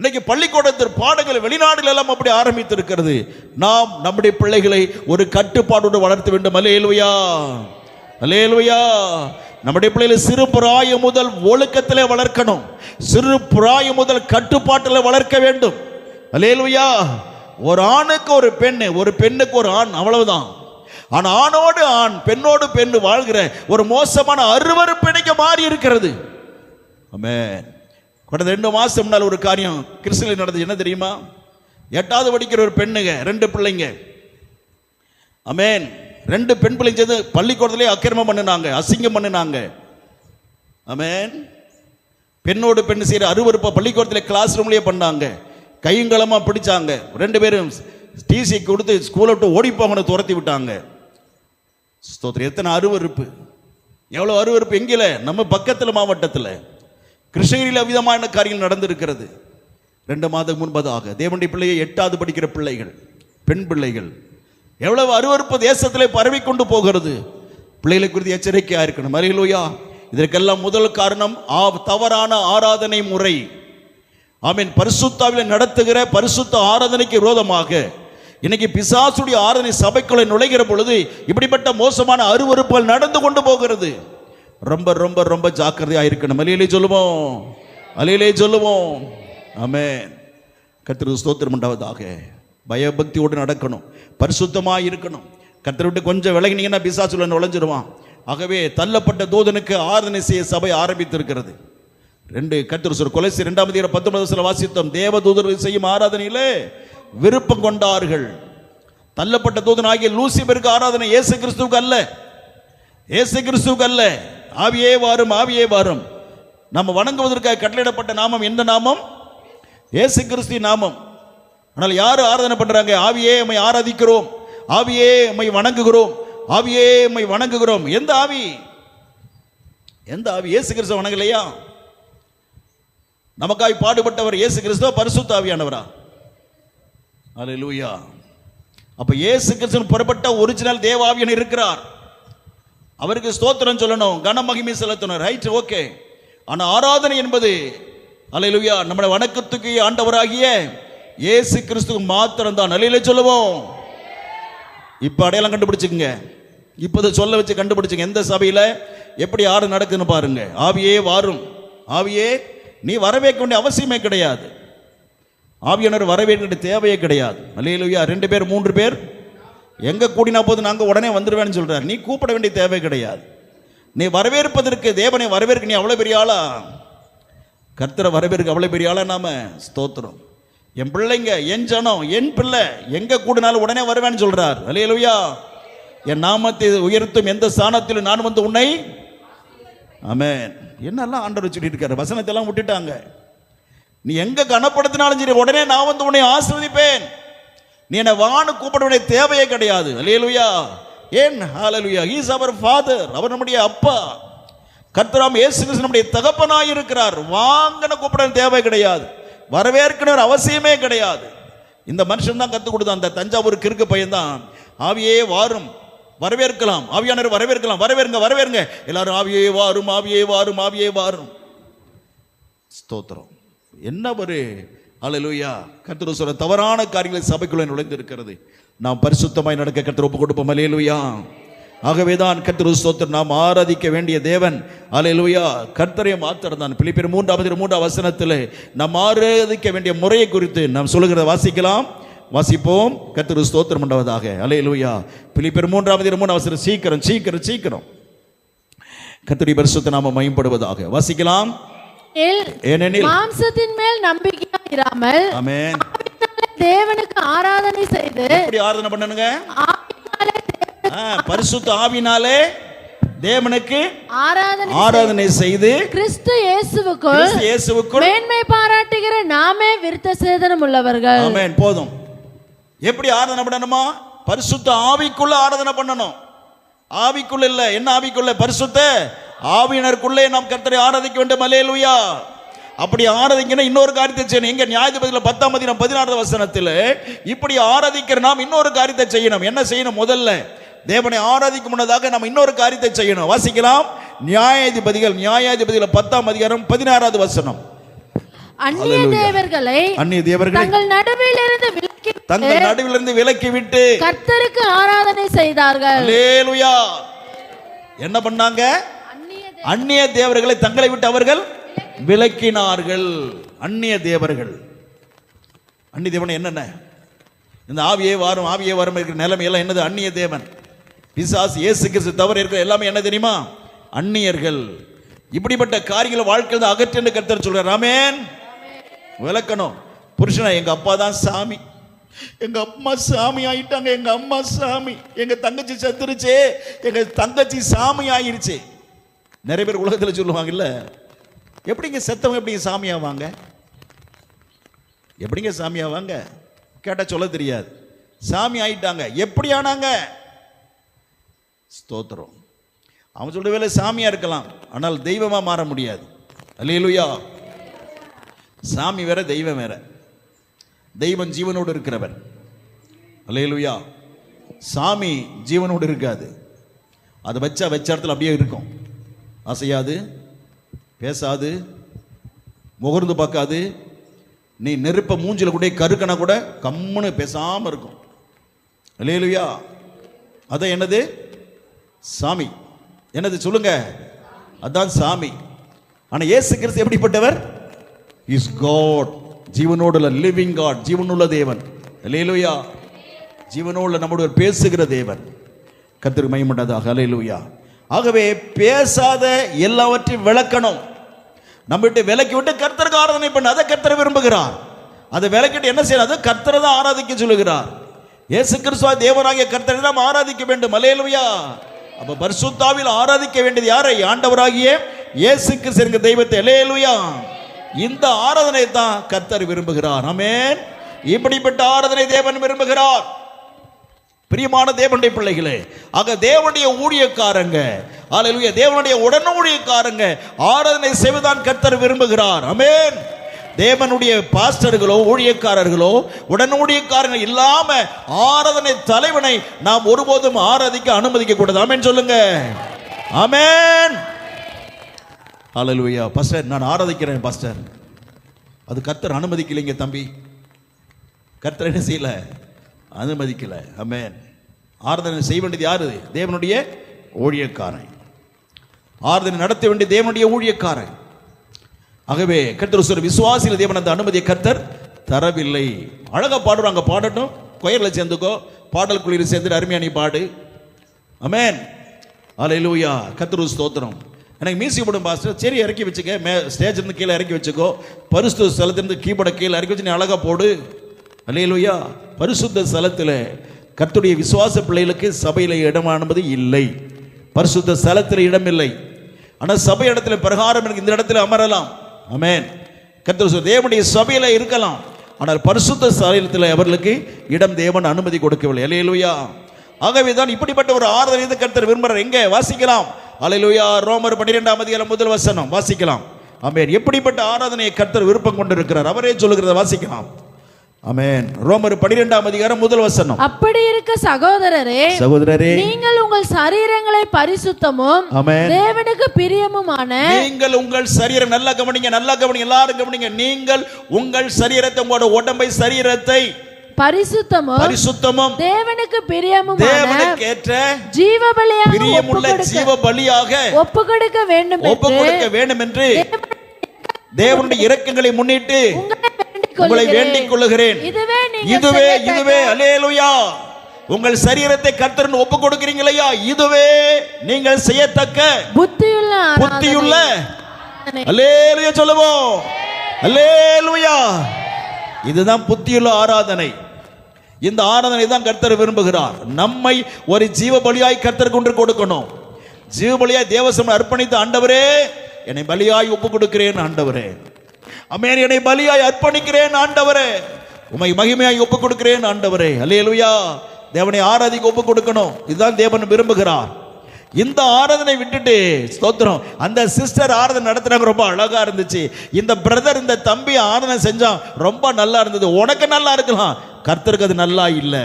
இன்னைக்கு பள்ளிக்கூடத்தில் பாடங்கள் வெளிநாடுகள் எல்லாம் அப்படி ஆரம்பித்திருக்கிறது. நாம் நம்முடைய பிள்ளைகளை ஒரு கட்டுப்பாடோடு வளர்த்த வேண்டும். அல்லேலூயா, அல்லேலூயா. நம்முடைய பிள்ளைகளை சிறு பிராயம் முதல் ஒழுக்கத்திலே வளர்க்கணும். சிறு பிராயம் முதல் கட்டுப்பாட்டில் வளர்க்க வேண்டும். அல்லேலூயா. ஒரு ஆணுக்கு ஒரு பெண்ணு, ஒரு பெண்ணுக்கு ஒரு ஆண், அவ்வளவுதான். ஆனா ஆணோடு ஆண், பெண்ணோடு பெண் வாழ்கிற ஒரு மோசமான அருவருப்பு இன்னைக்கு மாறி இருக்கிறது. ஆமென். கடந்த 2 மாசம் முன்னால் ஒரு காரியம் கிறிஸ்துவில் நடந்தது. என்ன தெரியுமா? 8வது படிக்கிற ஒரு பெண்ணுங்க, 2 பிள்ளைங்க. ஆமென். 2 பெண் பிள்ளைங்க சேர்ந்து பள்ளிக்கூடத்திலே அக்கிரமம் பண்ணினாங்க, அசிங்கம் பண்ணினாங்க. ஆமென். பெண்ணோடு பெண் செய்யற அருவருப்பை பள்ளிக்கூடத்திலே கிளாஸ் ரூம்லயே பண்ணாங்க. கையங்களமா பிடிச்சாங்க. 2 பேரும் டிசி கொடுத்து ஸ்கூலை விட்டு ஓடி போங்கன்னு துரத்தி விட்டாங்க. ஸ்தோத்திரம். எத்தனை அருவருப்பு, எவ்வளவு அருவருப்பு! எங்கில? நம்ம பக்கத்தில் மாவட்டத்தில் கிருஷ்ணகிரியில் விதமான காரியங்கள் நடந்திருக்கிறது. 2 மாதம் முன்பதாக தேவனுடைய பிள்ளையை 8வது படிக்கிற பிள்ளைகள், பெண் பிள்ளைகள், எவ்வளவு அருவருப்பு தேசத்திலே பரவி கொண்டு போகிறது. பிள்ளைகளை குறித்து எச்சரிக்கையா இருக்கணும். அல்லேலூயா. இதற்கெல்லாம் முதல் காரணம் தவறான ஆராதனை முறை. ஆமென். பரிசுத்தாவிலே நடத்துகிற பரிசுத்த ஆராதனைக்கு விரோதமாக இன்னைக்கு பிசாசுடைய ஆராதனை சபைக்குள்ளே நுழைகிற பொழுது இப்படிப்பட்ட மோசமான அருவருப்புகள் நடந்து கொண்டு போகிறது. ரொம்ப ரொம்ப ரொம்ப ஜாக்கிரதையா இருக்கணும். அலையிலே சொல்லுவோம், அலையிலே சொல்லுவோம். ஆமென். கர்த்தருக்கு ஸ்தோத்திரம் உண்டாவதாக. பயபக்தியோடு நடக்கணும், பரிசுத்தமாக இருக்கணும். கர்த்தரை விட்டு கொஞ்சம் விலகினீங்கன்னா பிசாசுல நுழைஞ்சிருவான். ஆகவே தள்ளப்பட்ட தூதனுக்கு ஆராதனை செய்ய சபை ஆரம்பித்திருக்கிறது. 2 கர்த்தர் சொல்ற கொலோசியர் 2:19 வாசித்தோம். தேவதூதர்கள் செய்யும் ஆராதனையிலே விருப்பம் கொண்டார்கள். தள்ளப்பட்ட தூதன் ஆகிய லூசிபருக்கு ஆராதனை, இயேசு கிறிஸ்துவுக்கு அல்ல, இயேசு கிறிஸ்துவுக்கு அல்ல. ஆவியே வாரும், ஆவியே வாரும். நம்ம வணங்குவதற்காக கட்டளையிடப்பட்ட நாமம் எந்த நாமம்? இயேசு கிறிஸ்து நாமம். ஆனால் யார் ஆராதனை பண்றாங்க? ஆவியே உம்மை ஆராதிக்கிறோம், ஆவியே உம்மை வணங்குகிறோம், ஆவியே உம்மை வணங்குகிறோம். எந்த ஆவி? எந்த ஆவி? இயேசு கிறிஸ்து வணங்கலையா? நமக்காய் பாடுபட்டவர் இயேசு கிறிஸ்து பரிசுத்த ஆவியானவரா? அல்லேலூயா. அப்ப இயேசு கிறிஸ்து புறப்பட்ட ஒரிஜினல் தேவாவியன் இருக்கிறார். அவருக்கு ஸ்தோத்திரம் சொல்லணும், கன மகிமை செலுத்தணும். Right, okay. ஆனா ஆராதனை என்பது அல்லேலூயா நம்முடைய வணக்கத்துக்கு ஆண்டவராகிய இயேசு கிறிஸ்து மாத்திரம் தான். அல்லேலூயா சொல்லுவோம். இப்ப அடையாளம் கண்டுபிடிச்சுங்க, இப்போதை சொல்ல வச்சு கண்டுபிடிச்சுங்க. எந்த சபையில எப்படி ஆறு நடக்குதுன்னு பாருங்க. ஆவியே வாரும், ஆவியே நீ வரவேற்க வேண்டிய அவசியமே கிடையாது. ஆவியானவர் வரவேற்க தேவையே கிடையாது. அல்லேலூயா. 2 பேர் 3 பேர் எங்க கூடினா போது நாங்க உடனே வந்துடுவேன்னு சொல்றாரு. நீ கூப்பிட வேண்டிய தேவை கிடையாது. நீ வரவேற்பதற்கு, தேவனை வரவேற்க நீ அவ்வளவு பெரிய ஆளா? கர்த்தரை வரவேற்க அவ்வளவு பெரிய ஆளா நாம? ஸ்தோத்திரம். என் பிள்ளைங்க, என் ஜனம், என் பிள்ளை எங்க கூடினாலும் உடனே வருவேன்னு சொல்றார். அல்லேலூயா. என் நாமத்தை உயர்த்தும் எந்த ஸ்தானத்திலும் நான் வந்து உன்னை. ஆமென். என்னெல்லாம் ஆண்டவர் சொல்லிட்டு இருக்காரு. வசனத்தை எல்லாம் விட்டுட்டாங்க. நீ எங்க கனப்படுத்தினாலும் சரி உடனே நான் வந்து உன்னை ஆசீர்வதிப்பேன். நீ என்ன வான்னு கூப்பிட வேண்டிய தேவையே கிடையாது. அல்லேலூயா. ஏன்? ஹalleluya. he is our father. அவர் நம்முடைய அப்பா. கர்த்தராம் இயேசு கிறிஸ்து நம்முடைய தகப்பனாய் இருக்கிறார். வாங்கன கூப்பிட தேவை கிடையாது, வரவேற்கணும் அவசியமே கிடையாது. இந்த மனுஷன் தான் கற்றுக் கொடுத்தான். அந்த தஞ்சாவூர் கிறுக்கு பையன் தான் ஆவியே வாரும், வரவேற்கலாம், ஆவியானவர் வரவேற்கலாம், வரவேற்க வரவேற்க எல்லாரும் ஆவியே வாரும், ஆவியே வாரும், ஆவியே வாரும். ஸ்தோத்திரம். என்ன ஒரு அல்லேலூயா. கர்த்தர் சொல்ற தவறான காரியங்களை சபைக்குள்ளே நுழைந்து இருக்கிறது. நாம் பரிசுத்தமாய் நடக்க கர்த்தர் ஒப்பு கொடுப்போம். அல்லேலூயா. ஆகவேதான் கர்த்தர் ஸ்தோத்திரம். நாம் ஆராதிக்க வேண்டிய தேவன் அல்லேலூயா கர்த்தரை மாத்திரம் தான். பிலிப்பியர் 3:3 நாம் ஆராதிக்க வேண்டிய முறையை குறித்து நாம் சொல்லுகிறத வாசிக்கலாம். வாசிப்போம். கர்த்தர் ஸ்தோத்திரம் உண்டாவதாக. அல்லேலூயா. பிலிப்பியர் 3:3 சீக்கிரம் சீக்கிரம் சீக்கிரம். கர்த்தருடைய பரிசுத்த நாமம் மகிமைப்படுவதாக. வாசிக்கலாம். ஏனெனில் மாம்சத்தின் மேல் நம்பிக்கையா இராமல் ஆமென் தேவனுக்கு ஆராதனை செய்து. எப்படி ஆராதனை பண்ணனுங்க? பரிசுத்த ஆவியினாலே தேவனுக்கு ஆராதனை செய்து கிறிஸ்து இயேசுவுக்குள் மேன்மை பாராட்டுகிற நாமே விருத்த சேதனம் உள்ளவர்கள். ஆமென். போதும். எப்படி ஆராதனை பண்ணணுமா? பரிசுத்த ஆவிக்குள்ள ஆராதனை பண்ணணும். ஆவிக்குள்ள இல்ல. என்ன ஆவிக்குள்ள? பரிசுத்த ஆவியினருக்குள்ளே நாம் கர்த்தரை ஆராதிக்க வேண்டும். அல்லேலூயா. அப்படி ஆராதிக்கணும். இன்னொரு காரியத்தை செய்யணும். எங்க? நியாயாதிபதிகள் 10:16 இப்படி ஆராதிக்கிற நாம் இன்னொரு காரியத்தை செய்யணும். என்ன செய்யணும்? முதல்ல தேவனை ஆராதிக்கும் முன்னதாக நாம் இன்னொரு காரியத்தை செய்யணும். வாசிக்கலாம். நியாயாதிபதிகள் 10:16 அந்நிய தேவர்களை தங்கள் நடுவிலிருந்து விலக்கி விட்டு கர்த்தருக்கு ஆராதனை செய்தார்கள். அல்லேலூயா. என்ன பண்ணாங்க? அந்நிய தேவர்களை தங்களை விட்டு அவர்கள் விலக்கினார்கள். அந்நிய தேவர்கள், அந்நிய தேவன் என்னென்ன? இந்த ஆவியே வாரும் இருக்கிற நிலைமை எல்லாம் என்னது? அந்நிய தேவன், பிசாசு, இயேசு கிறிஸ்து தவிர இருக்கிற எல்லாமே என்ன தெரியுமா? அந்நியர்கள். இப்படிப்பட்ட காரியங்களை வாழ்க்கையில் அகற்று கர்த்தர் சொல்றார். ஆமென். விளக்கணும். புருஷனா, எங்க அப்பா தான் சாமி, எங்க அம்மா சாமி ஆயிட்டாங்க, எங்க அம்மா சாமி, எங்க தங்கச்சி செத்துருச்சே, எங்க தங்கச்சி சாமி ஆயிருச்சு. நிறைய பேர் உலகத்தில் சொல்லுவாங்கல்ல, எப்படிங்க செத்தவங்க எப்படிங்க சாமி ஆவாங்க? எப்படிங்க சாமி ஆவாங்க கேட்டா சொல்ல தெரியாது. சாமி ஆயிட்டாங்க. எப்படி ஆனாங்க? ஸ்தோத்திரம். அவன் சொல்ற வேலை சாமியா இருக்கலாம், ஆனால் தெய்வமா மாற முடியாது. அல்லேலூயா. சாமி வேற, தெய்வம் வேற. தெய்வம் ஜீவனோடு இருக்கிறவர். அல்லேலூயா. சாமி ஜீவனோடு இருக்காது. அது வச்ச இடத்துல அப்படியே இருக்கும். அசையாது, பேசாது, முகர்ந்து பார்க்காது. நீ நெருப்ப மூஞ்சில கூட கருக்கனா கூட கம்முன்னு பேசாம இருக்கும். அல்லேலூயா. அதான் என்னது? சாமி. என்னது சொல்லுங்க? அதான் சாமி. ஆனா இயேசு கிறிஸ்து எப்படிப்பட்டவர்? Is God. ஜீவனோடு லிவிங் காட், ஜீவனுள்ள தேவன். அல்லேலூயா. ஜீவனோடு நம்மோடு பேசுகிற தேவன். கர்த்தருக்கு மகிமை உண்டாதாக. அல்லேலூயா. ஆகவே பேசாத எல்லாவற்றையும் விளக்கணும். நம்ம விட்டு விலக்கி விட்டு கர்த்தருக்கு ஆராதனை பண்ண, அதை கர்த்தர் விரும்புகிறார். அதை விலக்கிட்டு என்ன செய்யணும்? அதை கர்த்தரை தான் ஆராதிக்க சொல்லுகிறார். இயேசு கிறிஸ்துவ தேவனாகிய கர்த்தரை நாம் ஆராதிக்க வேண்டும். அல்லேலூயா. அப்ப பரிசுத்தாவில் ஆராதிக்க வேண்டியது யாரை? ஆண்டவராகிய இயேசு கிறிஸ்து தெய்வத்தை. அல்லேலூயா. இந்த ஆராதனை தான் கர்த்தர் விரும்புகிறார். ஆமென். இப்படிப்பட்ட ஆராதனை தேவன் விரும்புகிறார். பிரியமான தேவனுடைய பிள்ளைகளே, ஆக தேவனுடைய ஊழியக்காரங்க, அல்லேலூயா, தேவனுடைய உடனூழியக்காரங்க ஆராதனை செய்வதான் கர்த்தர் விரும்புகிறார். ஆமென். தேவனுடைய பாஸ்டர்களோ ஊழியக்காரர்களோ உடனூழியக்காரங்க இல்லாம ஆராதனை தலைவனை நாம் ஒருபோதும் ஆராதிக்க அனுமதிக்க கூடாது. ஆமென் சொல்லுங்க. ஆமென். அல்லேலூயா. பாஸ்டர், நான் ஆராதிக்கிறேன் பாஸ்டர், அது கர்த்தர் அனுமதிக்கலைங்க தம்பி. கர்த்தர் என்ன செய்யல? அனுமதிக்கல. ஆமென். ஆராதனை செய்ய வேண்டியது யாரு? தேவனுடைய ஊழியக்காரன். ஆராதனை நடத்த வேண்டிய தேவனுடைய ஊழியக்காரன். ஆகவே கர்த்தர் சொல்ற விசுவாசிகள் தேவன் அந்த அனுமதியை கர்த்தர் தரவில்லை. அழகா பாடுறாங்க, பாடட்டும். கொயர்ல சேர்ந்துக்கோ, பாடல் குழுவில் சேர்ந்து அருமையா நீ பாடு. ஆமென். அல்லேலூயா. கர்த்தருக்கு ஸ்தோத்திரம். எனக்கு மியூசிக் போடும் பாஸ்டர். சரி, இறக்கி வச்சுக்க. ஸ்டேஜ் இருந்து கீழே இறக்கி வச்சுக்கோ. பரிசுத்த ஸ்தலத்திலிருந்து கீபோர்டை கீழே இறக்கி வச்சு நீ அழகா போடு. அல்லேலூயா. பரிசுத்த ஸ்தலத்தில் கர்த்தருடைய விசுவாச பிள்ளைகளுக்கு சபையில இடமானது இல்லை. பரிசுத்த ஸ்தலத்தில் இடம் இல்லை. ஆனால் சபை இடத்துல பிரகாரம் இந்த இடத்துல அமரலாம். ஆமென். கர்த்தர் தேவனுடைய சபையில இருக்கலாம், ஆனால் பரிசுத்த ஸ்தலத்தில் அவர்களுக்கு இடம் தேவன் அனுமதி கொடுக்கவில்லை. அல்லேலூயா. ஆகவே தான் இப்படிப்பட்ட ஒரு ஆராதனை கர்த்தர் விரும்புகிறார். எங்கே வாசிக்கலாம்? அல்லேலூயா. ரோமர் 12ஆம் அதிகாரம் முதல் வசனம் வாசிக்கலாம். ஆமென். எப்படிப்பட்ட ஆராதனையை கர்த்தர் விருப்பம் கொண்டிருக்கிறார் அவரே சொல்லுகிறத வாசிக்கலாம். ஆமென். ரோமர் 12ஆம் அதிகாரம் முதல் வசனம். அப்படி இருக்க சகோதரரே, நீங்கள் உங்கள் சரீரங்களை பரிசுத்தமும் தேவனுக்கு பிரியமுமான, நீங்கள் உங்கள் சரீரம், நல்லா கவனிங்க, நல்லா கவனிங்க, எல்லாரும் கவனிங்க. நீங்கள் உங்கள் சரீரத்தை, உங்களோட உடம்பை, சரீரத்தை பரிசுத்தமும் தேவனுக்கு பிரியமுமான, தேவனுக்கு ஏற்ற ஜீவபலியாக, பிரியமுள்ள ஜீவபலியாக ஒப்புக்கொடுக்க வேண்டும் என்று தேவனுடைய இரக்கங்களை முன்னிட்டு உங்களை வேண்டிக் கொள்ளுகிறேன். இதுவே அல்லேலூயா. உங்கள் சரீரத்தை கர்த்தருக்கு ஒப்புக் கொடுக்கிறீங்களா? இதுவே நீங்கள் செய்யத்தக்க புத்தியுள்ள அல்லேலூயா சொல்லுவோம். அல்லேலூயா. இதுதான் புத்தியுள்ள ஆராதனை. இந்த ஆராதனை தான் கர்த்தர் விரும்புகிறார். நம்மை ஒரு ஜீவ பலியாய் கர்த்தருக்கு ஒன்று கொடுக்கணும். ஜீவ பலியாய் தேவசம் அர்ப்பணித்த ஆண்டவரே, என்னை பலியாய் ஒப்புக் கொடுக்கிறேன் ஆண்டவரே. ஆமென். என்னை பலியாய் அர்ப்பணிக்கிறேன் ஆண்டவரே, உம்மை மகிமையாய் ஒப்புக் கொடுக்கிறேன் ஆண்டவரே. அல்லேலூயா. தேவனை ஆராதிக்க ஒப்புக் கொடுக்கணும். இதுதான் தேவன் விரும்புகிறார். இந்த ஆராதனை விட்டுட்டு ஸ்தோத்திரம், அந்த சிஸ்டர் ஆராதனை நடத்துறாங்க, ரொம்ப அழகா இருந்துச்சு. இந்த பிரதர், இந்த தம்பி ஆராதனை செஞ்சா ரொம்ப நல்லா இருந்தது. உனக்கு நல்லா இருக்கலாம், கர்த்தருக்கு அது நல்லா இல்ல.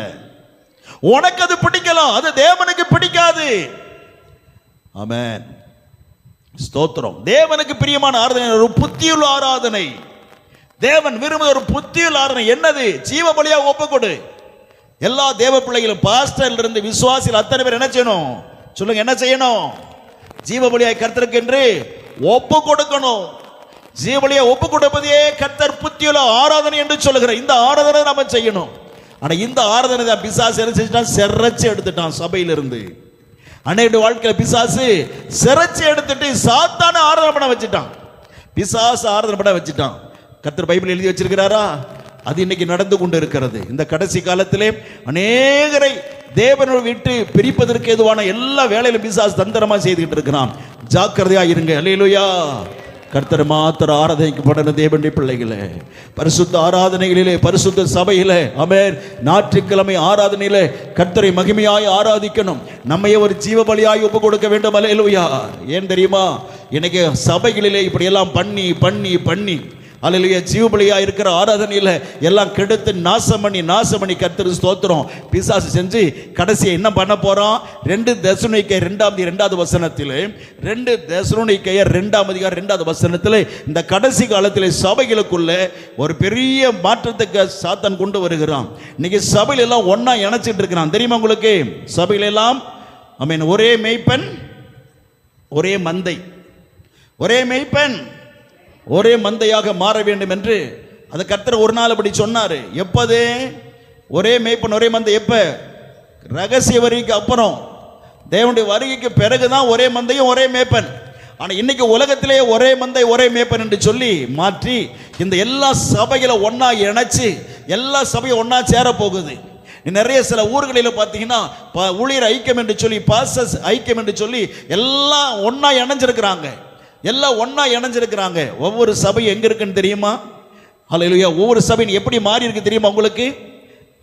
உனக்கு அது பிடிக்கலாம், அது தேவனுக்கு பிடிக்காது. ஆமென். ஸ்தோத்திரம். தேவனுக்கு பிரியமான ஆராதனை ஒரு புத்தியுள்ள ஆராதனை. தேவன் விரும்புகிற ஒரு புத்தியுள்ள ஆராதனை என்னது? ஜீவ பலியா ஒப்புக்கொடு. எல்லா தேவ பிள்ளைகளும் பாஸ்டர்ல இருந்து விசுவாசிகள் அத்தனை பேர் என்ன செய்யணும் சொல்லுங்க? என்ன செய்யணும்? ஜீவ பலியாய் கர்த்தருக்கு என்று ஒப்பு கொடுக்கணும். ஜீவ பலியா ஒப்பு கொடுப்பதே கர்த்தர் புத்தியுள்ள ஆராதனை என்று சொல்லுகிற இந்த ஆராதனை நாம செய்யணும். ஆனா இந்த ஆராதனை தான் பிசாசு என்ன செஞ்சுட்டான்? சிறைச்சு எடுத்துட்டான் சபையிலிருந்து. அன்னைய வாழ்க்கையில பிசாசு சிறைச்சு எடுத்துட்டு சாத்தான ஆராதனை பண்ண வச்சுட்டான். பிசாசு ஆராதனை பண்ண வச்சுட்டான். கர்த்தர் பைபிள் எழுதி வச்சிருக்கிறாரா? அது இன்னைக்கு நடந்து கொண்டு இருக்கிறது. இந்த கடைசி காலத்திலே அநேகரை தேவனை விட்டு பிரிப்பதற்கு எதுவான எல்லா வேலையிலும் பிசாசு தந்திரமா செய்துகிட்டு இருக்கிறான். ஜாக்கிரதையா இருங்க. அல்லேலூயா. கர்த்தர் மாத்திர ஆராதனைக்கப்பட்ட தேவனுடைய பிள்ளைகளே, பரிசுத்த ஆராதனைகளிலே, பரிசுத்த சபையிலே, ஆமென், ஞாயிற்றுக்கிழமை ஆராதனையிலே கர்த்தரை மகிமையாய் ஆராதிக்கணும். நம்மையே ஒரு ஜீவ பலியாய் ஒப்பு கொடுக்க வேண்டும். அல்லேலூயா. ஏன் தெரியுமா? இன்னைக்கு சபைகளிலே இப்படி எல்லாம் பண்ணி பண்ணி பண்ணி அல்லேலூயா ஜீவபலியா இருக்கிற ஆராதனையில் எல்லாம் கெடுத்து நாசம் பண்ணி கர்த்தர் ஸ்தோத்திரம் பிசாசு செஞ்சு கடைசியை என்ன பண்ண போறான்? 2 தெசலோனிக்கேயர் 2 வசனத்தில் 2 தெசலோனிக்கேயர் 2 வசனத்தில் இந்த கடைசி காலத்தில் சபைகளுக்குள்ள ஒரு பெரிய மாற்றத்துக்கு சாத்தான் கொண்டு வருகிறான். இன்னைக்கு சபையில எல்லாம் ஒன்னா இணைச்சிட்டு இருக்கிறான். தெரியுமா உங்களுக்கு? சபையில எல்லாம் ஆமென், ஒரே மேய்ப்பன் ஒரே மந்தை, ஒரே மேய்ப்பன் ஒரே மந்தையாக மாற வேண்டும் என்று அது கர்த்தர் ஒரு நாள் அப்படி சொன்னாரு. எப்பது? ஒரே மேய்ப்பன் ஒரே மந்தை. எப்ப? ரகசிய வருகைக்கு அப்புறம், தேவனுடைய வருகைக்கு பிறகுதான் ஒரே மந்தையும் ஒரே மேய்ப்பன். ஆனா இன்னைக்கு உலகத்திலே ஒரே மந்தை ஒரே மேய்ப்பன் என்று சொல்லி மாற்றி இந்த எல்லா சபைகளை ஒன்னா இணைச்சு எல்லா சபையும் ஒன்னா சேர போகுது. நிறைய சில ஊர்களில் பார்த்தீங்கன்னா ஊழியர் ஐக்கியம் என்று சொல்லி, பாஸ்டர்ஸ் ஐக்கியம் என்று சொல்லி எல்லாம் ஒன்னா இணைஞ்சிருக்கிறாங்க. எல்லாம் ஒன்னா இணைஞ்சிருக்கிறாங்க. ஒவ்வொரு சபை எங்க இருக்குன்னு தெரியுமா? அல்லேலூயா. ஒவ்வொரு சபையும் எப்படி மாறி இருக்கு தெரியுமா உங்களுக்கு?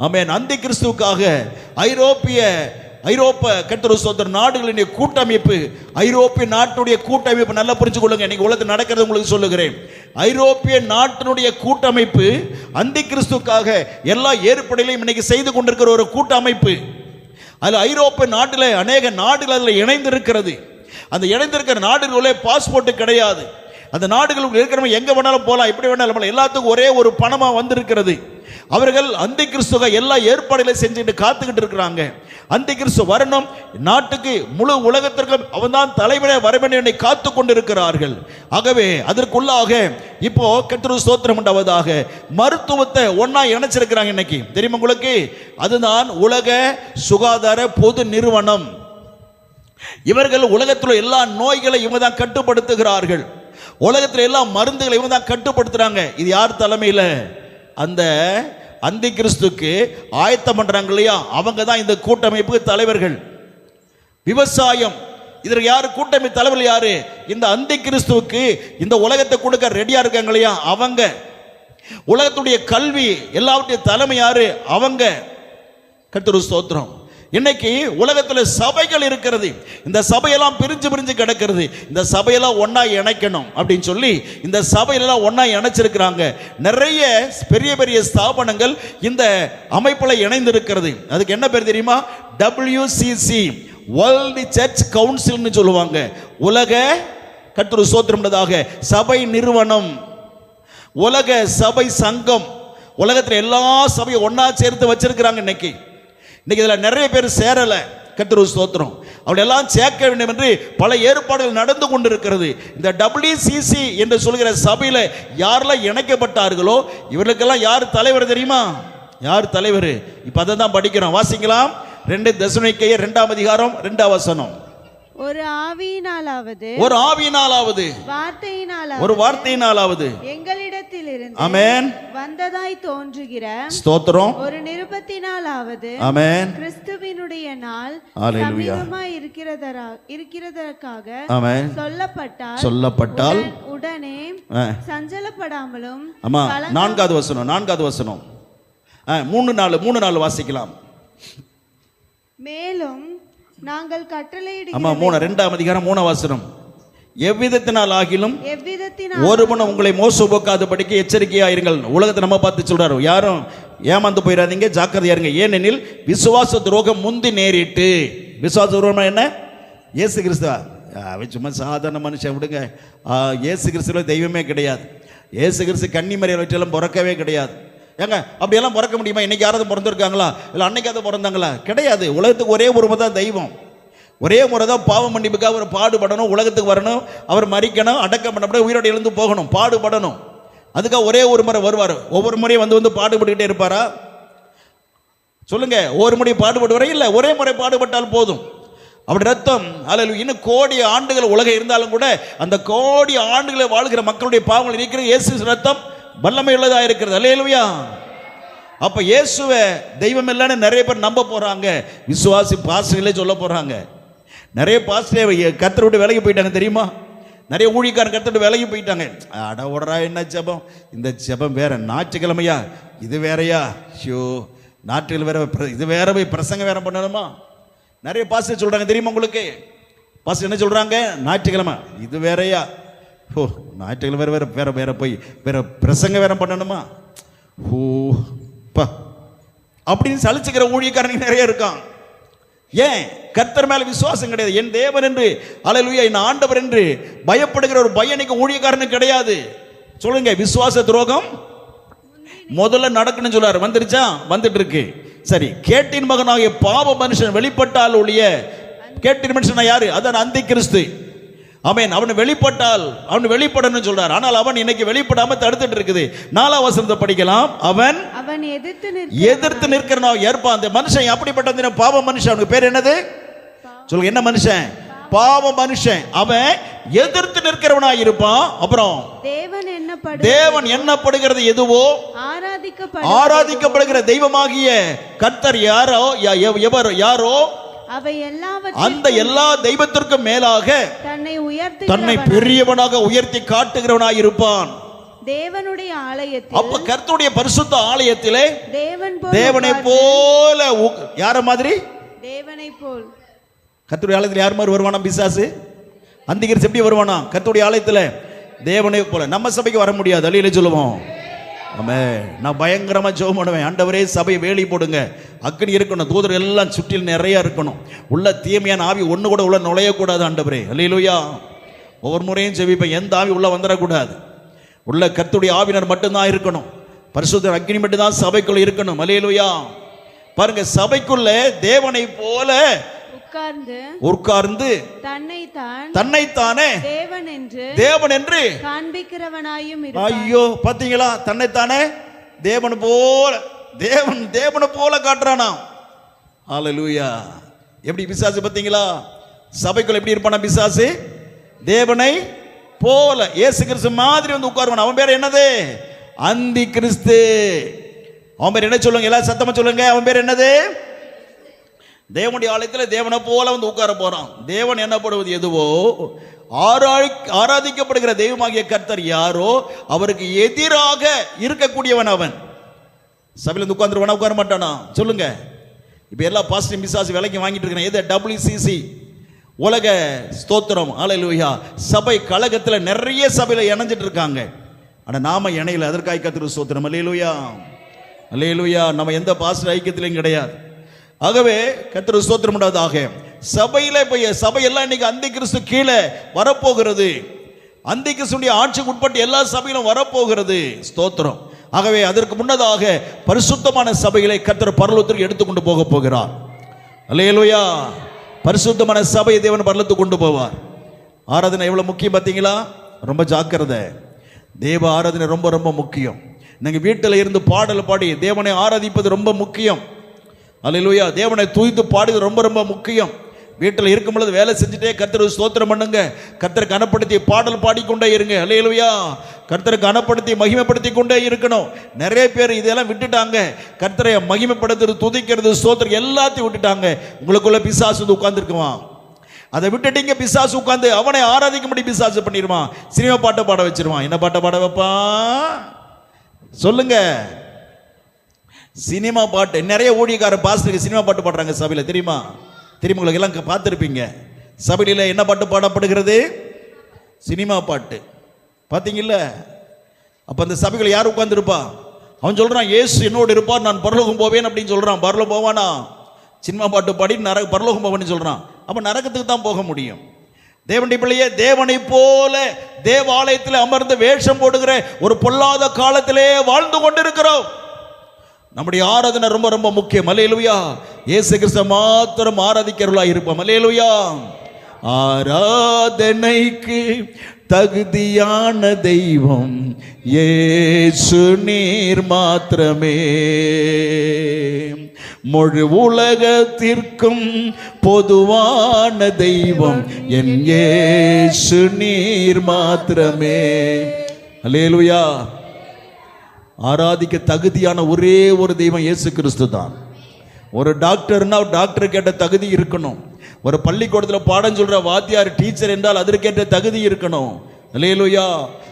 ஆமென். அந்தி கிறிஸ்துவுக்காக ஐரோப்பா கர்த்தர் ஸ்தோத்திர நாடுகளின் கூட்டமைப்பு, ஐரோப்பிய நாட்டுடைய கூட்டமைப்பு நல்லா புரிஞ்சு கொள்ளுங்க. இன்னைக்கு உலகத்தில் நடக்கிறது உங்களுக்கு சொல்லுகிறேன். ஐரோப்பிய நாட்டினுடைய கூட்டமைப்பு அந்தி கிறிஸ்துவுக்காக எல்லா ஏற்பாடுகளையும் இன்னைக்கு செய்து கொண்டிருக்கிற ஒரு கூட்டமைப்பு. அதில் ஐரோப்பிய நாட்டில் அநேக நாடுகள் அதில் இணைந்திருக்கிறது. அந்த இணைந்திருக்கிற நாடுகளே பாஸ்போர்ட் கிடையாது. அந்த நாடுகளுக்கு இருக்கிறவங்க எங்க வேணாலும் போகலாம், எப்படி வேணாலும் போகலாம். எல்லாத்துக்கும் ஒரே ஒரு பணமா வந்திருக்கிறது. அவர்கள் அந்தி கிறிஸ்துவ எல்லா ஏற்பாடுகளை செஞ்சுட்டு காத்துக்கிட்டு இருக்கிறாங்க. அந்தி கிறிஸ்து வரணும், நாட்டுக்கு முழு உலகத்திற்கும் அவன் தான் தலைவனே வரவேண்டிய காத்து கொண்டிருக்கிறார்கள். ஆகவே அதற்குள்ளாக இப்போ கர்த்தர் ஸ்தோத்திரம் உண்டாவதாக மருத்துவத்தை ஒன்னா இணைச்சிருக்கிறாங்க. இன்னைக்கு தெரியுமா உங்களுக்கு? அதுதான் உலக சுகாதார பொது நிறுவனம். இவர்கள் உலகத்தில் எல்லா நோய்களை இவங்க தான் கட்டுப்படுத்துகிறார்கள். உலகத்தில் எல்லா மருந்துகளை இவங்க தான் கட்டுப்படுத்துறாங்க. இது யார் தலைமையில? அந்த அந்தி கிறிஸ்துக்கு ஆயத்தம் பண்றாங்க இல்லையா, அவங்க தான் இந்த கூட்டமைப்பு தலைவர்கள். விவசாயம், இதற்கு யாரு கூட்டமைப்பு தலைவர்? யாரு? இந்த அந்தி கிறிஸ்துவுக்கு இந்த உலகத்தை கொடுக்க ரெடியா இருக்காங்க இல்லையா, அவங்க. உலகத்துடைய கல்வி எல்லாவற்றையும் தலைமை யாரு? அவங்க. கர்த்தர் ஸ்தோத்திரம். இன்னைக்கு உலகத்தில் சபைகள் இருக்கிறது. இந்த சபையெல்லாம் பிரிஞ்சு கிடக்கிறது. இந்த சபையெல்லாம் ஒன்னா இணைக்கணும் அப்படின்னு சொல்லி இந்த சபையெல்லாம் ஒன்னா இணைச்சிருக்கிறாங்க. நிறைய பெரிய பெரிய ஸ்தாபனங்கள் இந்த அமைப்புல இணைந்திருக்கிறது. அதுக்கு என்ன பேர் தெரியுமா? WCC, வேர்ல்ட் சர்ச் கவுன்சில்னு சொல்லுவாங்க. உலக கர்த்தர் ஸ்தோத்திரம்ன்றதாக சபை நிறுவனம், உலக சபை சங்கம். உலகத்தில் எல்லா சபையும் ஒன்னா சேர்த்து வச்சிருக்கிறாங்க. இன்னைக்கு இதுல நிறைய பேர் சேரல. கர்த்தர் ஸ்தோத்திரம். அவளை எல்லாம் சேர்க்க வேண்டும் என்று பல ஏற்பாடுகள் நடந்து கொண்டிருக்கிறது. இந்த WCC என்று சொல்கிற சபையில யாரெல்லாம் இணைக்கப்பட்டார்களோ இவர்களுக்கெல்லாம் யார் தலைவர் தெரியுமா? யார் தலைவர்? இப்ப அதை தான் படிக்கிறோம். வாசிக்கலாம். 2 தெசலோனிக்கேயர் 2 வசனம். ஒரு ஆவியினாலாவது வார்த்தையினாலாவது எங்களிடத்திலிருந்து ஆமென் வந்ததாய் தோன்றுகிற ஸ்தோத்திரம் ஒரு நிருபத்தினாலாவது ஆமென் கிறிஸ்துவினுடைய நாள் ஹalleluya சமீபமாய் இருக்கிறதற்காக ஆமென் சொல்லப்பட்டால் உடனே சஞ்சலப்படாமலும். ஆமா. 4வது வசனம் 3 வாசிக்கலாம். மேலும் நாங்கள் கட்டளையிடுகிறோம். ஆமா, 2 வசனம். எவ்விதத்தினால் ஆகிலும் ஒருவனும் உங்களை மோசம்போக்காதபடிக்கு எச்சரிக்கையா இருங்கள். உலகத்தை நம்ம பார்த்து சொல்றாரு, யாரும் ஏமாந்து போயிடாதீங்க, ஜாக்கிரதையா இருங்க. ஏனெனில் விசுவாச துரோகம் முந்தி நேரிட்டு. விசுவாச துரோகம் என்ன? இயேசு கிறிஸ்துவா? அவன் சும்மா சாதாரண மனுஷன், விடுங்க. இயேசு கிறிஸ்துவ தெய்வமே கிடையாது. இயேசு கிறிஸ்து கன்னிமரியை வச்செல்லாம் பிறக்கவே கிடையாது. ஏங்க அப்படியெல்லாம் பிறக்க முடியுமா? இன்னைக்கு யாராவது பிறந்திருக்காங்களா? இல்லை அன்னைக்காவது பிறந்தாங்களா? கிடையாது. உலகத்துக்கு ஒரே ஒரு முறை தான் தெய்வம், ஒரே முறை தான் பாவ மன்னிப்புக்காக அவர் பாடுபடணும், உலகத்துக்கு வரணும், அவர் மரிக்கணும், அடக்கம் பண்ணப்பட உயிரோடு எழுந்து போகணும், பாடுபடணும். அதுக்காக ஒரே ஒரு முறை வருவார். ஒவ்வொரு முறையும் வந்து பாடுபட்டுக்கிட்டே இருப்பாரா? சொல்லுங்க. ஒவ்வொரு முறையும் பாடுபடுவாரே? இல்லை, ஒரே முறை பாடுபட்டால் போதும். அப்படி ரத்தம் அல்ல இன்னும் கோடி ஆண்டுகள் உலகம் இருந்தாலும் கூட அந்த கோடி ஆண்டுகளை வாழ்கிற மக்களுடைய பாவங்களை நீக்கிற இயேசு ரத்தம் வல்லமை உள்ளதாக இருக்கிறது. அல்லேலூயா. அப்ப இயேசுவை தெய்வம் இல்லைன்னு நிறைய பேர் நம்ப போறாங்க. விசுவாசி பாஸ்டர்களே சொல்ல போறாங்க. நிறைய பாஸ்டர் கர்த்தரை விட்டு விலகி போயிட்டாங்க தெரியுமா? நிறைய ஊழியக்காரன் கர்த்தரை விட்டு விலகி போயிட்டாங்க. அட ஓடரா, என்ன ஜெபம், இந்த ஜெபம் வேற, ஞாயிற்றுக்கிழமையா இது வேறையா, ஷோ நாட்டில் வேற, இது வேற, போய் பிரசங்கம் வேற பண்ணணுமா? நிறைய பாஸ்டர் சொல்றாங்க தெரியுமா உங்களுக்கு? பாஸ்டர் என்ன சொல்றாங்க? ஞாயிற்றுக்கிழமை இது வேறையா, ஓ ஞாயிற்றுக்கிழமை வேற வேற வேற வேற போய் வேற பிரசங்க வேற பண்ணணுமா? ஓ பா அப்படின்னு சலிச்சுக்கிற ஊழியக்காரங்க நிறைய இருக்கான். ஏன்? கர்த்தர் மேல விசுவாசம் கிடையாது. என் தேவன் என்று, அல்லேலூயா, என் ஆண்டவர் என்று பயப்படுகிற ஒரு பயனுக்கு ஊழியக்காரனுக்கு கிடையாது. சொல்லுங்க. விசுவாச துரோகம் முதல்ல நடக்கணும்னு சொல்றாரு. வந்துருச்சா? வந்துட்டு இருக்கு. சரி, கேட்டின் மகனாகிய பாவ மனுஷன் வெளிப்பட்டால் ஒழிய, கேட்டின் மனுஷன் யாரு? அதான் அந்தி கிறிஸ்து. ஆமென். அவன் வெளிப்பட்டால் அவன் வெளிப்படணும்னு சொல்றார். ஆனால் அவன் இன்னைக்கு வெளிப்படாம தடுத்துட்டு இருக்குது. 4ஆம் வசனத்தை படிக்கலாம். அவன் எதிர்த்து நிற்கிறவன் ஏற்பான். அந்த மனுஷன் அப்படிப்பட்ட பாவ மனுஷன். அவனுக்கு பேர் என்னது? சொல்லுங்க. என்ன மனுஷன்? பாவ மனுஷன். அவன் எதிர்த்து நிற்கிறவனாய் இருப்பான். அப்புறம் தேவன் எண்ணப்படுகிறது எதுவோ, ஆராதிக்கப்படுகிற தெய்வமாகிய கர்த்தர் யாரோ, யாரோ அந்த எல்லா தெய்வத்திற்கும் மேலாக தன்னை பெரியவனாக உயர்த்தி காட்டுகிறவனாய் இருப்பான். தேவனுடைய ஆலயத்தில், அப்ப கர்த்தருடைய பரிசுத்த ஆலயத்திலே தேவனை போல, யார மாதிரி? தேவனை போல். கர்த்தருடைய ஆலயத்தில் யார் மாதிரி வருவானா? பிசாசு, அந்திகிறிஸ்து எப்படி வருவானா? கர்த்தருடைய ஆலயத்தில் தேவனை போல. நம்ம சபைக்கு வர முடியாது. அல்லேலூயா சொல்லுவோம். ஆமென். நான் பயங்கரமா ஜெபம் பண்ணுவேன். ஆண்டவரே சபை வேலி போடுங்க, அக்கினி இருக்கணும், தூதர் எல்லாம் சுற்றில் நிறைய இருக்கணும், உள்ள தீமையான ஆவி ஒண்ணு கூட உள்ள நுழையக்கூடாது ஆண்டவரே. அல்லேலூயா. ஒவ்வொரு முறையும் ஜெபிப்பேன், எந்த ஆவி உள்ள வந்துடக்கூடாது. உள்ள கர்த்தருடைய ஆவினர் மட்டும்தான் இருக்கணும். பரிசுத்த அக்கினி மட்டும்தான் சபைக்குள்ள இருக்கணும். அல்லேலூயா. பாருங்க, சபைக்குள்ள தேவனை போல உட்கார்ந்து தன்னைத்தானே தேவன் என்று காண்பிக்கிறவனாயும். ஐயோ பாத்தீங்களா? தன்னைத்தானே தேவன் போல காட்டுறானா? ஹல்லேலூயா. எப்படி பிசாசு பாத்தீங்களா? சபைக்குள்ள எப்படி இருப்பானா பிசாசு? தேவனை போல, இயேசு கிறிஸ்து மாதிரி வந்து உட்காருவான். அவன் பேர் என்னது? அந்தி கிறிஸ்து. அவன் பேர் என்ன சொல்லுங்க? எல்லாரும் சத்தமா சொல்லுங்க. அவன் பேர் என்னது? தேவனுடைய ஆலயத்தில் தேவனை போல வந்து உட்கார போறான். தேவன் என்னப்படுவது எதுவோ, ஆராதிக்கப்படுகிற தெய்வமாகிய கர்த்தர் யாரோ அவருக்கு எதிராக இருக்கக்கூடியவன் அவன். சபையில் வந்து உட்கார்ந்துருவானா? உட்கார மாட்டானா? சொல்லுங்க. இப்ப எல்லா பாஸ்டர் பிசாசு விலைக்கு வாங்கிட்டு இருக்கிறேன். எது? WCC, உலக ஸ்தோத்திரம். அல்லேலூயா. சபை கழகத்தில் நிறைய சபையில இணைஞ்சிட்டு இருக்காங்க. ஆனா நாம இணையில. அதற்காக கர்த்தருக்கு ஸ்தோத்திரம். அல்லேலூயா, அல்லேலூயா. நம்ம எந்த பாஸ்டர் ஐக்கியத்திலையும் கிடையாது. ஆகவே கர்த்தருக்கு ஸ்தோத்திரம் உண்டாவதாக. சபையில சபையெல்லாம் இன்னைக்கு அந்தி கிறிஸ்து கீழே வரப்போகிறது. அந்தி கிறிஸ்துடைய ஆட்சிக்கு உட்பட்டு எல்லா சபையிலும் வரப்போகிறது. ஸ்தோத்திரம். ஆகவே அதற்கு முன்னதாக பரிசுத்தமான சபைகளை கர்த்தர் பரலோகத்திற்கு எடுத்துக்கொண்டு போக போகிறார். அல்லேலூயா. பரிசுத்தமான சபையை தேவன் பரலோகத்துக்கு கொண்டு போவார். ஆராதனை எவ்வளவு முக்கியம் பார்த்தீங்களா? ரொம்ப ஜாக்கிரதை. தேவ ஆராதனை ரொம்ப ரொம்ப முக்கியம். நீங்க வீட்டில் இருந்து பாடல் பாடி தேவனை ஆராதிப்பது ரொம்ப முக்கியம். அல்லேலூயா. தேவனை துதித்து பாடுவது ரொம்ப ரொம்ப முக்கியம். வீட்டில் இருக்கும் பொழுது வேலை செஞ்சுட்டே கர்த்தருக்கு ஸ்தோத்திரம் பண்ணுங்க. கர்த்தரை கனப்படுத்தி பாடல் பாடிக்கொண்டே இருங்க. அல்லேலூயா. கர்த்தரை கனப்படுத்தி மகிமைப்படுத்தி கொண்டே இருக்கணும். நிறைய பேர் இதெல்லாம் விட்டுட்டாங்க. கர்த்தரை மகிமைப்படுத்துறது, துதிக்கிறது, ஸ்தோத்திரம் எல்லாத்தையும் விட்டுட்டாங்க. உங்களுக்குள்ள பிசாசு உட்கார்ந்துருக்குவான். அதை விட்டுட்டீங்க. பிசாசு உட்கார்ந்து அவனை ஆராதிக்கும்படி பிசாசு பண்ணிடுவான். சினிமா பாட்டை பாட வச்சிருவான். என்ன பாட்டை பாட வைப்பான்? சொல்லுங்க. சினிமா பாட்டு. நிறைய ஊழியக்கார பாஸ்டருக்கு சினிமா பாட்டு பாடுறாங்க சபையில். தெரியுமா? தெரியுமா? உங்களுக்கு எல்லாம் பார்த்துருப்பீங்க. சபையில் என்ன பாட்டு பாடப்படுகிறது? சினிமா பாட்டு. பார்த்தீங்கல்ல? அப்போ அந்த சபைகளை யார் உட்கார்ந்துருப்பா? அவன் சொல்றான், இயேசு என்னோடு இருப்பார், நான் பரலோகம் போவேன் அப்படின்னு சொல்றான். பரலோகம் போவானா? சினிமா பாட்டு பாடி பரலோகம் போவேன்னு சொல்றான். அப்போ நரகத்துக்கு தான் போக முடியும். தேவனுடைய பிள்ளையே, தேவனை போல தேவாலயத்தில் அமர்ந்து வேஷம் போடுகிற ஒரு பொல்லாத காலத்திலே வாழ்ந்து கொண்டிருக்கிறோம். நம்முடைய ஆராதனை ரொம்ப ரொம்ப முக்கியம். அல்லேலூயா. இயேசு கிறிஸ்து மாத்திரம் ஆராதிக்கிறவர்களாய் இருப்போம். அல்லேலூயா. ஆராதனைக்கு தகுதியான தெய்வம் இயேசு நீர் மாத்திரமே. முழு உலகத்திற்கும் பொதுவான தெய்வம் என் இயேசு நீர் மாத்திரமே. அல்லேலூயா. ஆராதிக்க தகுதியான ஒரே ஒரு தெய்வம் இயேசு கிறிஸ்து தான். ஒரு டாக்டர்னா டாக்டர் கேட்ட தகுதி இருக்கணும். ஒரு பள்ளிக்கூடத்தில் பாடம் சொல்ற வாத்தியார் டீச்சர் என்றால் அதற்கேற்ற தகுதி இருக்கணும். அல்லேலூயா.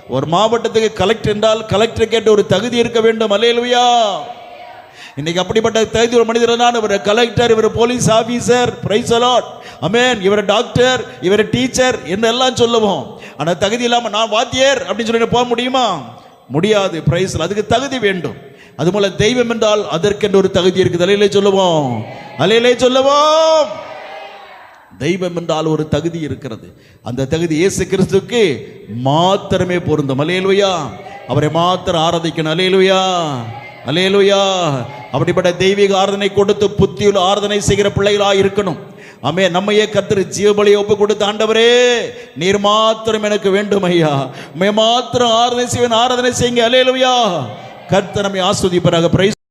ஒரு மாவட்டத்துக்கு கலெக்டர் என்றால் கலெக்டர் கேட்ட ஒரு தகுதி இருக்க வேண்டும். அல்லேலூயா. இன்னைக்கு அப்படிப்பட்ட தகுதி ஒரு மனிதர் தான். இவர் கலெக்டர், இவர் police officer, praise the lord, amen, இவர் டாக்டர், இவர் டீச்சர் என்றெல்லாம் சொல்லுவோம். ஆனா தகுதி இல்லாம நான் வாத்தியார் அப்படின்னு சொல்லி போக முடியுமா? முடியாது. பிரைஸ். அதுக்கு தகுதி வேண்டும். அதுபோல தெய்வம் என்றால் அதற்கென்று ஒரு தகுதி இருக்குது. அல்லேலே சொல்லுவோம். அல்லேலே சொல்லுவோம். தெய்வம் என்றால் ஒரு தகுதி இருக்கிறது. அந்த தகுதி இயேசு கிறிஸ்துவுக்கு மாத்திரமே பொருந்தும். அல்லேலூயா. அவரை மாத்திரம் ஆராதிக்கணும். அல்லேலூயா. அல்லேலூயா. அப்படிப்பட்ட தெய்வீக ஆராதனை கொடுத்து புத்தியுள்ள ஆராதனை செய்கிற பிள்ளைகளாக இருக்கணும். ஆமே. நம்மையே கர்த்தர் ஜீவபலியை ஒப்பு கொடுத்து, ஆண்டவரே நீர் மாத்திரம் எனக்கு வேண்டும் ஐயா, உம்மை மாத்திரம் ஆராதனை செய்வேன், ஆராதனை செய்யுங்க. அல்லேலூயா. கர்த்தர் நம்மை ஆஸ்வதிப்பாராக. பிரைஸ்.